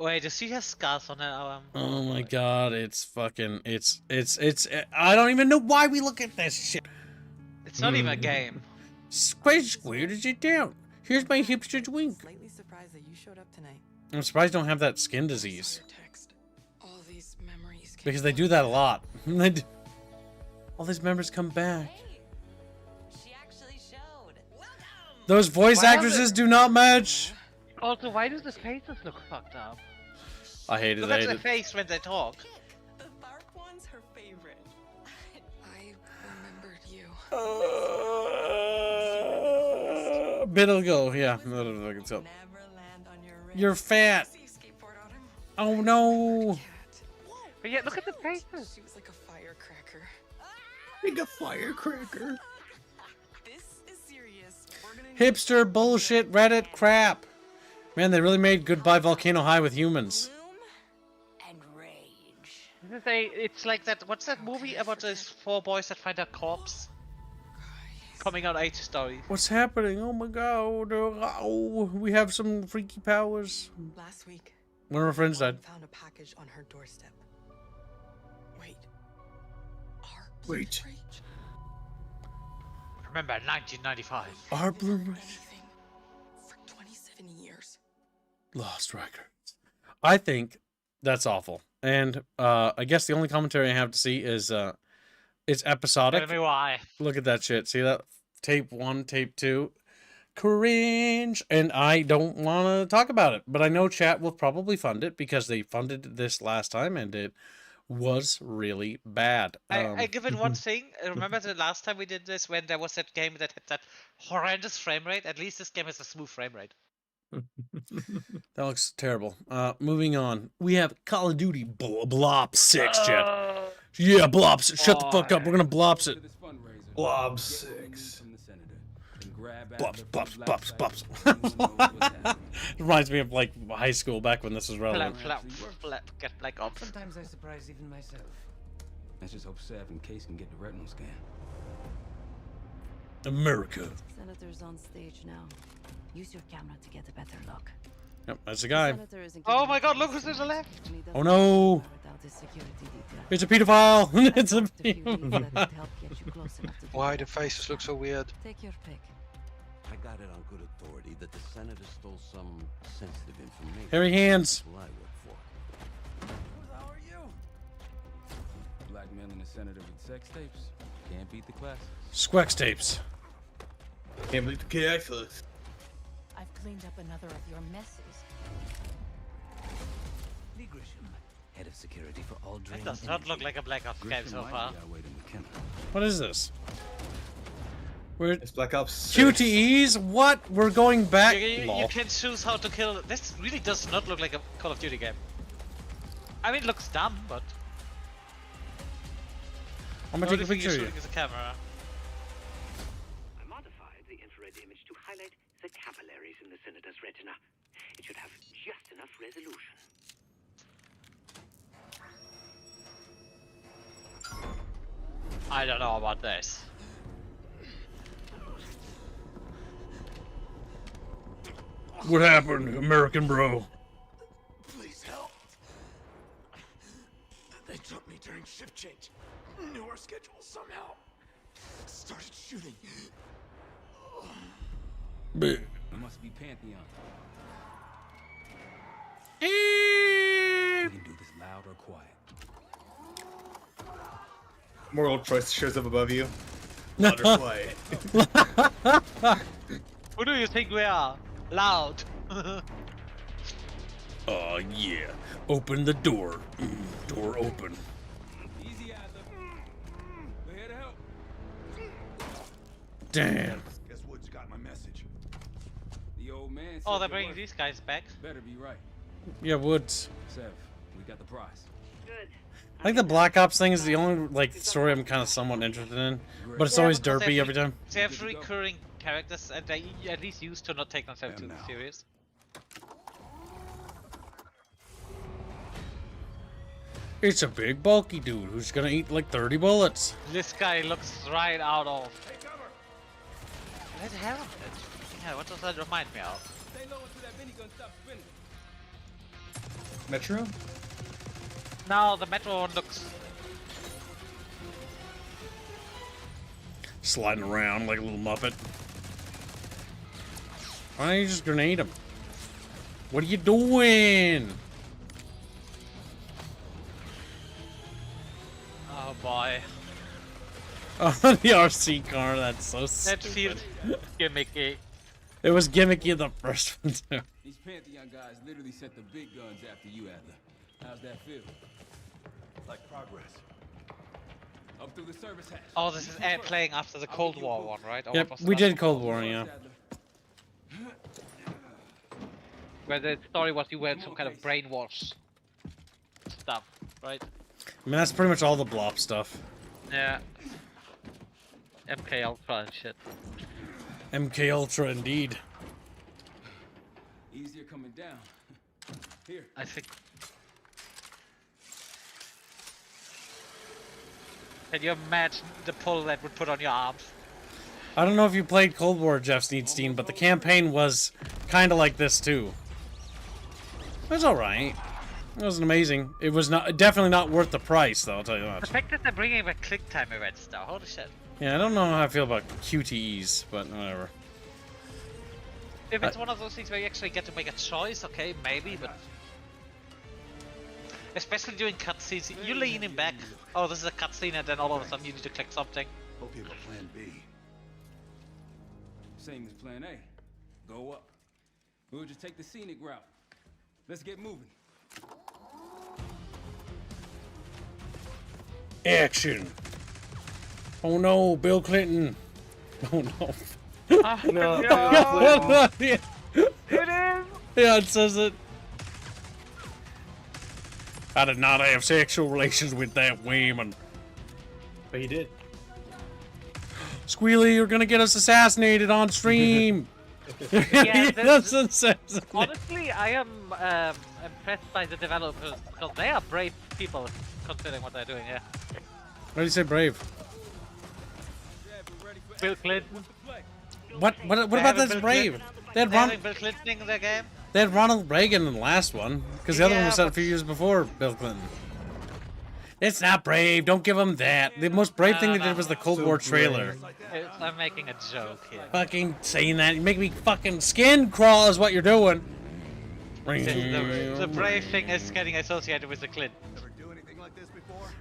Wait, does she have scars on her arm? Oh my God, it's fucking, it's, I don't even know why we look at this shit. It's not even a game. Squared it down. Here's my hipster twink. Slightly surprised that you showed up tonight. I'm surprised I don't have that skin disease. All these memories Because they do that a lot. All these memories come back. She actually showed. Those voice Why actresses do not match. Also, why do the faces look fucked up? I hate it. Look at the face when they talk. The dark one's her favorite. I remembered you. A bit ago, yeah. You're fat. Oh no. But yeah, look at the faces. She was like a firecracker. Like a firecracker. This is serious. Hipster bullshit Reddit crap. Man, they really made Goodbye Volcano High with humans. It's like that. What's that movie about those 4 boys that find a corpse? Coming out 8 story. What's happening? Oh my God. Oh, we have some freaky powers. Last week, one of our friends died. Found a package on her doorstep. Wait. Wait. Remember 1995. Our Blu-ray. For 27 years. Lost Records. I think that's awful. And I guess the only commentary I have to see is it's episodic. Tell me why. Look at that shit. See that? Tape 1, tape 2. Cringe. And I don't want to talk about it. But I know chat will probably fund it because they funded this last time and it was really bad. I give it one thing. Remember the last time we did this when there was that game that had that horrendous frame rate? At least this game has a smooth frame rate. That looks terrible. Moving on. We have Call of Duty Blob 6, chat. Yeah, Blob 6. Shut the fuck up. We're gonna Blob 6. Blob 6. Blops. Reminds me of like high school back when this was relevant. Flap, get Black Ops. Sometimes I surprise even myself. Let's just hope Sav and Case can get the retinal scan. America. Senator's on stage now. Use your camera to get a better look. Yep, that's the guy. Oh my God, look who's to the left. Oh no. It's a pedophile. It's a pedophile. Why the faces look so weird? Take your pick. I got it on good authority that the senator stole some sensitive information. Hairy hands. Who I work for. Blackmailing the senator with sex tapes? Can't beat the class. Squex tapes. Can't believe the KX. I've cleaned up another of your messes. Lee Grisham, head of security for all That does not look like a Black Ops game so far. What is this? We're It's Black Ops. QTEs? What? We're going back. You can choose how to kill. This really does not look like a Call of Duty game. I mean, it looks dumb, but. I'm gonna take a picture of you. Shooting is a camera. I modified the infrared image to highlight the capillaries in the senator's retina. It should have just enough resolution. I don't know about this. What happened, American bro? Please help. They took me during shift change. Knew our schedule somehow. Started shooting. You must be Pantheon. You can do this loud or quiet. Moral choice shows up above you. Loud or quiet. Who do you think we are? Loud. Oh yeah. Open the door. Door open. Easy out there. We're here to help. Damn. Guess Woods got my message. The old man said Oh, they're the bringing work these guys back. better be right. Yeah, Woods. Sev, we got the prize. Good. I think the Black Ops thing is the only like story I'm kind of somewhat interested in, but it's always because derpy every time. They have recurring characters, and they at least used to not take themselves too serious. It's a big bulky dude who's gonna eat like 30 bullets. This guy looks right out of. Where the hell? Yeah, what does that remind me of? Metro? No, the Metro one looks. Sliding around like a little muppet. Why don't you just grenade him? What are you doing? Oh boy. Oh, the RC car, that's so That stupid. feels gimmicky. It was gimmicky the first one too. These Pantheon guys literally set the big guns after you, Adler. How's that feel? Like progress. Up through the service hatch. Oh, this is playing after the Cold War one, right? Or Yep, what was we the did last Cold War, yeah. one? Where the story was you were some kind of brainwash stuff, right? I mean, that's pretty much all the Blop stuff. Yeah. MK Ultra and shit. MK Ultra, indeed. Easier coming down. Here. I think. Can you imagine the pull that would put on your arms? I don't know if you played Cold War, Jeff Sneedstein, but the campaign was kind of like this too. It was alright. It wasn't amazing. It was not definitely not worth the price, though, I'll tell you The that. fact that they're bringing back click time events now, holy shit. Yeah, I don't know how I feel about QTEs, but whatever. If it's one of those things where you actually get to make a choice, okay, maybe, but... Especially during cutscenes, you're leaning back. Oh, this is a cutscene, and then all of a sudden you need to click something. Hope you have a plan B. Same as plan A. Go up. We'll just take the scenic route. Let's get moving. Action! Oh no, Bill Clinton! Oh no. No. Yeah. It is! Yeah, it says it. I did not have sexual relations with that woman. But he did. Squealy, you're gonna get us assassinated on stream! Yeah, That's insane. Honestly, I am impressed by the developers, because they are brave people, considering what they're doing here. Why do you say brave? Bill Clinton. What about this brave? They had Bill Clinton in their game. They had Ronald Reagan in the last one, because the other one was set a but- few years before Bill Clinton. It's not brave, don't give them that. The most brave thing they did was the Cold War trailer. I'm making a joke here. Fucking saying that, you make me fucking skin crawl is what you're doing. The brave thing is getting associated with the Clinton.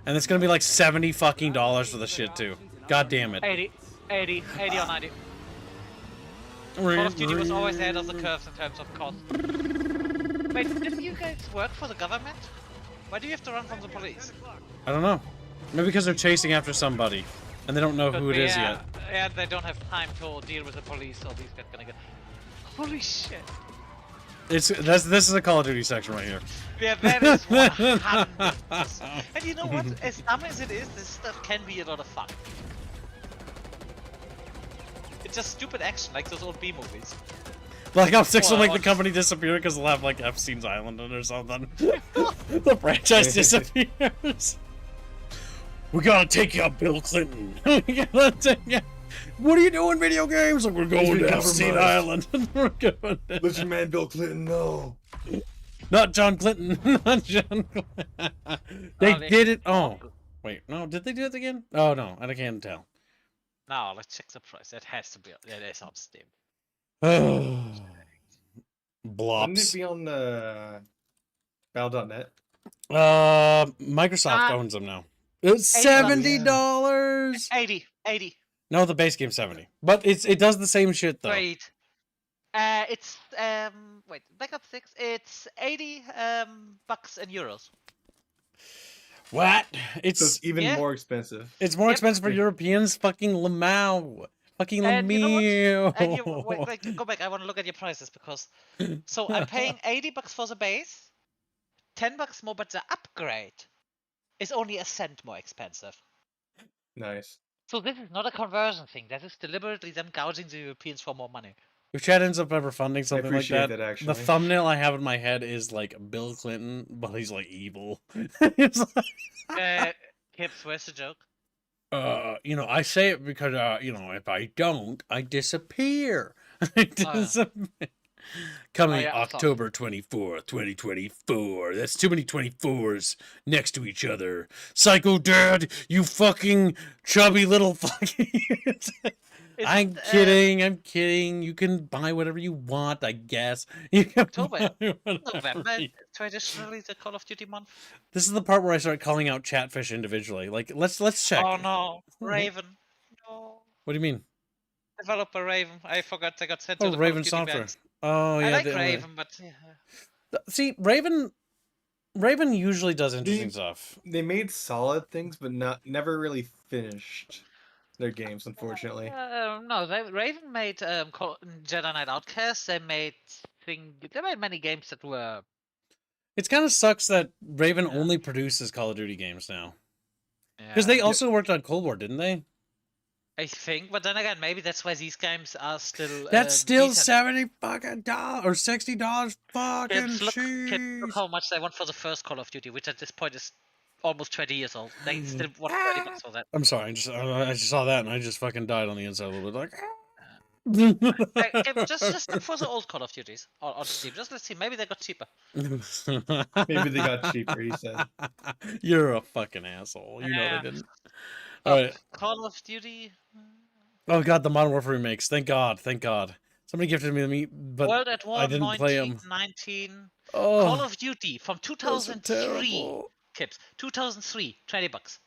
And it's gonna be like $70 fucking for the shit too. God damn it. 80 or 90. Call of Duty was always ahead of the curves in terms of cost. Wait, didn't you guys work for the government? Why do you have to run from the police? I don't know. Maybe because they're chasing after somebody, and they don't know who it is yet. Yeah, they don't have time to deal with the police, so these guys gonna get... Holy shit. This is a Call of Duty section right here. Yeah, that is 100%. And you know what? As dumb as it is, this stuff can be a lot of fun. It's just stupid action, like those old B movies. Like how Six will make the company disappear because they'll have like Epstein's Island in it or something. The franchise disappears. We gotta take out Bill Clinton. What are you doing, video games? Like, we're going to Epstein Island. We're going to... Let your man Bill Clinton know. Not John Clinton. Not John Clinton. They did it. Oh. Wait, no, did they do it again? Oh, no, I can't tell. No, let's check the price. That has to be. That is on Steam. Blops. Wouldn't it be on Battle.net? Microsoft owns them now. It's $70. 80. No, the base game's 70. But it does the same shit though. Wait. It's wait, Black Ops 6. It's 80 bucks and euros. What? It's even more expensive. It's more expensive for Europeans. Fucking Lamau. Fucking Lemieux. And wait, go back. I want to look at your prices because. So I'm paying 80 bucks for the base, 10 bucks more, but the upgrade is only a cent more expensive. Nice. So this is not a conversion thing. That is deliberately them gouging the Europeans for more money. If Chad ends up ever funding something like that, actually. the thumbnail I have in my head is like Bill Clinton, but he's like evil. Kips, where's the joke? You know, I say it because, you know, if I don't, I disappear. I disappear. Coming October 24th, 2024. That's too many 24s next to each other. Psycho Dad, you fucking chubby little fucking... I'm kidding. You can buy whatever you want, I guess. You can October, November, traditionally the Call of Duty month. This is the part where I start calling out Chatfish individually. Like, let's check. Oh no, Raven. No. What do you mean? Developer Raven. I forgot they got sent to the Raven Call of Duty Software. bands. Oh yeah. I like Raven, but yeah. See, Raven usually does interesting stuff. They made solid things, but never really finished their games, unfortunately. No, Raven made Jedi Knight Outcast. They made many games that were. It kind of sucks that Raven only produces Call of Duty games now. Because they also worked on Cold War, didn't they? I think, but then again, maybe that's why these games are still. That's still decent. $70 or $60 fucking Look how much they want for the first Call of Duty, which at this point is almost 20 years old. They still want 30 bucks for that. I'm sorry, I just saw that and I just fucking died on the inside a little bit. Like, just look for the old Call of Duties on Steam. Just let's see, maybe they got cheaper. Maybe they got cheaper. He said. You're a fucking asshole. You know they didn't. All right. Call of Duty. Oh god, the Modern Warfare remakes. Thank God. Somebody gifted me, but World at War I didn't play them. 1919. Oh, Call of Duty from 2003. Kips. 2003. $20.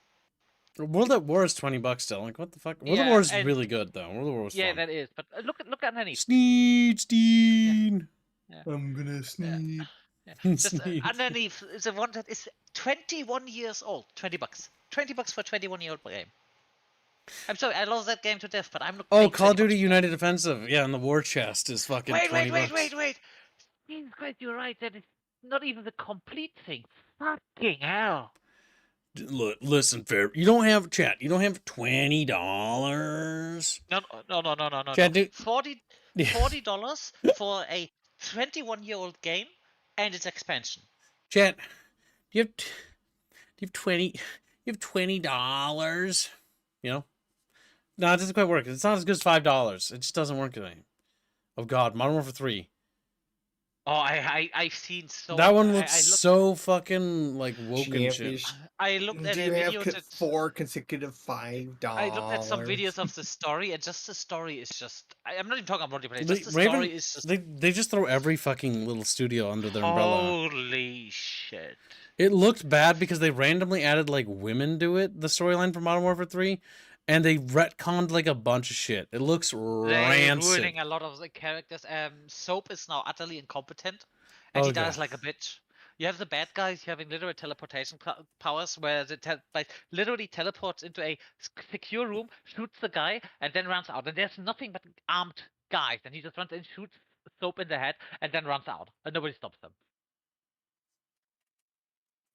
World at War is $20 still. Like what the fuck? World at War is really good though. World at War was fun. that is. But look underneath. Sneed. Yeah. I'm gonna sneeze. Yeah. Just underneath the one that is 21 years old. $20. $20 for a 21-year-old game. I'm sorry, I love that game to death, but I'm not. Oh, Call of Duty United Offensive. Yeah, and the war chest is fucking Wait. $20. Jesus Christ, you're right. That is not even the complete thing. Fucking hell. Look, listen, fair. You don't have chat. You don't have $20. No. Chat, dude. $40 for a 21-year-old game and its expansion. Chat, you have $20. You know? No, it doesn't quite work. It's not as good as $5. It just doesn't work today. Oh god, Modern Warfare 3. Oh, I've seen so. That one looks so fucking like woke and shit. I looked at Do a you video. have 4 consecutive $5? I looked at some videos of the story, and just the story is just. I'm not even talking about multiplayer. They, Just the Raven, story is just. They just throw every fucking little studio under their umbrella. Holy shit! It looked bad because they randomly added like women to it, the storyline for Modern Warfare 3, and they retconned like a bunch of shit. It looks They're rancid. ruining a lot of the characters. Soap is now utterly incompetent, and Oh, he dies God. like a bitch. You have the bad guys having literal teleportation powers, where the like literally teleports into a secure room, shoots the guy, and then runs out. And there's nothing but armed guys, and he just runs in, shoots Soap in the head, and then runs out, and nobody stops him.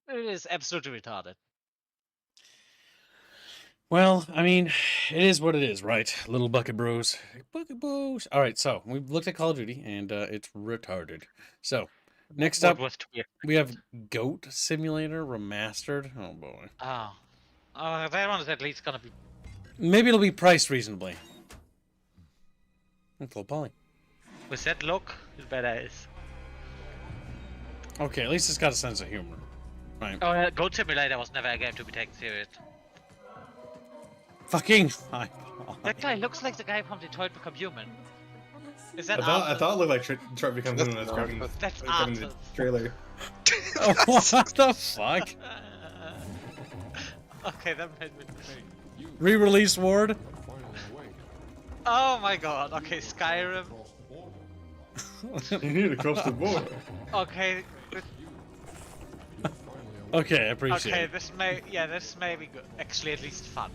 It is absolutely retarded. Well, I mean, it is what it is, right? Little bucket bros. Bucket bros. All right, so we've looked at Call of Duty, and it's retarded. So, next What up, was weird? we have Goat Simulator Remastered. Oh, boy. Oh. That one is at least gonna be... Maybe it'll be priced reasonably. Full poly. With that look, it better is. Okay, at least it's got a sense of humor. Right. Oh, yeah, Goat Simulator was never a game to be taken serious. Fucking... That guy looks like the guy from Detroit Become Human. Is that I thought it looked like Detroit Become Human when I was grabbing That's the trailer. What the fuck? Okay, that made me... Re-release Ward? Oh my god, okay, Skyrim. You need to cross the board. Okay. Okay, I appreciate Okay, it. this may be good. Actually, at least fun.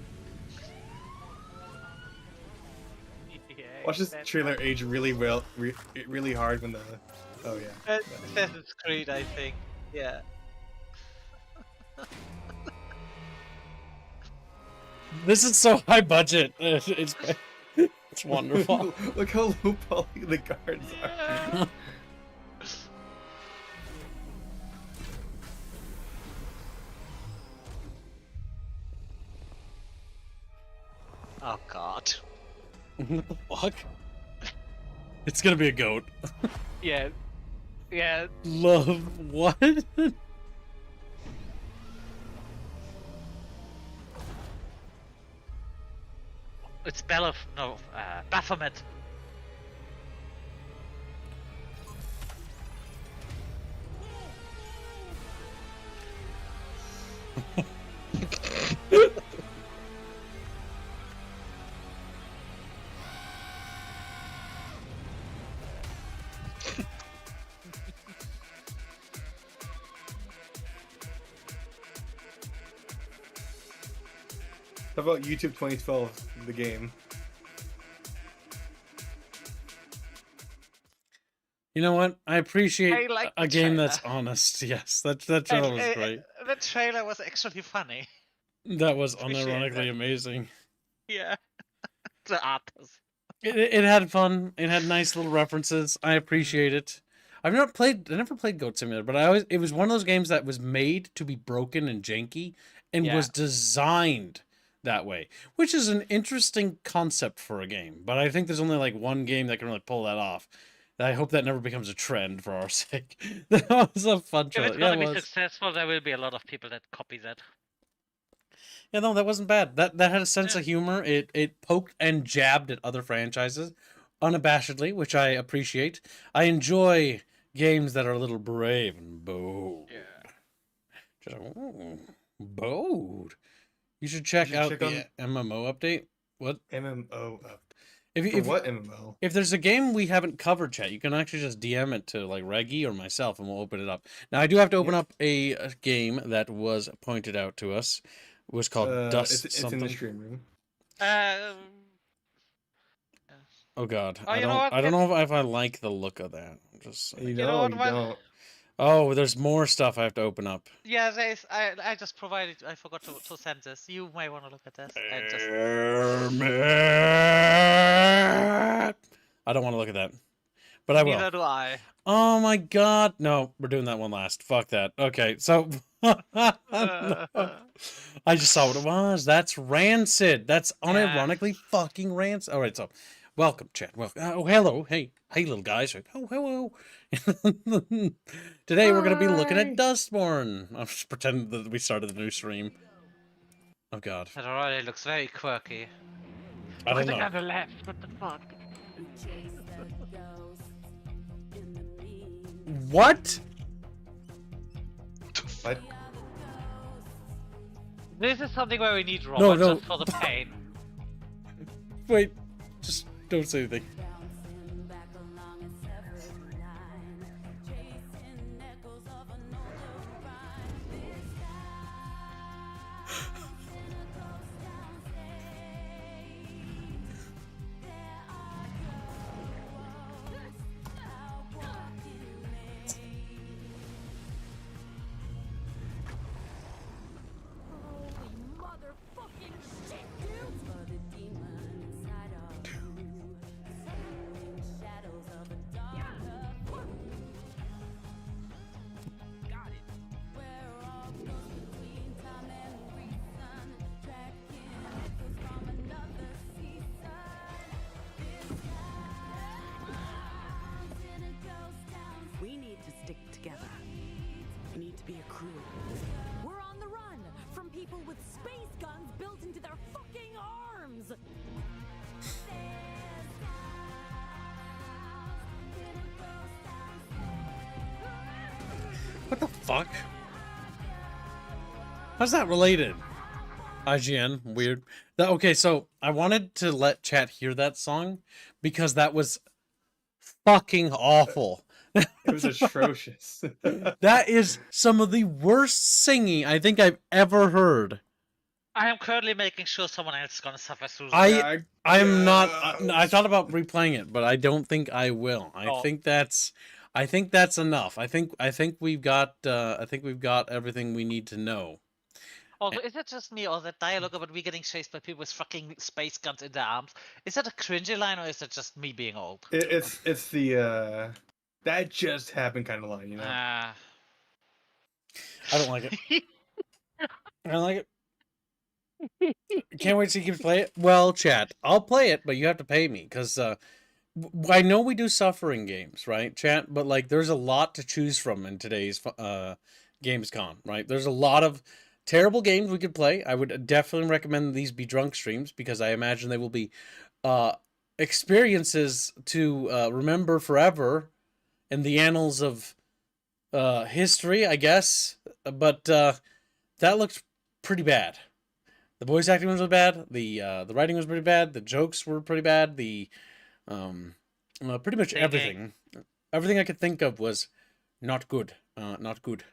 Watch this trailer age really well, really hard when the... Oh yeah. Assassin's Creed, I think. Yeah. This is so high budget. It's wonderful. Look how low poly the guards are. Oh god. What the fuck? It's gonna be a goat. Yeah. Yeah. Love what? It's Baphomet. How about YouTube 2012, the game? You know what? I appreciate I like a the game trailer. that's honest. Yes, that trailer was great. The trailer was actually funny. That was Appreciate unironically that. amazing. Yeah. The artists. It had fun. It had nice little references. I appreciate it. I never played Goat Simulator, but it was one of those games that was made to be broken and janky and Yeah. was designed that way, which is an interesting concept for a game. But I think there's only like one game that can really pull that off. I hope that never becomes a trend for our sake. That was a fun If trailer. it's Yeah, gonna it be was. successful, there will be a lot of people that copy that. Yeah, no, that wasn't bad. That had a sense of humor. It poked and jabbed at other franchises unabashedly, which I appreciate. I enjoy games that are a little brave and bold. Yeah. Just bold. You should check out the MMO update. What? MMO. What MMO? If there's a game we haven't covered, chat, you can actually just DM it to like Reggie or myself, and we'll open it up. Now, I do have to open up a game that was pointed out to us. It was called Dust it's something. in the stream room. Oh God, Oh, I you know don't. what? I don't know if I like the look of that. Just You know what, man? don't. Oh, there's more stuff I have to open up. Yeah, there is. I just provided. I forgot to send this. You may want to look at this. I don't want to look at that, but I will. Neither do I. Oh my God, no, we're doing that one last. Fuck that. Okay, so I just saw what it was. That's Rancid. That's unironically fucking Rancid. All right, so welcome, chat. Welcome. Oh, hello. Hey, little guys. Oh, hello. Today we're gonna be looking at Dustborn. I'm just pretending that we started the new stream. Oh God. That already looks very quirky. I don't know. on the left. What the fuck? What? What? This is something where we need No, robots no. just for the pain. Wait, just don't say anything. We need to stick together. We need to be a crew. We're on the run from people with space guns built into their fucking arms. What the fuck? How's that related? IGN, weird. Okay, so I wanted to let chat hear that song because that was fucking awful. It was atrocious. That is some of the worst singing I think I've ever heard. I am currently making sure someone else is gonna suffer through. I'm not. I thought about replaying it, but I don't think I will. I Oh. think that's enough. I think we've got everything we need to know. Also, is it just me or the dialogue about we getting chased by people with fucking space guns in their arms? Is that a cringy line or is it just me being old? It's the that just happened kind of line, you know. I don't like it. I don't like it. Can't wait to see you play it. Well, chat, I'll play it, but you have to pay me because I know we do suffering games, right, chat? But like, there's a lot to choose from in today's GAMESCOM, right? There's a lot of terrible games we could play. I would definitely recommend these be drunk streams because I imagine they will be experiences to remember forever in the annals of history, I guess. But that looked pretty bad. The voice acting was really bad. The writing was pretty bad. The jokes were pretty bad. The pretty much everything I could think of was not good. Not good.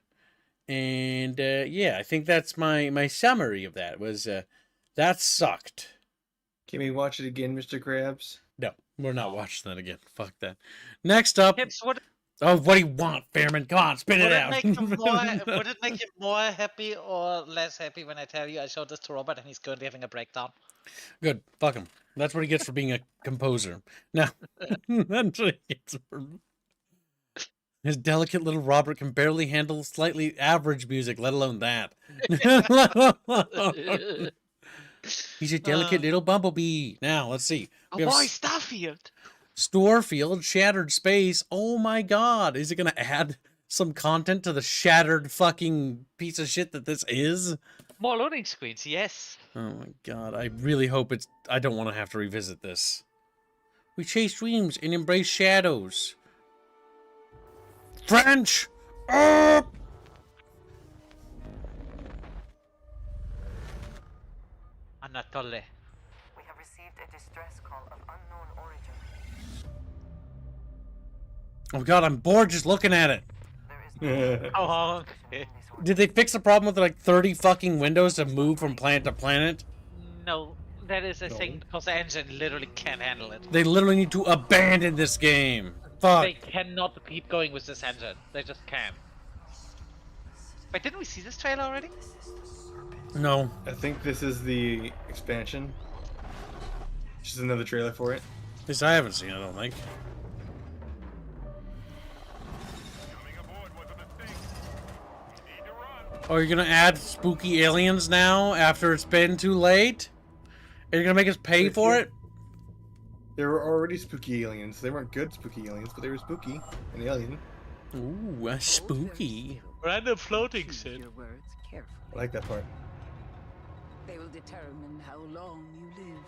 And yeah, I think that's my summary of that. Was that sucked. Can we watch it again, Mr. Krabs? No, we're not watching that again. Fuck that. Next up. Kips, what do you want, Fairman? Come on, spit it out. Would it make you more happy or less happy when I tell you I showed this to Robert and he's currently having a breakdown? Good. Fuck him. That's what he gets for being a composer. Now, that's what he gets for... His delicate little Robert can barely handle slightly average music, let alone that. He's a delicate little bumblebee. Now, let's see. Oh boy, Starfield! Storefield, Shattered Space. Oh my god. Is it going to add some content to the shattered fucking piece of shit that this is? More loading screens, yes. Oh my god. I really hope it's... I don't want to have to revisit this. We chase dreams and embrace shadows. French! We Anatole. have received a distress call of unknown origin. Oh god, I'm bored just looking at it. Oh, okay. Did they fix the problem with like 30 fucking windows to move from planet to planet? No, that is a thing because the engine literally can't handle it. They literally need to abandon this game. Fuck. They cannot keep going with this engine. They just can't. Wait, didn't we see this trailer already? No. I think this is the expansion. Just another trailer for it. At least I haven't seen it, I don't think. Oh, you're gonna add spooky aliens now after it's been too late? Are you gonna make us pay for it? There were already spooky aliens. They weren't good spooky aliens, but they were spooky and alien. Ooh, spooky. Random floating shit. I like that part. They will determine how long you live.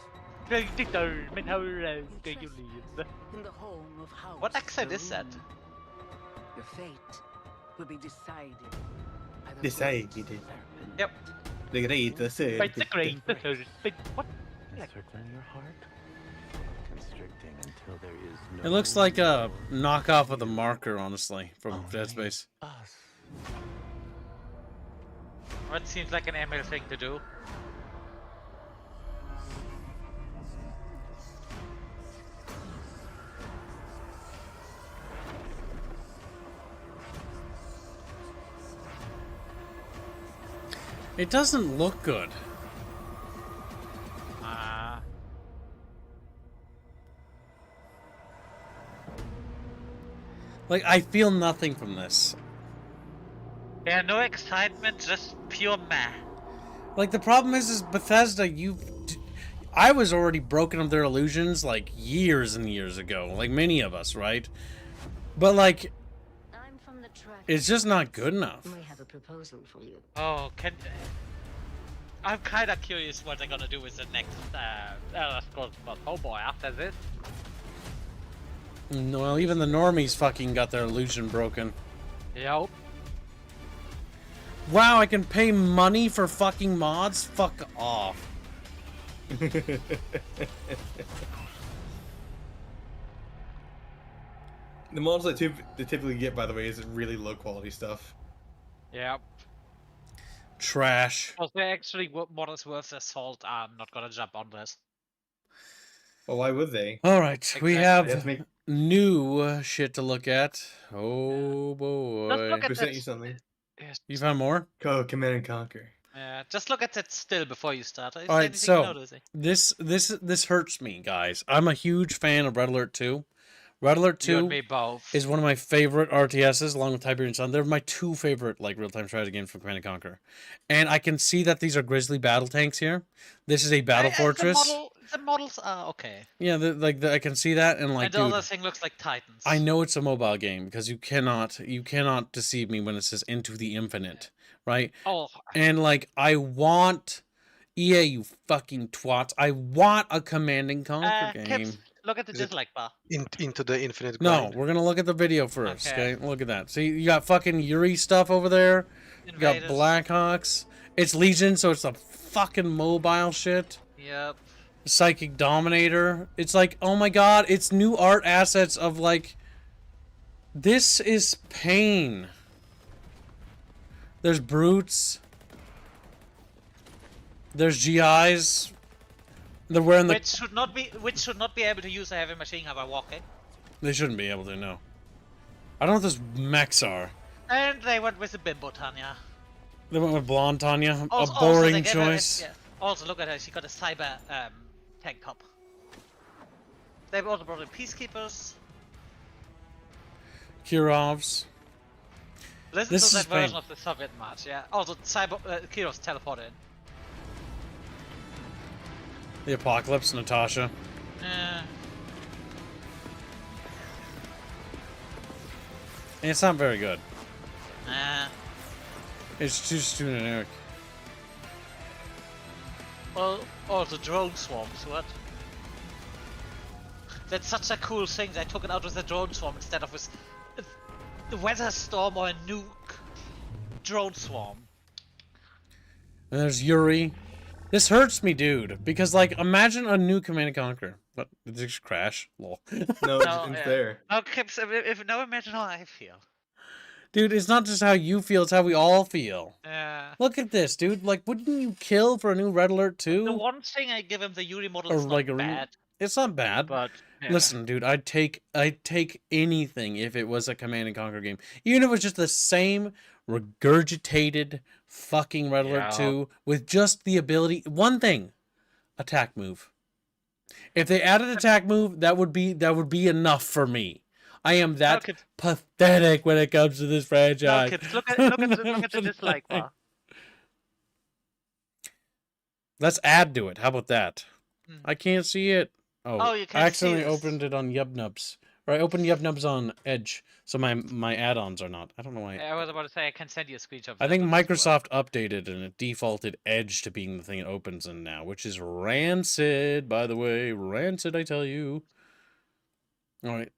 They determine how long you live. In the home of house. What accent is that? Your fate will be decided. Decided. Yep. The great, the By the great, the third. What? Circling your heart? restricting until there is no. It looks like a knockoff of the marker, honestly, from Dead Space. That seems like an Emil thing to do. It doesn't look good. Like, I feel nothing from this. Yeah, no excitement, just pure meh. Like, the problem is Bethesda, I was already broken of their illusions, like, years and years ago. Like, many of us, right? But, like, it's just not good enough. We have a proposal for you. Oh, I'm kind of curious what they're gonna do with the next Elder Scrolls Mod. Oh boy, after this. Well, even the normies fucking got their illusion broken. Yep. Wow, I can pay money for fucking mods? Fuck off. The mods that they typically get, by the way, is really low quality stuff. Yep. Trash. Because they're actually models worth their salt. I'm not gonna jump on this. Well, why would they? Alright, we Exactly. have new shit to look at. Oh boy. Just look at Who sent that. you something? You found more? Command and Conquer. Yeah, just look at that still before you start. Is there Alright, anything you so noticing? this hurts me, guys. I'm a huge fan of Red Alert 2. Red Alert You and 2 me both. is one of my favorite RTSs, along with Tiberian Sun. They're my two favorite like real-time strategy games from Command and Conquer. And I can see that these are Grizzly battle tanks here. This is a battle fortress. The models are okay. Yeah, I can see that, and like, And the dude, other thing looks like Titans. I know it's a mobile game because you cannot deceive me when it says Into the Infinite, right? Oh. And like, I want EA, you fucking twats. I want a Command and Conquer game. Kips, look at the dislike bar. Into the infinite No, grind. we're gonna look at the video first. Okay. Okay, look at that. See, you got fucking Yuri stuff over there. You got Invaders. Blackhawks. It's Legion, so it's the fucking mobile shit. Yep. Psychic Dominator. It's like, oh my god, it's new art assets of like, this is pain. There's brutes. There's GIs. They're wearing the. Which should not be able to use a heavy machine gun while walking. They shouldn't be able to, no. I don't know what those mechs are. And they went with the bimbo Tanya. They went with blonde Tanya. Also, a boring they gave her- choice. yeah. Also, look at her. She got a cyber tank top. They've also brought in peacekeepers. Kirovs. Listen This to is that version pain. of the Soviet march. Yeah. Also, cyber Kirovs teleported in. The Apocalypse, Natasha. Yeah. And it's not very good. Nah. It's too generic. Well, the drone swarms. What? That's such a cool thing. They took it out with a drone swarm instead of with the weather storm or a nuke. Drone swarm. And there's Yuri. This hurts me, dude. Because, like, imagine a new Command and Conquer. What? Did it just crash? Lol. No, it's there. No, Kips, if now imagine how I feel. Dude, it's not just how you feel, it's how we all feel. Yeah. Look at this, dude. Like, wouldn't you kill for a new Red Alert 2? The one thing I give him, the Yuri model, Or is like not a bad. It's not bad. But yeah. Listen, dude, I'd take anything if it was a Command and Conquer game. Even if it was just the same regurgitated fucking Red Alert Yeah. 2 with just the ability, one thing, attack move. If they added attack move, that would be enough for me. I am that pathetic when it comes to this franchise. No, Kips, look at the dislike bar. Let's add to it. How about that? I can't see it. Oh, you I can't see accidentally this. opened it on Yubnubs. Or I opened Yubnubs on Edge, so my add-ons are not. I don't know why. I was about to say I can send you a screenshot. I think Microsoft updated and it defaulted Edge to being the thing it opens in now, which is rancid, by the way. Rancid, I tell you. All right.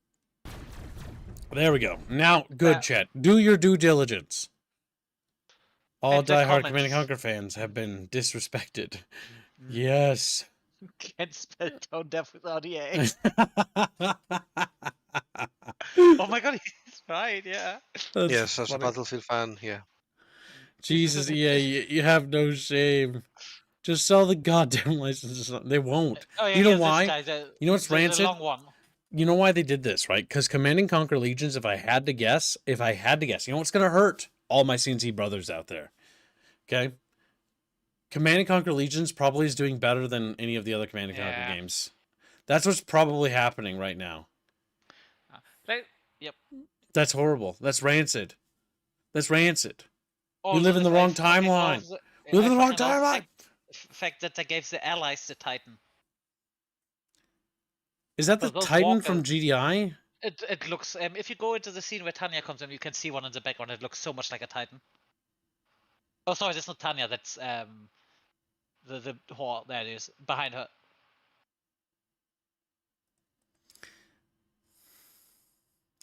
There we go. Now, good chat. Do your due diligence. All And the diehard comments. Command & Conquer fans have been disrespected. Yes. Can't spell tone deaf without EA. Oh my god, he's right, yeah. That's Yes, as a funny. Battlefield fan, yeah. Jesus, EA, you have no shame. Just sell the goddamn licenses. They won't. Oh yeah, You know here's this why? guy. You know what's The rancid? long one. You know why they did this, right? Because Command and Conquer Legions, if I had to guess, you know what's going to hurt all my CNC brothers out there? Okay? Command and Conquer Legions probably is doing better than any of the other Command and Conquer games. That's what's probably happening right now. Yep. That's horrible. That's rancid. That's rancid. We Also, live in the I wrong fucking timeline. love the- We live in I the wrong fucking love timeline. fact that they gave the allies the Titan. Is that the So those Titan from walkers- GDI? It looks if you go into the scene where Tanya comes in, you can see one in the background. It looks so much like a Titan. Oh, sorry, that's not Tanya. That's the whore. There it is behind her.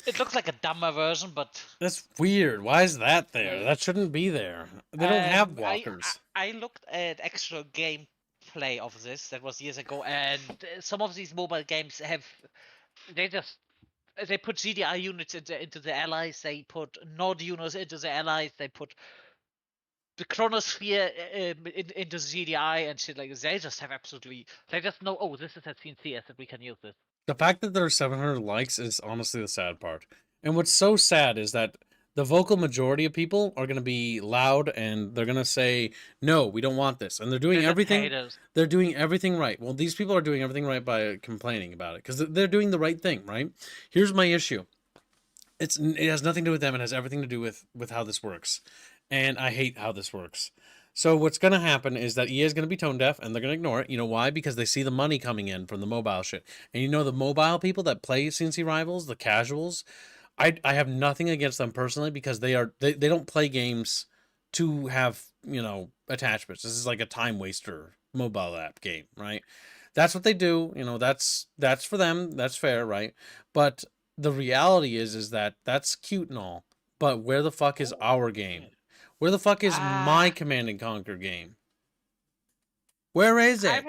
It looks like a dumber version, but That's weird. Why is that there? That shouldn't be there. They don't have walkers. I looked at actual gameplay of this. That was years ago, and some of these mobile games have they put GDI units into the allies. They put Nord units into the allies. They put the Chronosphere into GDI and shit like this. They just have absolutely. They just know. Oh, this is a CNC asset. We can use this. The fact that there are 700 likes is honestly the sad part. And what's so sad is that the vocal majority of people are going to be loud and they're going to say, no, we don't want this. And they're doing everything. Potatoes. They're doing everything right. Well, these people are doing everything right by complaining about it because they're doing the right thing, right? Here's my issue. It has nothing to do with them. It has everything to do with how this works. And I hate how this works. So what's going to happen is that EA is going to be tone deaf and they're going to ignore it. You know why? Because they see the money coming in from the mobile shit. And you know the mobile people that play CNC Rivals, the casuals, I have nothing against them personally because they don't play games to have, attachments. This is like a time waster mobile app game, right? That's what they do. That's for them. That's fair, right? But the reality is that that's cute and all. But where the fuck is our game? Where the fuck is my Command and Conquer game? Where is it?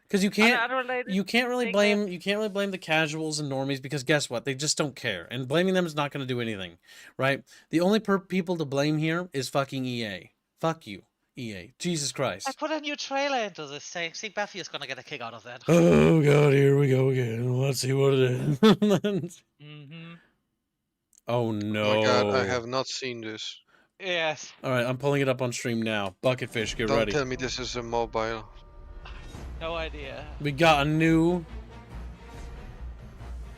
Because you can't really blame the casuals and normies because guess what? They just don't care, and blaming them is not going to do anything, right? The only people to blame here is fucking EA. Fuck you, EA. Jesus Christ. I put a new trailer into this saying, see, Buffy is gonna get a kick out of that. Oh god, here we go again. Let's see what it is. Oh no. Oh my god, I have not seen this. Yes. All right, I'm pulling it up on stream now. Bucketfish, get Don't ready. tell me this is a mobile. No idea. We got a new.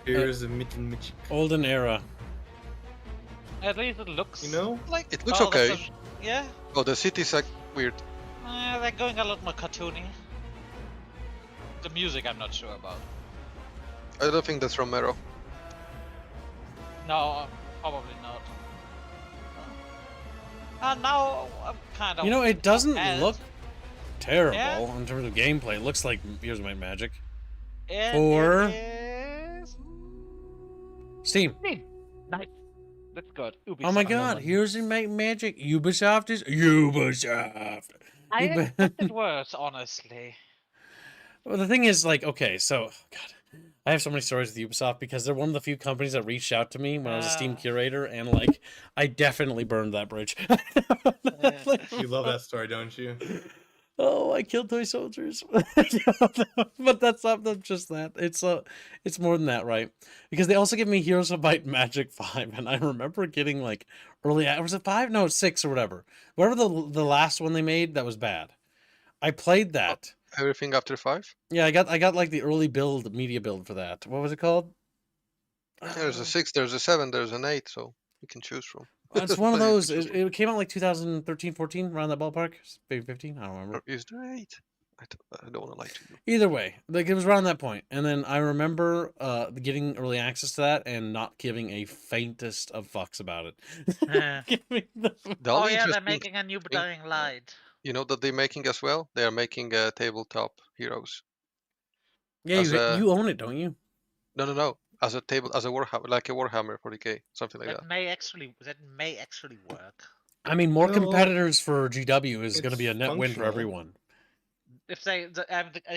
Here's a Mitchell. Olden era. At least it looks. Like It looks okay. Yeah. Oh, the city's like weird. They're going a lot more cartoony. The music, I'm not sure about. I don't think that's Romero. No, probably not. Now I'm kind of. It doesn't look terrible Yeah. in terms of gameplay. It looks like Here's My Magic. It For is... Steam. Nice. That's good. Ubisoft. Oh my god, Here's My Magic. Ubisoft is Ubisoft. I expected worse, honestly. Well, the thing is, okay, so God, I have so many stories with Ubisoft because they're one of the few companies that reached out to me when I was a Steam curator, and I definitely burned that bridge. You love that story, don't you? Oh, I killed toy soldiers. But that's not just that. It's more than that, right? Because they also give me Heroes of Might and Magic 5, and I remember getting early. Was it 5? No, it's 6 or whatever. Whatever the last one they made that was bad. I played that. Everything after 5? Yeah, I got the early build, media build for that. What was it called? There's a 6, there's a 7, there's an 8, so you can choose from. It's one of those. It came out 2013, 14, around that ballpark. Maybe 15. I don't remember. Is there 8? I don't want to lie to you. Either way, it was around that point, and then I remember getting early access to that and not giving a faintest of fucks about it. Oh yeah, they're making a new Dying Light. You know that they're making as well? They are making tabletop heroes. Yeah, you own it, don't you? No. As a Warhammer, like a Warhammer 40k, something like that. That may actually work. I mean, more competitors for GW is going to be a net win for functional. everyone. if they the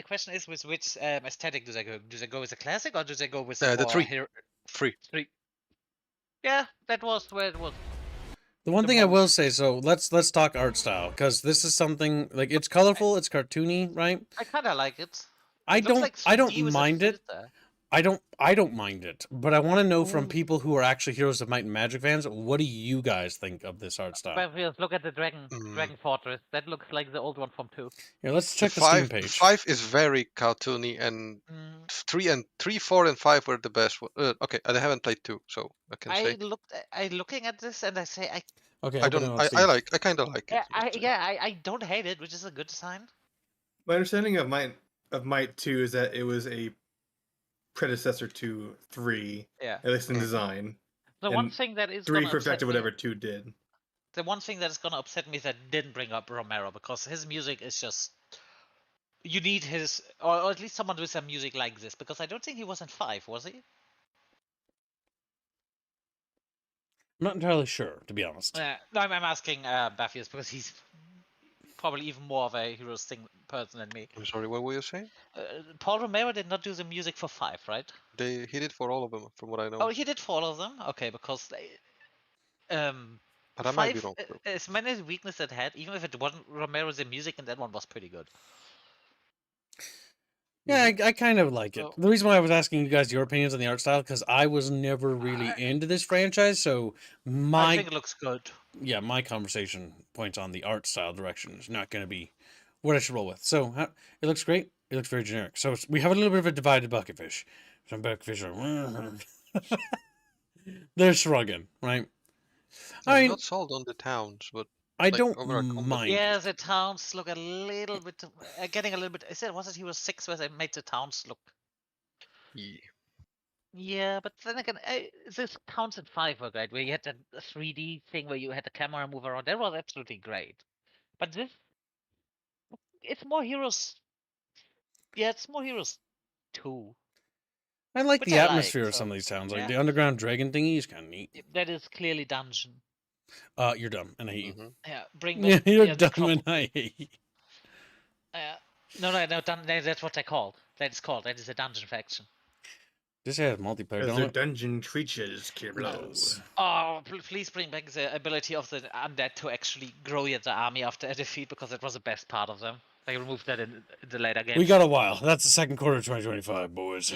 question is with which aesthetic do they go? Do they go with the classic or do they go with The more three. hero? Three. Yeah, that was where it was. The one The thing I will most- say, so let's talk art style, because this is something like it's colorful, it's cartoony, right? I kind of like it. I It looks don't like I don't 3D with a mind it. filter. I don't mind it, but I want to know from Ooh. people who are actually Heroes of Might and Magic fans, what do you guys think of this art style? But just look at the Dragon Fortress. That looks like the old one from 2. Yeah, let's check the five, Steam page. 5 is very cartoony, and 3, 4, and 5 were the best. Okay, I haven't played 2, so I can say. I looking at this and I say I. Okay, I don't. I kind of like it. I don't hate it, which is a good sign. My understanding of Might 2 is that it was a predecessor to 3, Yeah. at least in design. The one thing that is 3 gonna perfected upset me- whatever 2 did. The one thing that is gonna upset me is that didn't bring up Romero, because his music is just. You need his, or at least someone with some music like this, because I don't think he was in 5, was he? I'm not entirely sure, to be honest. No, I'm asking Baffius because he's probably even more of a Heroes thing person than me. I'm sorry, what were you saying? Paul Romero did not do the music for 5, right? He did for all of them, from what I know. Oh, he did for all of them? Okay, because they, But I might be 5, wrong, too. as many weaknesses it had, even if it wasn't Romero, the music in that one was pretty good. Yeah, I kind of like it. The reason why I was asking you guys your opinions on the art style, because I was never really into this franchise, so I think it looks good. Yeah, my conversation points on the art style direction is not going to be what I should roll with. So it looks great. It looks very generic. So we have a little bit of a divided bucketfish. Some bucketfish are they're shrugging, right? I mean, not sold on the towns, but I don't mind. Yeah, the towns look a little bit, getting a little bit. I said, was it Hero 6 where they made the towns look? Yeah. Yeah, but then again, this towns in 5 were great, where you had that 3D thing where you had the camera move around. That was absolutely great. But this, it's more Heroes. Yeah, it's more Heroes 2. I like Which the I atmosphere like, of some so, of these towns. Like yeah. the underground dragon thingy is kind of neat. That is clearly dungeon. You're dumb, and I hate you. Yeah, bring Yeah, back. you're yeah, the dumb, and I hate you. No, that's what they called. That is called. That is a dungeon faction. This has multiplayer, As don't their it? dungeon creatures, Kirlo. Oh, please bring back the ability of the undead to actually grow the army after a defeat, because that was the best part of them. They removed that in the later games. We got a while. That's the second quarter of 2025, boys.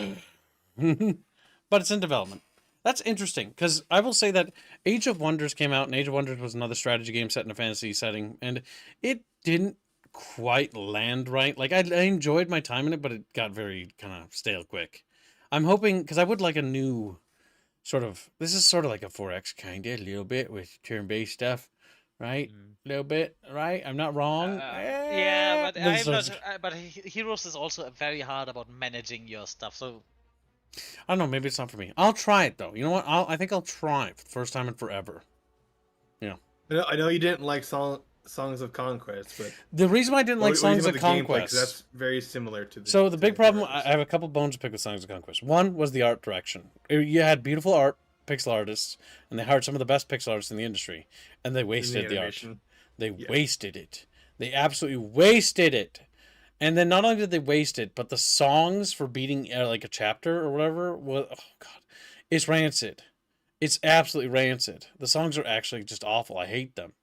But it's in development. That's interesting, because I will say that Age of Wonders came out, and Age of Wonders was another strategy game set in a fantasy setting, and it didn't quite land right. Like, I enjoyed my time in it, but it got very kind of stale quick. I'm hoping, because I would like a new sort of, this is sort of like a 4X kind of, a little bit with turn-based stuff, right? A little bit, right? I'm not wrong. Yeah, but This I'm is- not. But Heroes is also very hard about managing your stuff. So I don't know, maybe it's not for me. I'll try it, though. You know what? I think I'll try it for the first time in forever. Yeah. I know you didn't like Songs of Conquest, but The reason why I didn't like what do you Songs think of about the gameplay? 'Cause Conquest. that's very similar to the. So the big problem, I have a couple bones to pick with Songs of Conquest. One was the art direction. You had beautiful art, pixel artists, and they hired some of the best pixel artists in the industry, and they wasted the art. animation. They wasted it. They absolutely wasted it. And then not only did they waste it, but the songs for beating like a chapter or whatever was, oh god, it's rancid. It's absolutely rancid. The songs are actually just awful. I hate them.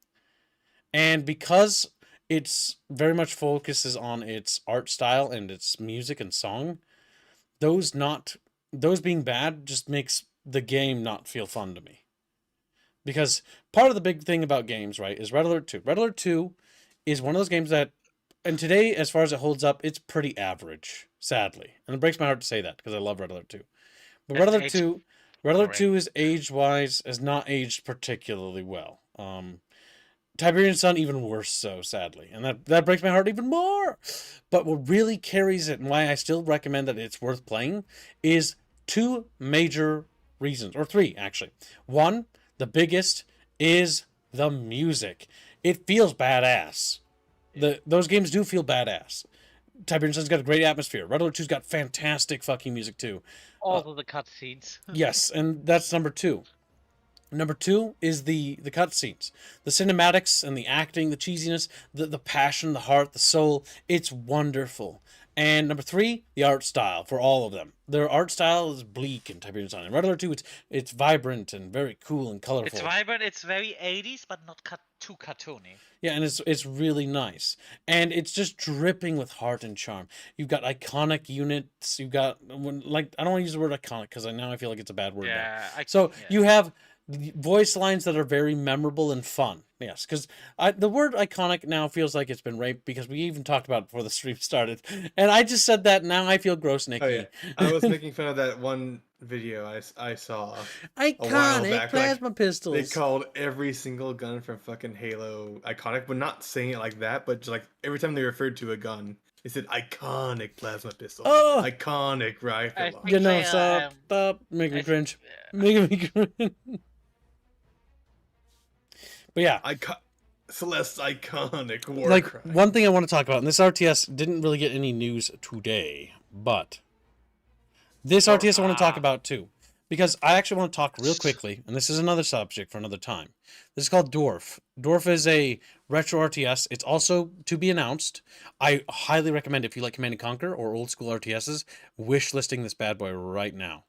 And because it's very much focuses on its art style and its music and song, those being bad just makes the game not feel fun to me. Because part of the big thing about games, right, is Red Alert 2. Red Alert 2 is one of those games that, and today, as far as it holds up, it's pretty average, sadly. And it breaks my heart to say that, because I love Red Alert 2. But Red Alert 2 is age-wise, has not aged particularly well. Tiberian Sun even worse so, sadly. And that breaks my heart even more. But what really carries it, and why I still recommend that it's worth playing, is two major reasons, or three, actually. One, the biggest, is the music. It feels badass. Those games do feel badass. Tiberian Sun's got a great atmosphere. Red Alert 2's got fantastic fucking music, too. also the cutscenes. Yes, and that's number two. Number 2 is the cutscenes, the cinematics and the acting, the cheesiness, the passion, the heart, the soul. It's wonderful. And number 3, the art style for all of them. Their art style is bleak in Tiberian Sun. In Red Alert 2, it's vibrant and very cool and colorful. It's vibrant. It's very 80s, but not too cartoony. Yeah, and it's really nice, and it's just dripping with heart and charm. You've got iconic units. You've got like I don't want to use the word iconic because now I feel like it's a bad word. Yeah. You have voice lines that are very memorable and fun. Yes, because the word iconic now feels like it's been raped because we even talked about it before the stream started, and I just said that now I feel gross, Nikki. Oh yeah, I was making fun of that one video I saw. Iconic plasma pistols. They called every single gun from fucking Halo iconic, but not saying it like that. But just like every time they referred to a gun, they said iconic plasma pistol, iconic rifle. You know, stop, making me cringe, making me cringe. But yeah, Celeste's iconic war like cry. One thing I want to talk about, and this RTS didn't really get any news today, but this RTS I want to talk about too, because I actually want to talk real quickly, and this is another subject for another time. This is called Dwarf. Dwarf is a retro RTS. It's also to be announced. I highly recommend, if you like Command & Conquer or old school RTSs, wish listing this bad boy right now.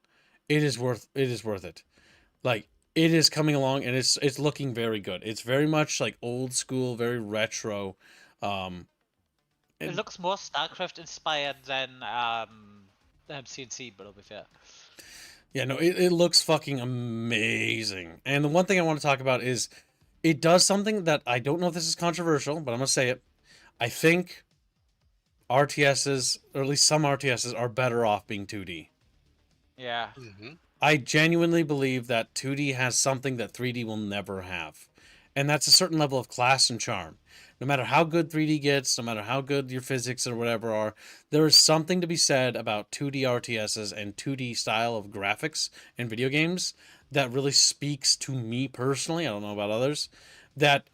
It is worth it. Like, it is coming along, and it's looking very good. It's very much like old school, very retro. It looks more StarCraft inspired than CNC, but over there. Yeah, no, it looks fucking amazing. And the one thing I want to talk about is it does something that I don't know if this is controversial, but I'm going to say it. I think RTSs, or at least some RTSs, are better off being 2D. Yeah. Mm-hmm. I genuinely believe that 2D has something that 3D will never have. And that's a certain level of class and charm. No matter how good 3D gets, no matter how good your physics or whatever are, there is something to be said about 2D RTSs and 2D style of graphics in video games that really speaks to me personally. I don't know about others. That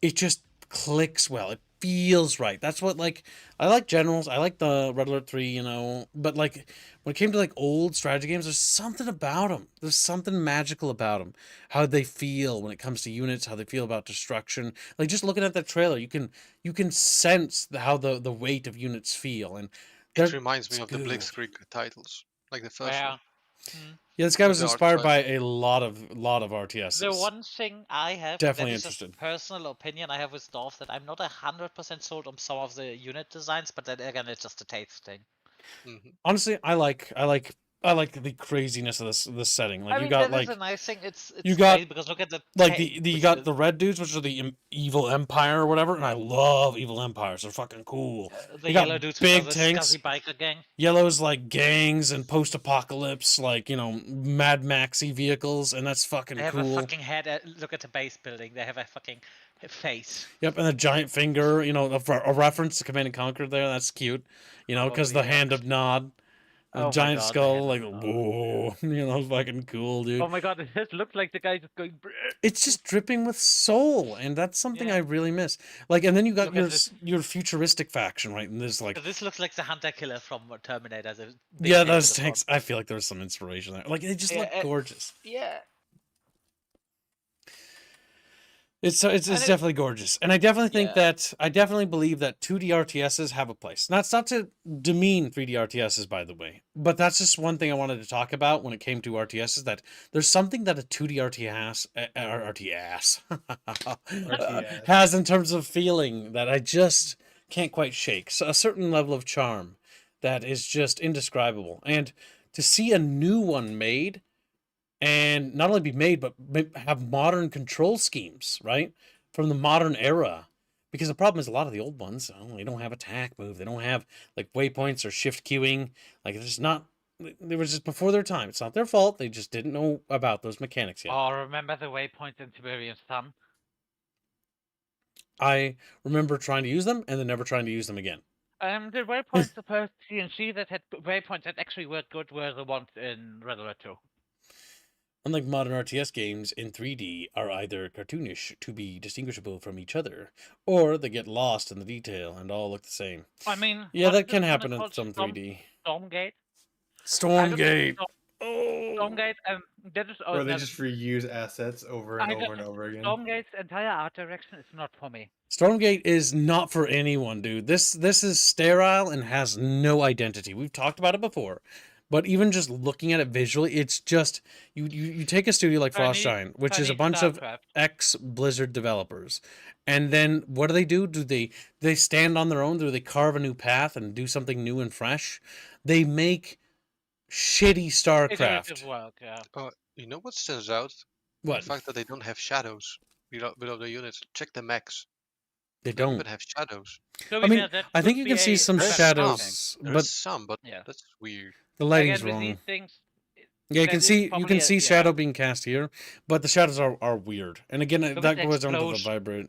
it just clicks well. It feels right. That's what, like, I like Generals. I like the Red Alert 3, you know. But, like, when it came to, like, old strategy games, there's something about them. There's something magical about them. How they feel when it comes to units, how they feel about destruction. Like, just looking at that trailer, you can sense how the weight of units feel. And it reminds me of the Blitzkrieg titles, like the first one. Yeah, this guy was inspired by a lot of RTSs. The one thing I have, Definitely that is interested. Just personal opinion I have with Dorf, that I'm not 100% sold on some of the unit designs, but then again, it's just a taste thing. Mm-hmm. Honestly, I like the craziness of this setting. Like, I mean, you got that like is a nice thing. It's you got great because look at the like you got the red dudes, which are the evil empire or whatever, and I love evil empires. They're fucking cool. The You got yellow dudes, big which are tanks. the Scuzzy biker gang. Yellow's like gangs and post-apocalypse, like, you know, Mad Maxy vehicles, and that's fucking They have cool. a fucking head. Look at the base building. They have a fucking face. Yep, and a giant finger, you know, a reference to Command & Conquer there. That's cute, you know, because the hand of Nod. A giant skull, like, whoa, you know, fucking cool, dude. Oh my god, it just looks like the guy just going. It's just dripping with soul, and that's something I really miss. Like, and then you got your futuristic faction, right? And there's like, This looks like the hunter killer from Terminator. yeah, those tanks. I feel like there was some inspiration there. Like, they just look gorgeous. Yeah. It's definitely gorgeous, and I definitely think that I definitely believe that 2D RTSs have a place. That's not to demean 3D RTSs, by the way, but that's just one thing I wanted to talk about when it came to RTSs. That there's something that a 2D RTS has in terms of feeling that I just can't quite shake. So a certain level of charm that is just indescribable, and to see a new one made. And not only be made, but have modern control schemes, right? From the modern era. Because the problem is a lot of the old ones, they don't have attack move. They don't have, like, waypoints or shift queuing. Like, it's not... They were just before their time. It's not their fault. They just didn't know about those mechanics yet. Oh, remember the waypoints in Tiberian Sun? I remember trying to use them, and then never trying to use them again. The waypoints the first CNC that had waypoints that actually worked good were the ones in Red Alert 2. Unlike modern RTS games in 3D are either cartoonish to be distinguishable from each other, or they get lost in the detail and all look the same. I mean... Yeah, that can happen in some 3D. Stormgate? Stormgate! Stormgate, that is. Or they just reuse assets over and over and over again. Stormgate's entire art direction is not for me. Stormgate is not for anyone, dude. This is sterile and has no identity. We've talked about it before. But even just looking at it visually, it's just you take a studio like Frostshine, which is a bunch of ex-Blizzard developers, and then what do? Do they stand on their own? Do they carve a new path and do something new and fresh? They make shitty StarCraft. Work, yeah. You know what stands out? What? The fact that they don't have shadows below the units. Check the mechs. They don't even have shadows. I mean, I think you can see some shadows, There's some, but that's weird. The lighting's wrong. Yeah, you can see shadow being cast here, but the shadows are weird. And again, that goes on to the vibrate.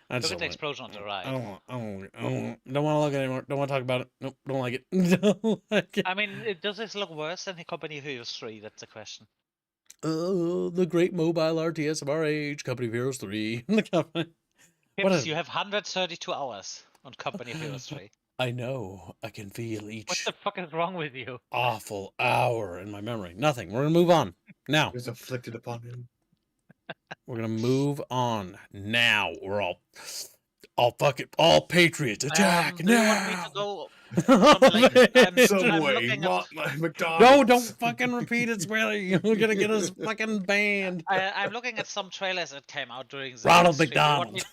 I Look at the explosion on the right. I don't want to look at it anymore. Don't want to talk about it. Nope, don't like it. Don't like it. I mean, does this look worse than the Company of Heroes 3? That's the question. The great mobile RTS of our age, Company of Heroes 3. Pips, you have 132 hours on Company of Heroes 3. I know. I can feel each. What the fuck is wrong with you? Awful hour in my memory. Nothing. We're gonna move on now. It was inflicted upon him. We're gonna move on now. We're all fuck it. All patriots attack now. Subway, McDonald's. No, don't fucking repeat it, Squirrely. You're gonna get us fucking banned. I'm looking at some trailers that came out during the Ronald stream. McDonald.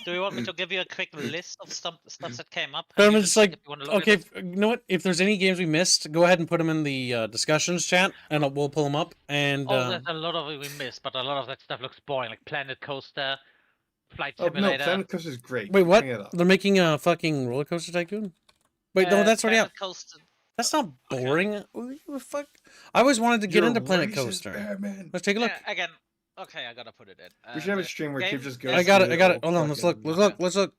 Do you want me to give you a quick list of stuff that came up? But I'm just like, okay, you know what? If there's any games we missed, go ahead and put them in the discussions chat, and we'll pull them up. And there's a lot of it we missed, but a lot of that stuff looks boring, like Planet Coaster, Flight Oh Simulator. no, Planet Coaster is great. wait, what? Bring it up. They're making a fucking roller coaster tycoon? Wait, no, that's already out. Coaster. That's not boring. Fuck. I always wanted to get into Planet Coaster. Let's take a look. Yeah, again, okay, I gotta put it in. We should have a stream where Kip just goes. I got it. Hold on, let's look.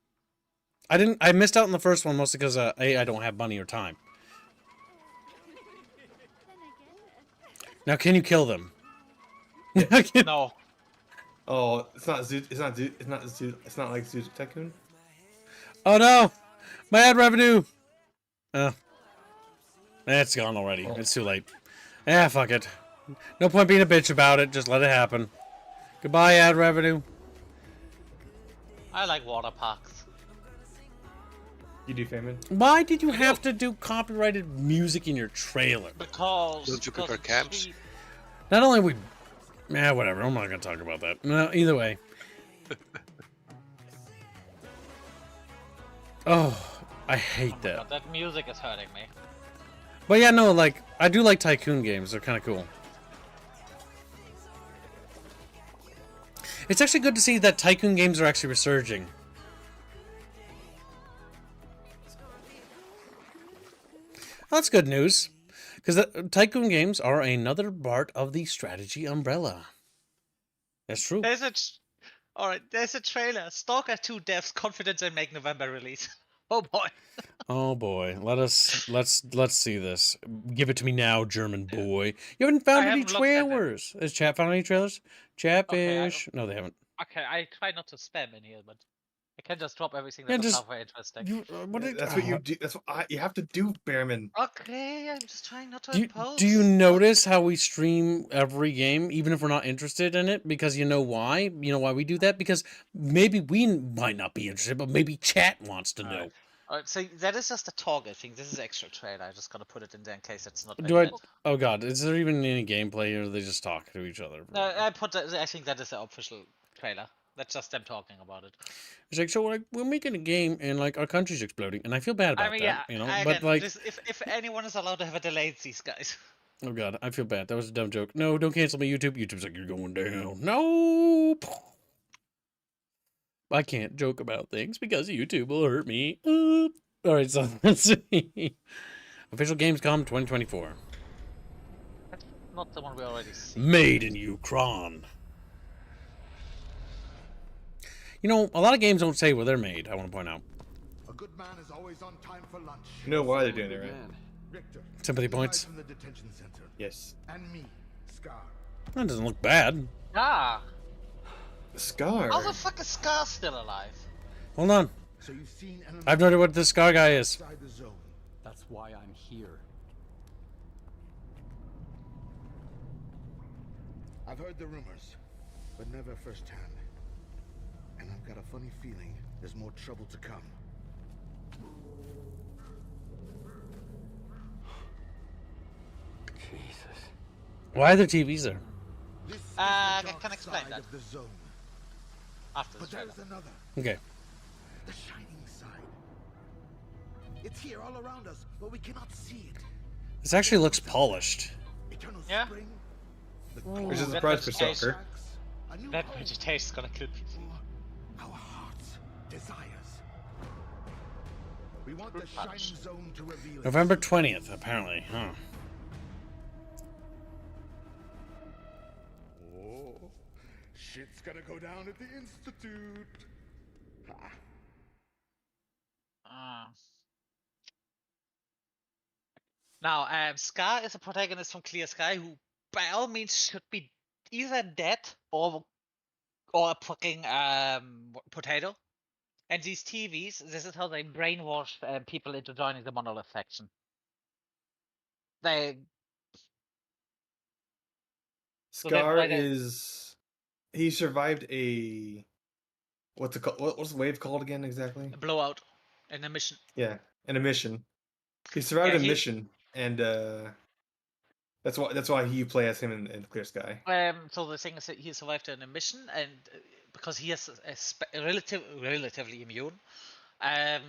I missed out on the first one mostly because I don't have money or time. Now, can you kill them? No. Oh, it's not like Zoo Tycoon. Oh no, my ad revenue. It's gone already. It's too late. Fuck it. No point being a bitch about it. Just let it happen. Goodbye, ad revenue. I like water parks. You do, Famine? Why did you have to do copyrighted music in your trailer? Because. Don't you prefer camps? Not only we. Whatever. I'm not gonna talk about that. No, either way. Oh, I hate that. God, that music is hurting me. But yeah, no, like, I do like tycoon games. They're kind of cool. It's actually good to see that tycoon games are actually resurging. That's good news. Because tycoon games are another part of the strategy umbrella. That's true. Alright, there's a trailer. Stalker 2 devs confident in make November release. Oh boy. Oh boy. Let's see this. Give it to me now, German boy. You haven't found any trailers. Has chat found any trailers? Chatfish. No, they haven't. Okay, I try not to spam in here, but I can just drop everything that's halfway interesting. That's what you do. That's what you have to do, Bearman. Okay, I'm just trying not to impose. Do you notice how we stream every game, even if we're not interested in it? Because you know why? You know why we do that? Because maybe we might not be interested, but maybe chat wants to know. Alright, so that is just a target thing. This is extra trailer. I just gotta put it in there in case it's not. Oh god, is there even any gameplay, or do they just talk to each other? No, I think that is the official trailer. That's just them talking about it. It's like, so like we're making a game and like our country's exploding, and I feel bad about that. You know, but like, if anyone is allowed to have a delay, it's these guys. Oh god, I feel bad. That was a dumb joke. No, don't cancel me, YouTube. YouTube's like, you're going down. No. I can't joke about things because YouTube will hurt me. All right, so let's see. Official Gamescom 2024. That's not the one we already see. Made in Ukraine. You know, a lot of games don't say where they're made, I want to point out. A good man is always on time for lunch. You know why they're doing it, right? Richter, Sympathy points. from the detention center. Yes. And me, Scar. That doesn't look bad. Ah. Scar. How the fuck is Scar still alive? Hold on. So you've seen I have no idea what this Scar guy is. the zone. That's why I'm here. I've heard the rumors, but never firsthand. And I've got a funny feeling there's more trouble to come. Jesus. Why are there TVs there? I can explain that. Of the zone. After But the there's trailer. another. Okay. The shining side. It's here all around us, but we cannot see it. This actually looks polished. Eternal Yeah. spring. Which is the price for soccer. That vegetation is gonna kill people. Our hearts, desires. We want the shining zone to reveal November 20th, apparently. Huh. Oh, shit's gonna go down at the Institute. Now, Scar is a protagonist from Clear Sky who, by all means, should be either dead or a fucking potato. And these TVs, this is how they brainwash people into joining the Monolith faction. They. Scar is. He survived a. What's it called? What's the wave called again exactly? A blowout. An emission. Yeah, an emission. He survived Yeah, a mission, and that's why you play as him in Clear Sky. So the thing is that he survived an emission, and because he is relatively immune, and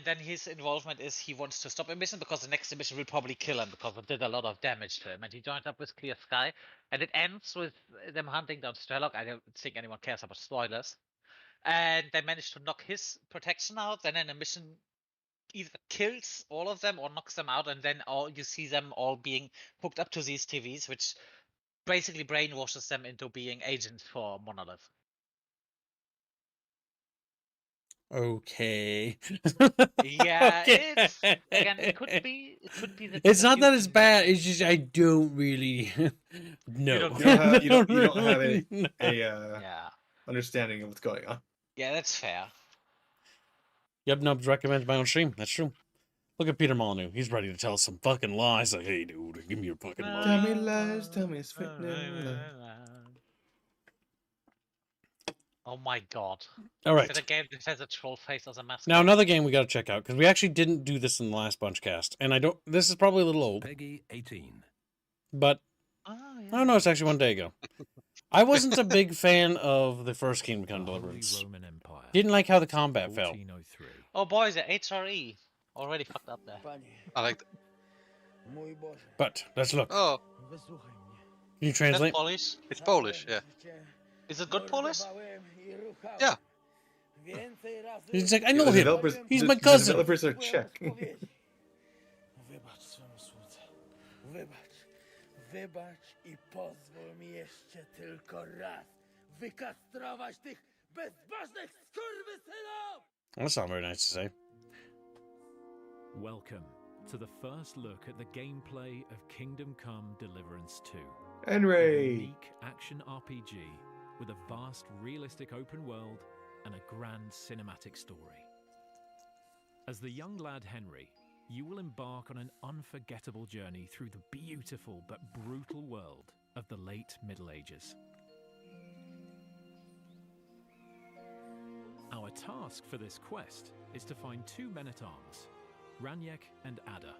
then his involvement is he wants to stop emission because the next emission will probably kill him because it did a lot of damage to him, and he joined up with Clear Sky, and it ends with them hunting down Strelok. I don't think anyone cares about spoilers, and they managed to knock his protection out. Then an emission either kills all of them or knocks them out, and then you see them all being hooked up to these TVs, which basically brainwashes them into being agents for Monolith. Okay. Yeah, Okay. it's again. It could be. It's not that it's bad. It's just I don't really know. You don't have a yeah. understanding of what's going on. Yeah, that's fair. Yub Nubs recommends my own stream. That's true. Look at Peter Molyneux. He's ready to tell us some fucking lies. Like, hey, dude, give me your fucking money. Tell me lies, tell me sweet lies. Oh my god. All right. Is it a game that has a troll face as a mascot? Now another game we got to check out because we actually didn't do this in the last bunch cast, and I don't. This is probably a little old. Peggy 18. But I don't know. It's actually one day ago. I wasn't a big fan of the first Kingdom Come Deliverance. Didn't like how the combat felt. Oh boys, the HRE already fucked up there. I like that. But let's look. Oh. Can you translate? That's Polish? It's Polish, yeah. Is it good Polish? Yeah. He's like, I know him. He's my The cousin. developers are Czech. Wybacz i pozwól mi jeszcze tylko raz wykastrować tych bezbożnych skurwysynów! That's not very nice to say. Welcome to the first look at the gameplay of Kingdom Come Deliverance 2. Henry! A unique action RPG with a vast realistic open world and a grand cinematic story. As the young lad Henry, you will embark on an unforgettable journey through the beautiful but brutal world of the late Middle Ages. Our task for this quest is to find two men-at-arms, Raniek and Ada,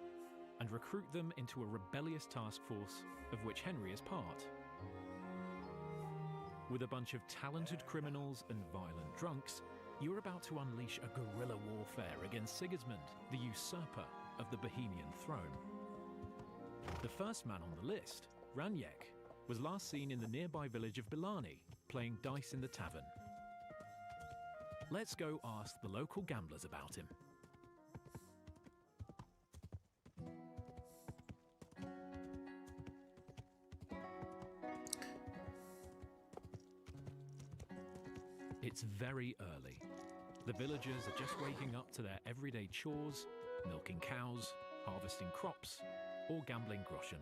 and recruit them into a rebellious task force of which Henry is part. With a bunch of talented criminals and violent drunks, you're about to unleash a guerrilla warfare against Sigismund, the usurper of the Bohemian throne. The first man on the list, Raniek, was last seen in the nearby village of Bilani, playing dice in the tavern. Let's go ask the local gamblers about him. It's very early. The villagers are just waking up to their everyday chores, milking cows, harvesting crops, or gambling groschen.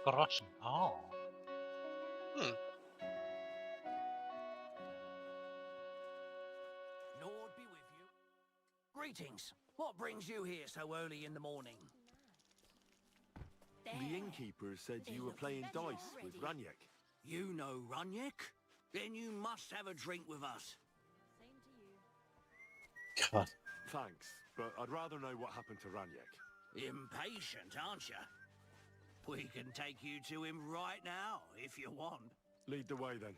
Groschen, oh. Lord be with you. Greetings. What brings you here so early in the morning? The innkeeper said you were playing dice with Raniek. You know Runyek? Then you must have a drink with us. God. Thanks, but I'd rather know what happened to Ranyek. Impatient, aren't you? We can take you to him right now, if you want. Lead the way, then.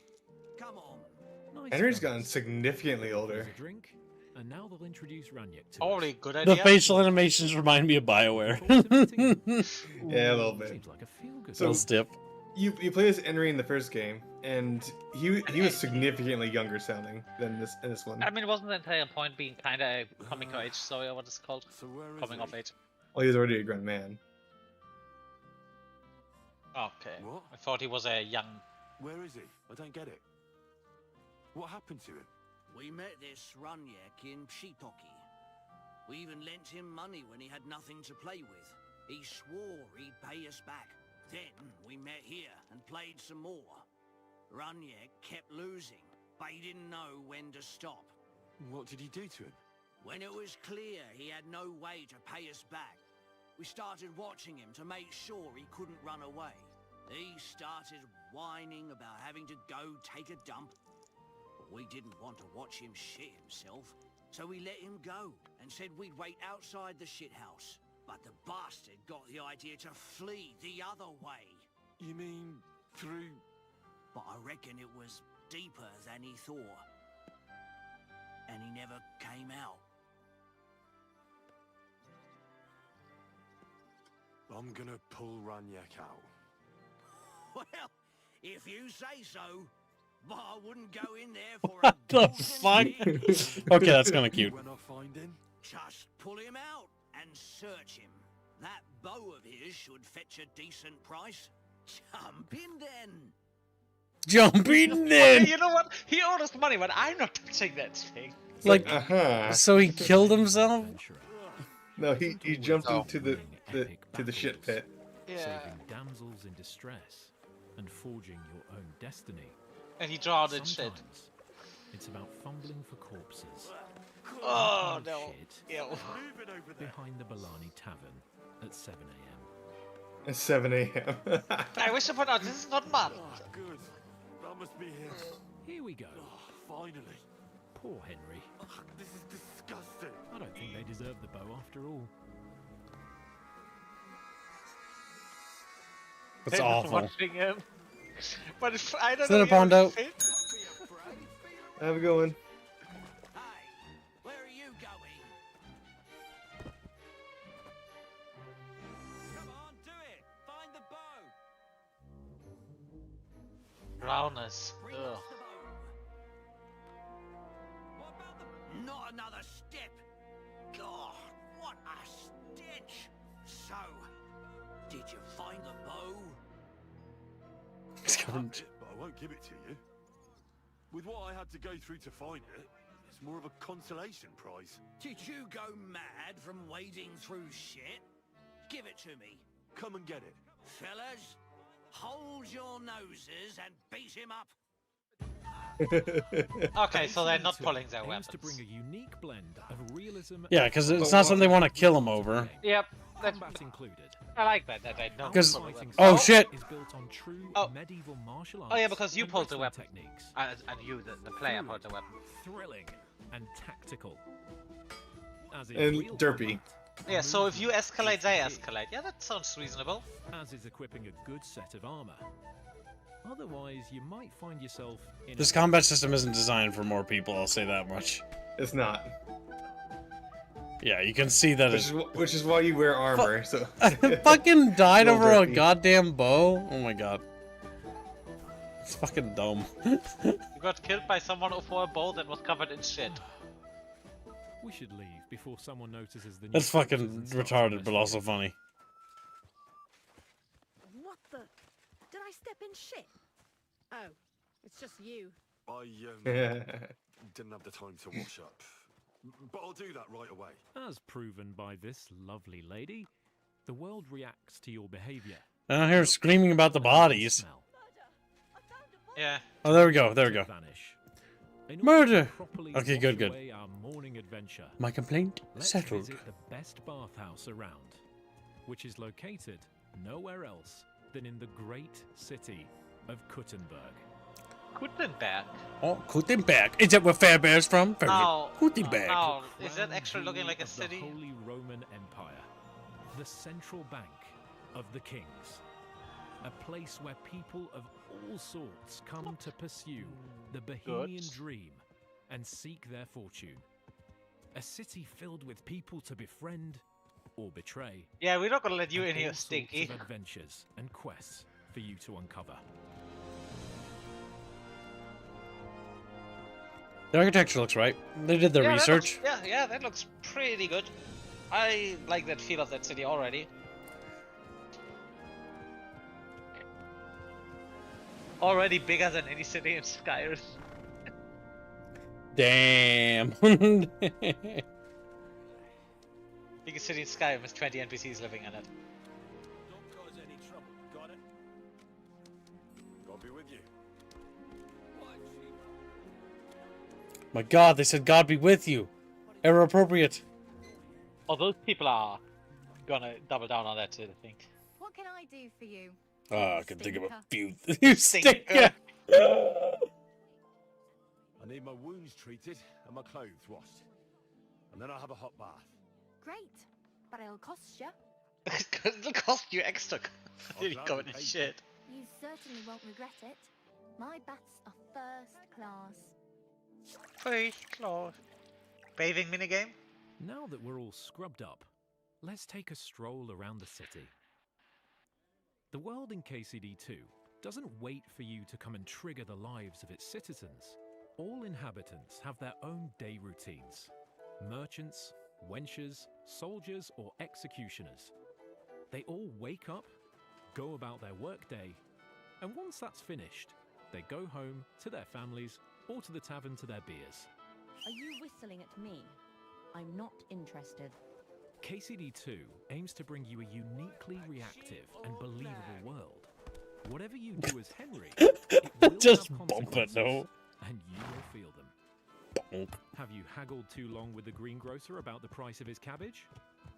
Come on. Henry's gotten significantly older. Drink, and now they'll introduce Ranyek to Holy us. good The idea. facial animations remind me of BioWare. Yeah, a little bit. Seems like a feel-good. So Little stiff. you play as Henry in the first game, and he was significantly younger sounding than in this one. I mean, wasn't the entire point being kind of a coming of age story, or what it's called? So where is Coming he? of age. Well, he's already a grown man. Okay. What? I thought he was a young. Where is he? I don't get it. What happened to him? We met this Runyek in Pshitoki. We even lent him money when he had nothing to play with. He swore he'd pay us back. Then we met here and played some more. Runyek kept losing, but he didn't know when to stop. What did he do to him? When it was clear he had no way to pay us back, we started watching him to make sure he couldn't run away. He started whining about having to go take a dump. But we didn't want to watch him shit himself, so we let him go and said we'd wait outside the shithouse. But the bastard got the idea to flee the other way. You mean through... But I reckon it was deeper than he thought. And he never came out. I'm gonna pull Ranyek out. Well, if you say so, but I wouldn't go in there for What a the dozen years. fuck? Okay, that's kind of cute. When I find him, Just pull him out and search him. That bow of his should fetch a decent price. Jump in then. Jumping in. You know what? He owed us money, but I'm not touching that thing. Like, Uh-huh. so he killed himself? No, he jumped into the shit pit. Yeah. Saving damsels in distress and forging your own destiny. And he drowned in shit. Sometimes it's about fumbling for corpses. Oh Piled no. shit Ew. behind the Balani Tavern at 7 a.m. It's 7 a.m. I wish to point out this is not mud. good. That must be him. Here we go. Finally. Poor Henry. This is disgusting. I don't think they deserve the bow after all. That's They was awful. watching him. But if, I don't Is that know. a Pondo? Have a good one. Where are you going? Come on, do it. Find the bow. Drowners. Bring Ugh. us the bow. What about the... Not another step. God, what a stench. So, did you find the bow? It's I have covered. it, but I won't give it to you. With what I had to go through to find it, it's more of a consolation prize. Did you go mad from wading through shit? Give it to me. Come and get it. Fellas, hold your noses and beat him up. Okay, so they're not pulling their Aims weapons. to bring a unique blend of realism. Yeah, because it's not something they want to kill him over. Yep. That's, Combat included. I like that they don't. 'Cause- pull the weapons. oh, shit. Is built on true Oh. medieval martial arts. Oh yeah, because you and pulled the wrestling weapon. techniques. And you, the player, pulled the weapon. Thrilling and tactical. As is And real derpy. combat, Yeah, so if you escalate, they moves escalate. Yeah, that sounds reasonable. as is equipping a good set of armor. Otherwise, you might find yourself in This a combat system isn't designed for more people, I'll say that much. It's not. Yeah, you can see that it's... Which is why you wear armor. So I fucking died Little over a derpy. goddamn bow? Oh my god. It's fucking dumb. You got killed by someone for a bow that was covered in shit. We should leave before someone notices the new That's features fucking and starts retarded, but messing also with funny. What the? Did I step in shit? Oh, it's just you. I didn't have the time to wash up. But I'll do that right away. As proven by this lovely lady, the world reacts to your behavior. And I hear screaming about the bodies. Smell. Yeah. Oh, there we go, there we go. Vanish. In order to Murder! properly Okay, wash good, good. away our morning adventure, My complaint let's settled. visit the best bathhouse around, which is located nowhere else than in the great city of Kuttenberg. Gutenberg. Oh, Gutenberg. Is that where Fairbear's from? Oh, Gutenberg. oh, is that Crown actually looking jewel like a of city? The Holy Roman Empire, the central bank of the kings, a place where people of all sorts come to pursue the Bohemian dream and seek their fortune. A city filled with people to befriend or betray. Yeah, we're not gonna let you and in here, all sorts Stinky. of adventures and quests for you to uncover. The architecture looks right. They did their research. Yeah, that looks pretty good. I like that feel of that city already. Already bigger than any city in Skyrim. Damn. Biggest city in Skyrim has 20 NPCs living in it. Don't cause any trouble, got it? God be with you. My God, they said God be with you. Error appropriate. Oh, those people are gonna double down on that too, I think. What can I do for you? Oh, I can think of a few. Stinker. I need my wounds treated and my clothes washed. And then I'll have a hot bath. Great, but it'll cost you. It'll cost you extra. I'll You go in gladly pay shit. You certainly won't regret it. My baths are first class. First class. Bathing minigame? Now that we're all scrubbed up, let's take a stroll around the city. The world in KCD2 doesn't wait for you to come and trigger the lives of its citizens. All inhabitants have their own day routines. Merchants, wenchers, soldiers, or executioners. They all wake up, go about their workday, and once that's finished, they go home to their families or to the tavern to their beers. Are you whistling at me? I'm not interested. KCD2 aims to bring you a uniquely reactive and believable world. Whatever you do as Henry, it will Just have bump it, no. and you will feel them. Bonk. Have you haggled too long with the greengrocer about the price of his cabbage?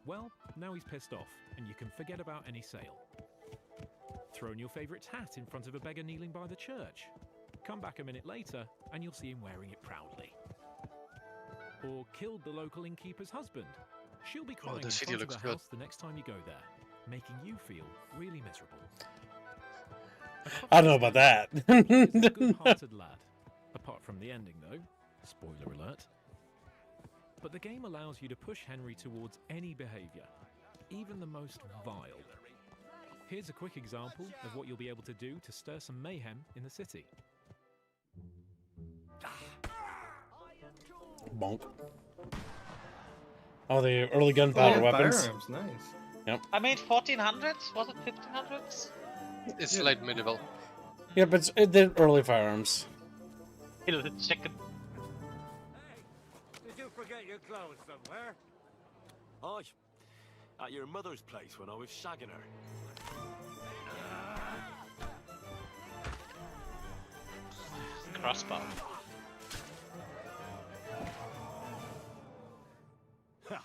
Well, now he's pissed off, and you can forget about any sale. Thrown your favourite hat in front of a beggar kneeling by the church? Come back a minute later, and you'll see him wearing it proudly. Or killed the local innkeeper's husband? She'll be crying the in city front of looks the good. house the next time you go there, making you feel really miserable. I don't know about that. He's a good-hearted lad, apart from the ending though. Spoiler alert. But the game allows you to push Henry towards any behaviour, even the most vile. Here's a quick example of what you'll be able to do to stir some mayhem in the city. Bonk. Oh, the early gunpowder weapons. Firearms, nice. Yep. I mean, 1400s? Was it 1500s? It's late medieval. Yeah, but they're early firearms. Kill the chicken. Did you forget your clothes somewhere? Aye. At your mother's place when I was shagging her. Crossbow. Ha!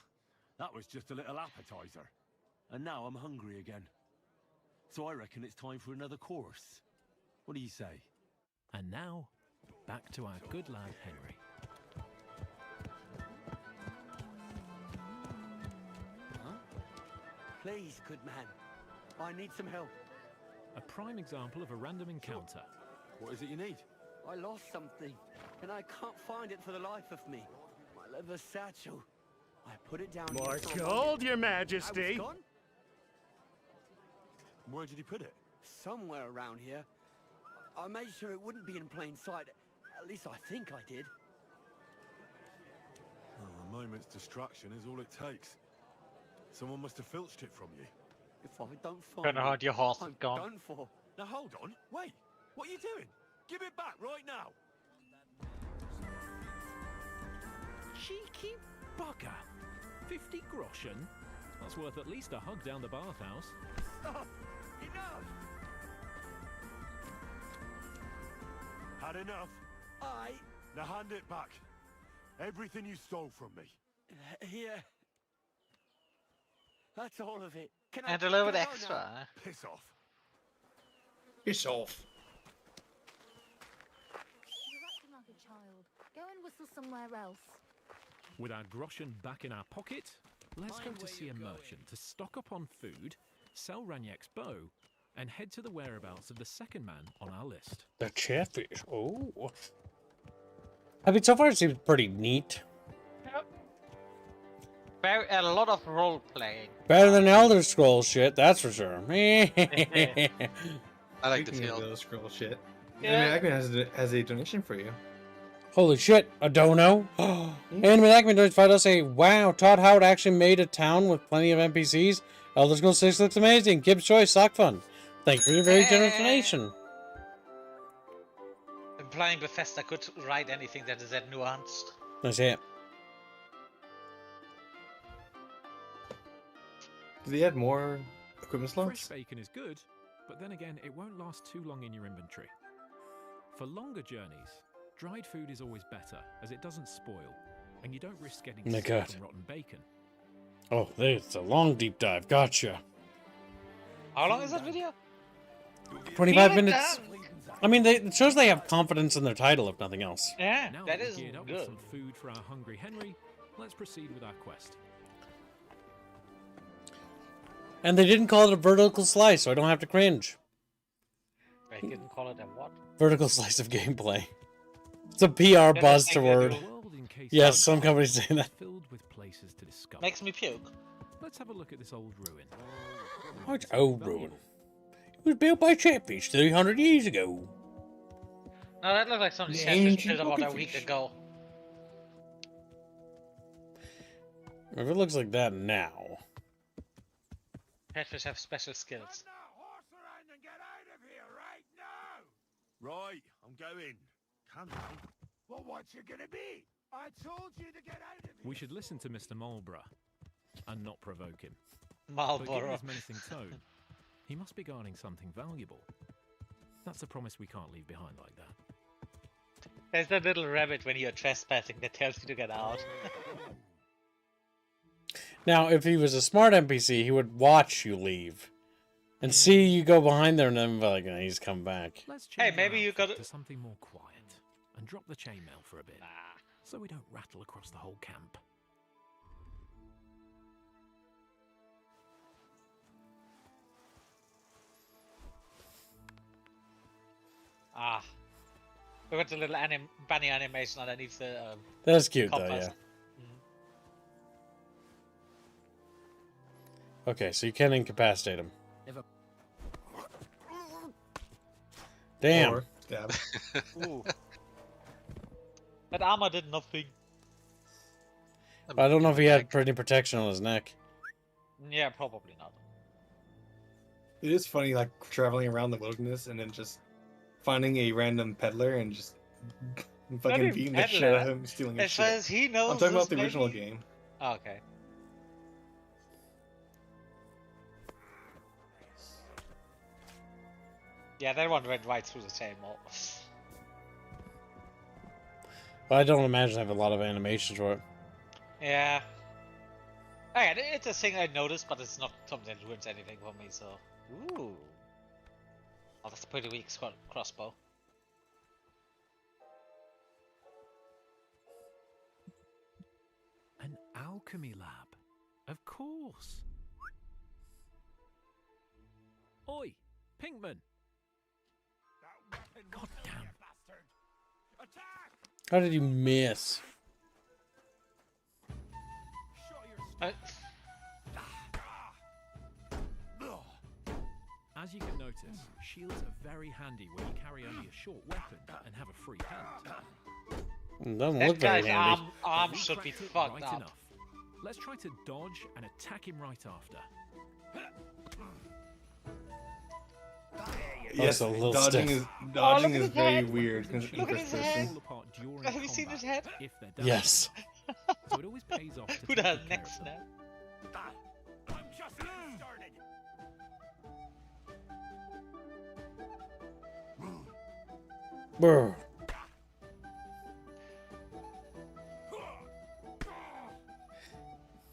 That was just a little appetizer. And now I'm hungry again. So I reckon it's time for another course. What do you say? And now, back to our good lad Henry. Huh? Please, good man. I need some help. A prime example of a random encounter. What is it you need? I lost something, and I can't find it for the life of me. My leather satchel. I put it down My here for a gold, moment. your Now majesty. it's gone? Where did you put it? Somewhere around here. I made sure it wouldn't be in plain sight. At least I think I did. Oh, a moment's distraction is all it takes. Someone must have filched it from you. If I don't find Don't know how it, your horse is I'm gone. done for. Now hold on, wait. What are you doing? Give it back right now. Cheeky bugger. 50 groschen? That's worth at least a hug down the bathhouse. Stop! Enough! Had enough? Now hand it back. Everything you stole from me. Here. That's all of it. Can And I a little bit can I go extra. now? Piss off. Piss off. whistle somewhere else. With our groschen back in our pocket, let's go to see a merchant to stock up on food, sell Raniak's bow, and head to the whereabouts of the second man on our list. The Chatfish. Oh. I mean, so far it seems pretty neat. A lot of role playing. Better than Elder Scrolls shit, that's for sure. I like the Speaking of feel. Elder Scrolls shit. Yeah. Anime Acme has a donation for you. Holy shit, a dono? Anime Acme donates $5 say, wow, Todd Howard actually made a town with plenty of NPCs. Elder Scrolls 6 looks amazing. Gibbs Choice, sock fun. Thank you for your very generous donation. Implying Bethesda could write anything that is that nuanced. That's it. Do they add more equipment slots? Fresh bacon is good, but then again, it won't last too long in your inventory. For longer journeys, dried food is always better, as it doesn't spoil, and you don't risk getting My sick God. from rotten bacon. Oh, it's a long deep dive. Gotcha. How long is that video? 25 minutes. I mean, it shows they have confidence in their title, if nothing else. Yeah, Now that we're is geared up with good. some food for our hungry Henry. Let's proceed with our quest. And they didn't call it a vertical slice, so I don't have to cringe. They didn't call it a what? Vertical slice of gameplay. It's a PR buzzword. Yes, some companies say that. Filled with places to discover. Makes me puke. Let's have a look at this old ruin. What's old ruin? It was built by Chatfish 300 years ago. No, that looked like something The Chatfish ancient built about a pocket week fish. ago. If it looks like that now. Chatfish have special skills. Right, I'm going. Come on. Well, what's it gonna be? I told you to get out of here. We should listen to Mr. Marlborough and not provoke him. Marlborough. But given his menacing tone, he must be guarding something valuable. That's a promise we can't leave behind like that. There's that little rabbit when you're trespassing that tells you to get out. Now, if he was a smart NPC, he would watch you leave. And see you go behind there and then be like, he's come back. Let's Hey, change maybe our you outfit got to something more quiet and drop the chainmail for a bit, so we don't rattle across the whole camp. Ah. We got the little bunny animation underneath the That's cute, though, compass. yeah. Okay, so you can incapacitate him. Damn. Or stab. Ooh. That armor did nothing. I don't know if he had any protection on his neck. Yeah, probably not. It is funny, like traveling around the wilderness and then just finding a random peddler and just fucking even beating the shit peddler. out of him, stealing his As shit. far as he knows, I'm talking about this the original maybe- game. Oh, okay. Yeah, that one went right through the same wall. But I don't imagine I have a lot of animations for it. Yeah. Okay, it's a thing I noticed, but it's not something that ruins anything for me, so... Ooh. Oh, that's a pretty weak crossbow. An alchemy lab, of course. Oi, Pinkman! God damn. How did you miss? As you can notice, shields are very handy when you carry only a short weapon and have a free hand. It doesn't That look very guy's handy. arm We should be cracked it fucked right up. enough. Let's try to dodge and attack him right after. Yes, a little dodging stiff. is dodging look at is his very head. weird because Look at his head. Fall apart during Have you seen his head? combat if they're Yes. damaged. So it always pays off to Who take does good care next of them. snap? I'm just getting started. Brr.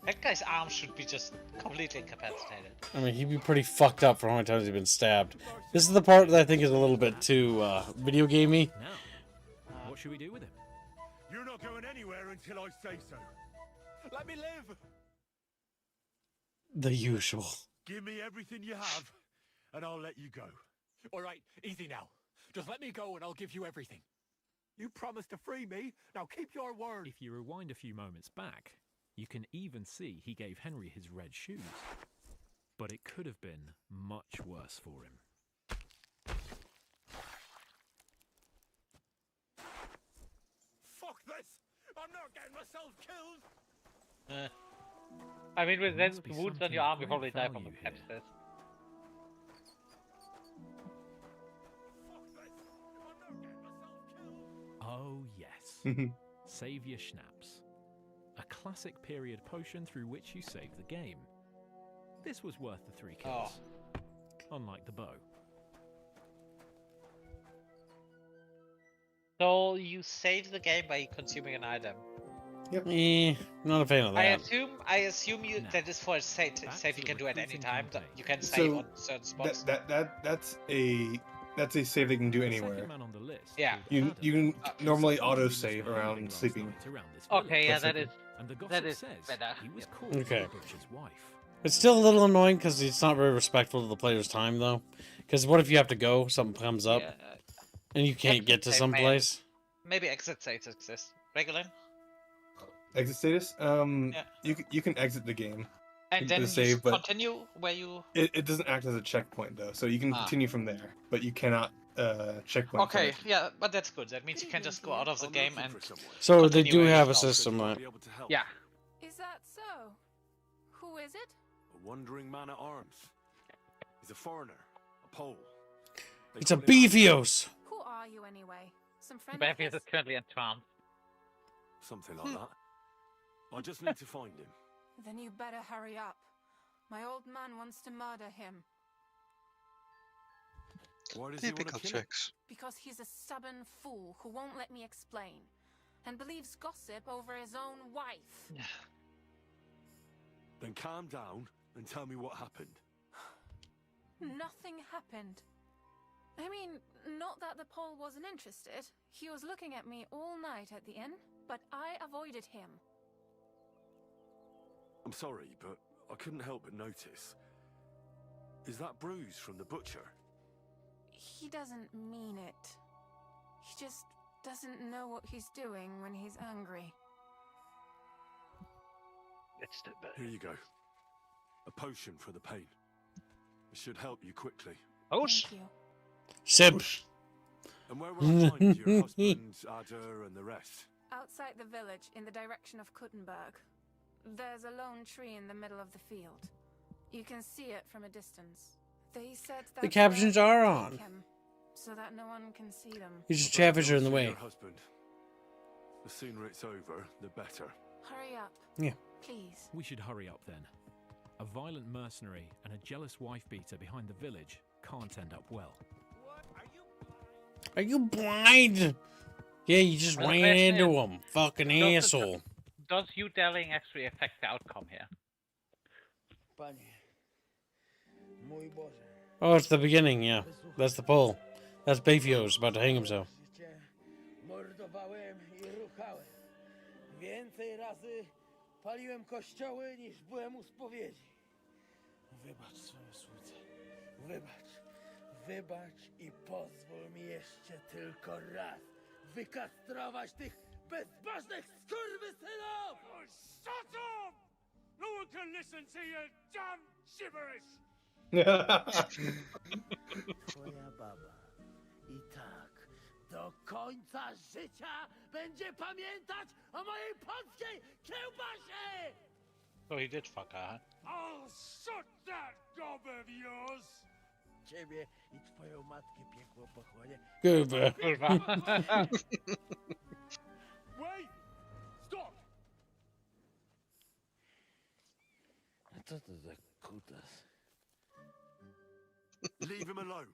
That guy's arm should be just completely incapacitated. I mean, he'd be pretty fucked up for how many times he's been stabbed. This is the part that I think is a little bit too video gamey. Now, what should we do with him? You're not going anywhere until I say so. Let me live. The usual. Give me everything you have, and I'll let you go. All right, easy now. Just let me go and I'll give you everything. You promised to free me. Now keep your word. If you rewind a few moments back, you can even see he gave Henry his red shoes. But it could have been much worse for him. Fuck this! I'm not getting myself killed! I mean, with Must then be wounds on something your of arm, you great probably die from value the here. sepsis. Oh yes. Savior Schnapps. A classic period potion through which you save the game. This was worth the 3 kills. Unlike the bow. So you save the game by consuming an item. Not a fan of that. I assume you that is for a save you can do at any time. That you can save on certain spots. That's a save they can do anywhere. Man on the list, Yeah. You can normally auto save around sleeping. Okay, yeah, that is And the gossip that is says better. he was Yep. caught Okay. by the butcher's wife. It's still a little annoying because it's not very respectful of the player's time, though. Because what if you have to go, something comes up, and you can't get to some place? Maybe exit states exist. Regular. Exit status? You can exit the game. And then the save, but continue where you. it doesn't act as a checkpoint though, so you can continue from there, but you cannot checkpoint. Okay, yeah, but that's good. That means you can just go out of the game and. So they continue do where you have a stopped. system, right? Yeah. Is that so? Who is it? A wandering man at arms. He's a foreigner, a Pole. They It's a call him Beefios. Who are you anyway? Some friend of Befius his? is currently in trance. Something like that. I just need to find him. Then you better hurry up. My old man wants to murder him. Why does he want to kill him? Because he's a stubborn fool who won't let me explain. And believes gossip over his own wife. Then calm down and tell me what happened. Nothing happened. I mean, not that the Pole wasn't interested. He was looking at me all night at the inn, but I avoided him. I'm sorry, but I couldn't help but notice. Is that bruise from the butcher? He doesn't mean it. He just doesn't know what he's doing when he's angry. Here you go. A potion for the pain. It should help you quickly. Thank you. Sib. And where will I find your husband, Ada, and the rest? Outside the village, in the direction of Kuttenberg. There's a lone tree in the middle of the field. You can see it from a distance. They said that The captions are on. him, so that no one can see them. He's just Chatfish are in the way. Your husband. The sooner it's over, the better. Hurry up. Yeah. Please. We should hurry up then. A violent mercenary and a jealous wife-beater behind the village can't end up well. Are you blind? Yeah, you just Well, ran the question into is, him. Fucking does- asshole. Does you telling actually affect the outcome here? Oh, it's the beginning, yeah. That's the pull. That's Beefios about to hang himself. Mordowałem i ruchałem. Więcej razy paliłem kościoły niż byłem u spowiedzi. Wybacz swoje słudze. Wybacz. Wybacz i pozwól mi jeszcze tylko raz wykastrować tych bezbożnych skurwysynów! Oh, shut up! No one can listen to your damn gibberish! Twoja baba i tak do końca życia będzie pamiętać o mojej polskiej kiełbasie! So he did fuck her. I'll shut that gob of yours! Ciebie i twoją matkę piekło pochłonie. Kurwa. Wait! Stop! A co to za kutas? Leave him alone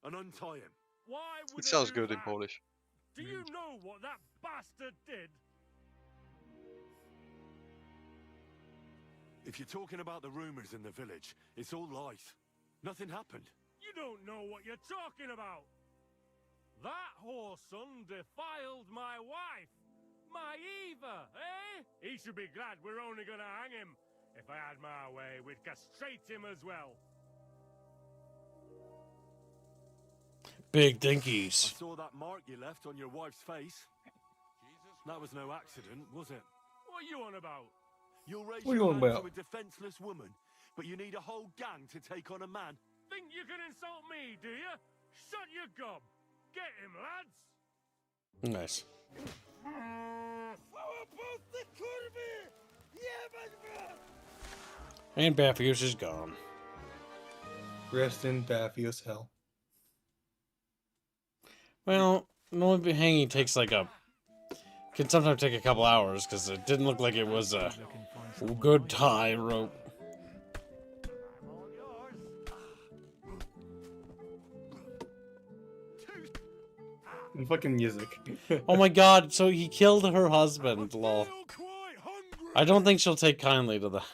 and untie him. Why would It sounds I do good in that? Polish. Do you know what that bastard did? If you're talking about the rumors in the village, it's all lies. Nothing happened. You don't know what you're talking about. That whoreson defiled my wife. Maeva, eh? He should be glad we're only gonna hang him. If I had my way, we'd castrate him as well. Big I dinkies. saw that mark you left on your wife's face. That was no accident, was it? What are you on about? You'll raise What are you your on hand about? to a defenseless woman, but you need a whole gang to take on a man. Think you can insult me, do you? Shut your gob. Get him, lads. Nice. And Baphius is gone. Rest in Baphius hell. Well, normally hanging takes like can sometimes take a couple hours because it didn't look like it was a good tie rope. And fucking music. Oh my god, so he killed her husband, lol. I don't think she'll take kindly to that.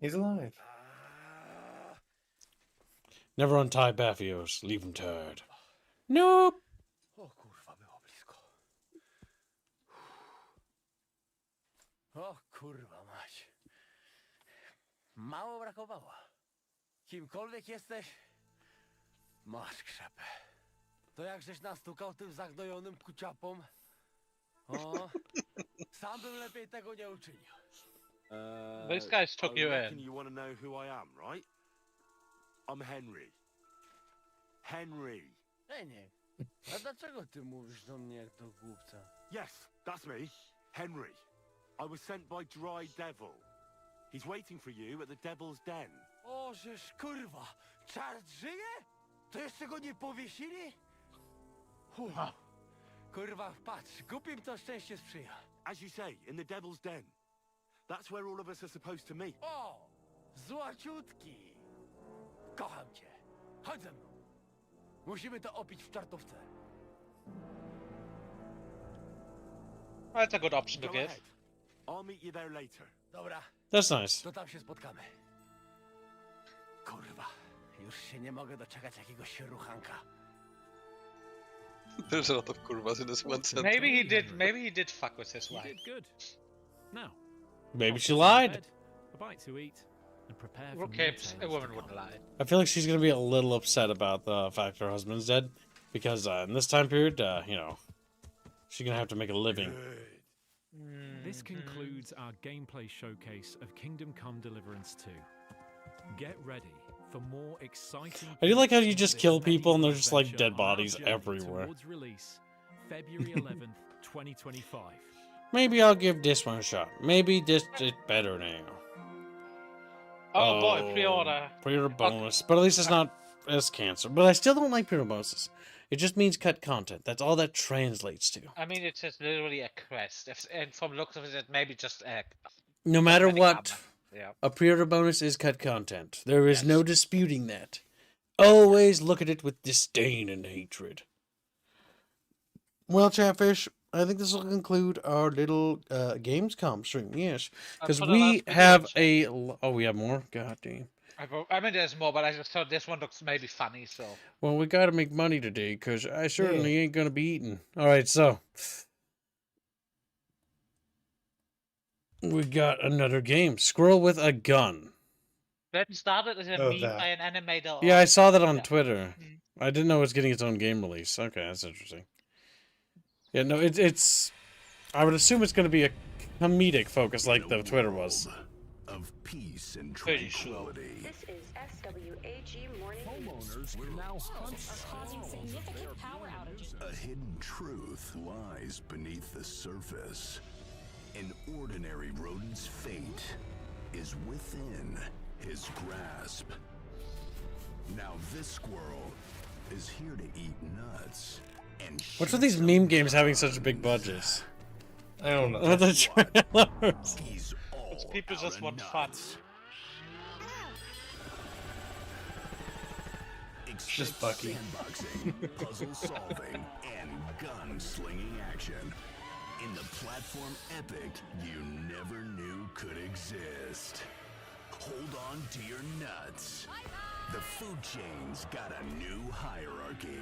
He's alive. Never untie Baphios. Leave him tied. Nope. O kurwa, było blisko. O kurwa mać. Mało brakowało. Kimkolwiek jesteś, masz krzepę. To jak żeś nastukał tym zagnojonym kuciapom? O, sam bym lepiej tego nie uczynił. These guys took I you reckon in. You want to know who I am, right? I'm Henry. Henry. Ej, nie. A dlaczego ty mówisz do mnie jak do głupca? Yes, that's me. Henry. I was sent by Dry Devil. He's waiting for you at the Devil's Den. O, żeż kurwa, czart żyje? To jeszcze go nie powiesili? Kurwa, patrz, głupim to szczęście sprzyja. As you say, in the Devil's Den. That's where all of us are supposed to meet. O, złaciutki. Kocham cię. Chodź ze mną. Musimy to opić w czartówce. That's a good option to Go give. ahead. I'll meet you there later. Dobra. That's nice. To tam się spotkamy. Kurwa, już się nie mogę doczekać jakiegoś ruchanka. There's a lot of kurvas in this one sentence. Maybe he did fuck with his wife. You did good. Now, Maybe she lied. a bite to eat, and prepare for more Okay, tales a to woman come. wouldn't lie. I feel like she's gonna be a little upset about the fact her husband's dead, because in this time period, you know, she's gonna have to make a living. This concludes our gameplay showcase of Kingdom Come Deliverance 2. Get ready for more exciting. I do like how you just kill people and they're just like dead bodies everywhere. Towards release, February 11th, 2025. Maybe I'll give this one a shot. Maybe this is better now. Oh boy, pre-order. Pre-order bonus. But at least it's not as cancer. But I still don't like pre-order bonuses. It just means cut content. That's all that translates to. I mean, it's just literally a quest. And from looks of it, maybe just a... No matter what, Yeah. a pre-order bonus is cut content. There is no disputing that. Always look at it with disdain and hatred. Well, Chatfish, I think this will conclude our little Gamescom stream. Yes, because for the we last have video, a... Oh, we have more? God damn. I mean, there's more, but I just thought this one looks maybe funny, so... Well, we got to make money today, because I certainly ain't going to be eating. All right, so... We got another game. Squirrel with a gun. That started as a Oh, meme that. by an animator. Yeah, I saw that on Yeah. Twitter. I didn't know it was getting its own game release. Okay, that's interesting. Yeah, no, it's... I would assume it's going to be a comedic focus like the Twitter was. Of peace and Pretty sure. tranquility. This is SWAG Morning Homeowners will now hunt causing significant power outages. A hidden truth lies beneath the surface. An ordinary rodent's fate is within his grasp. Now this squirrel is here to eat nuts and What's with these meme games having such big budgets? I don't know. With the trailers. It's people just want fun. Just Bucky. Sandboxing, puzzle solving, and gun-slinging action in the platform epic you never knew could exist. hold on to your nuts. The food chain's got a new hierarchy.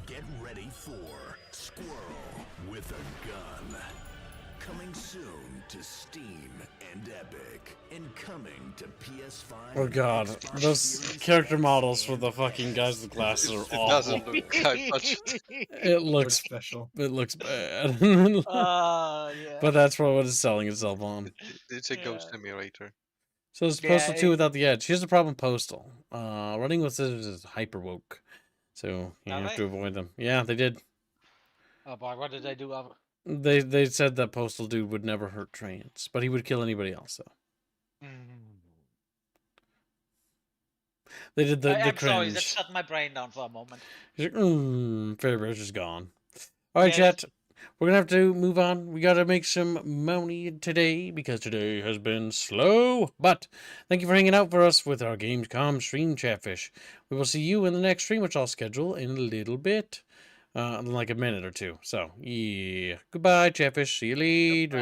Get ready for Squirrel with a Gun. Coming soon to Steam and Epic. And coming to PS5. Oh god, those character models for the fucking guys with glasses are awful. It doesn't look quite much. It looks special. It looks bad. Yeah. But that's what it's selling itself on. It's a ghost simulator. So it's Postal 2 without the edge. Here's the problem with Postal. Running with scissors is hyper woke. So you have to avoid them. Yeah, they did. Oh boy, what did they do? They said that Postal dude would never hurt trains, but he would kill anybody else though. They did the I'm cringe. sorry, that shut my brain down for a moment. He's like, Fairbrush is gone. All right, Yes. chat. We're gonna have to move on. We gotta make some money today because today has been slow. But thank you for hanging out for us with our Gamescom stream, Chatfish. We will see you in the next stream, which I'll schedule in a little bit, in like a minute or two. So yeah, goodbye, Chatfish. See you later.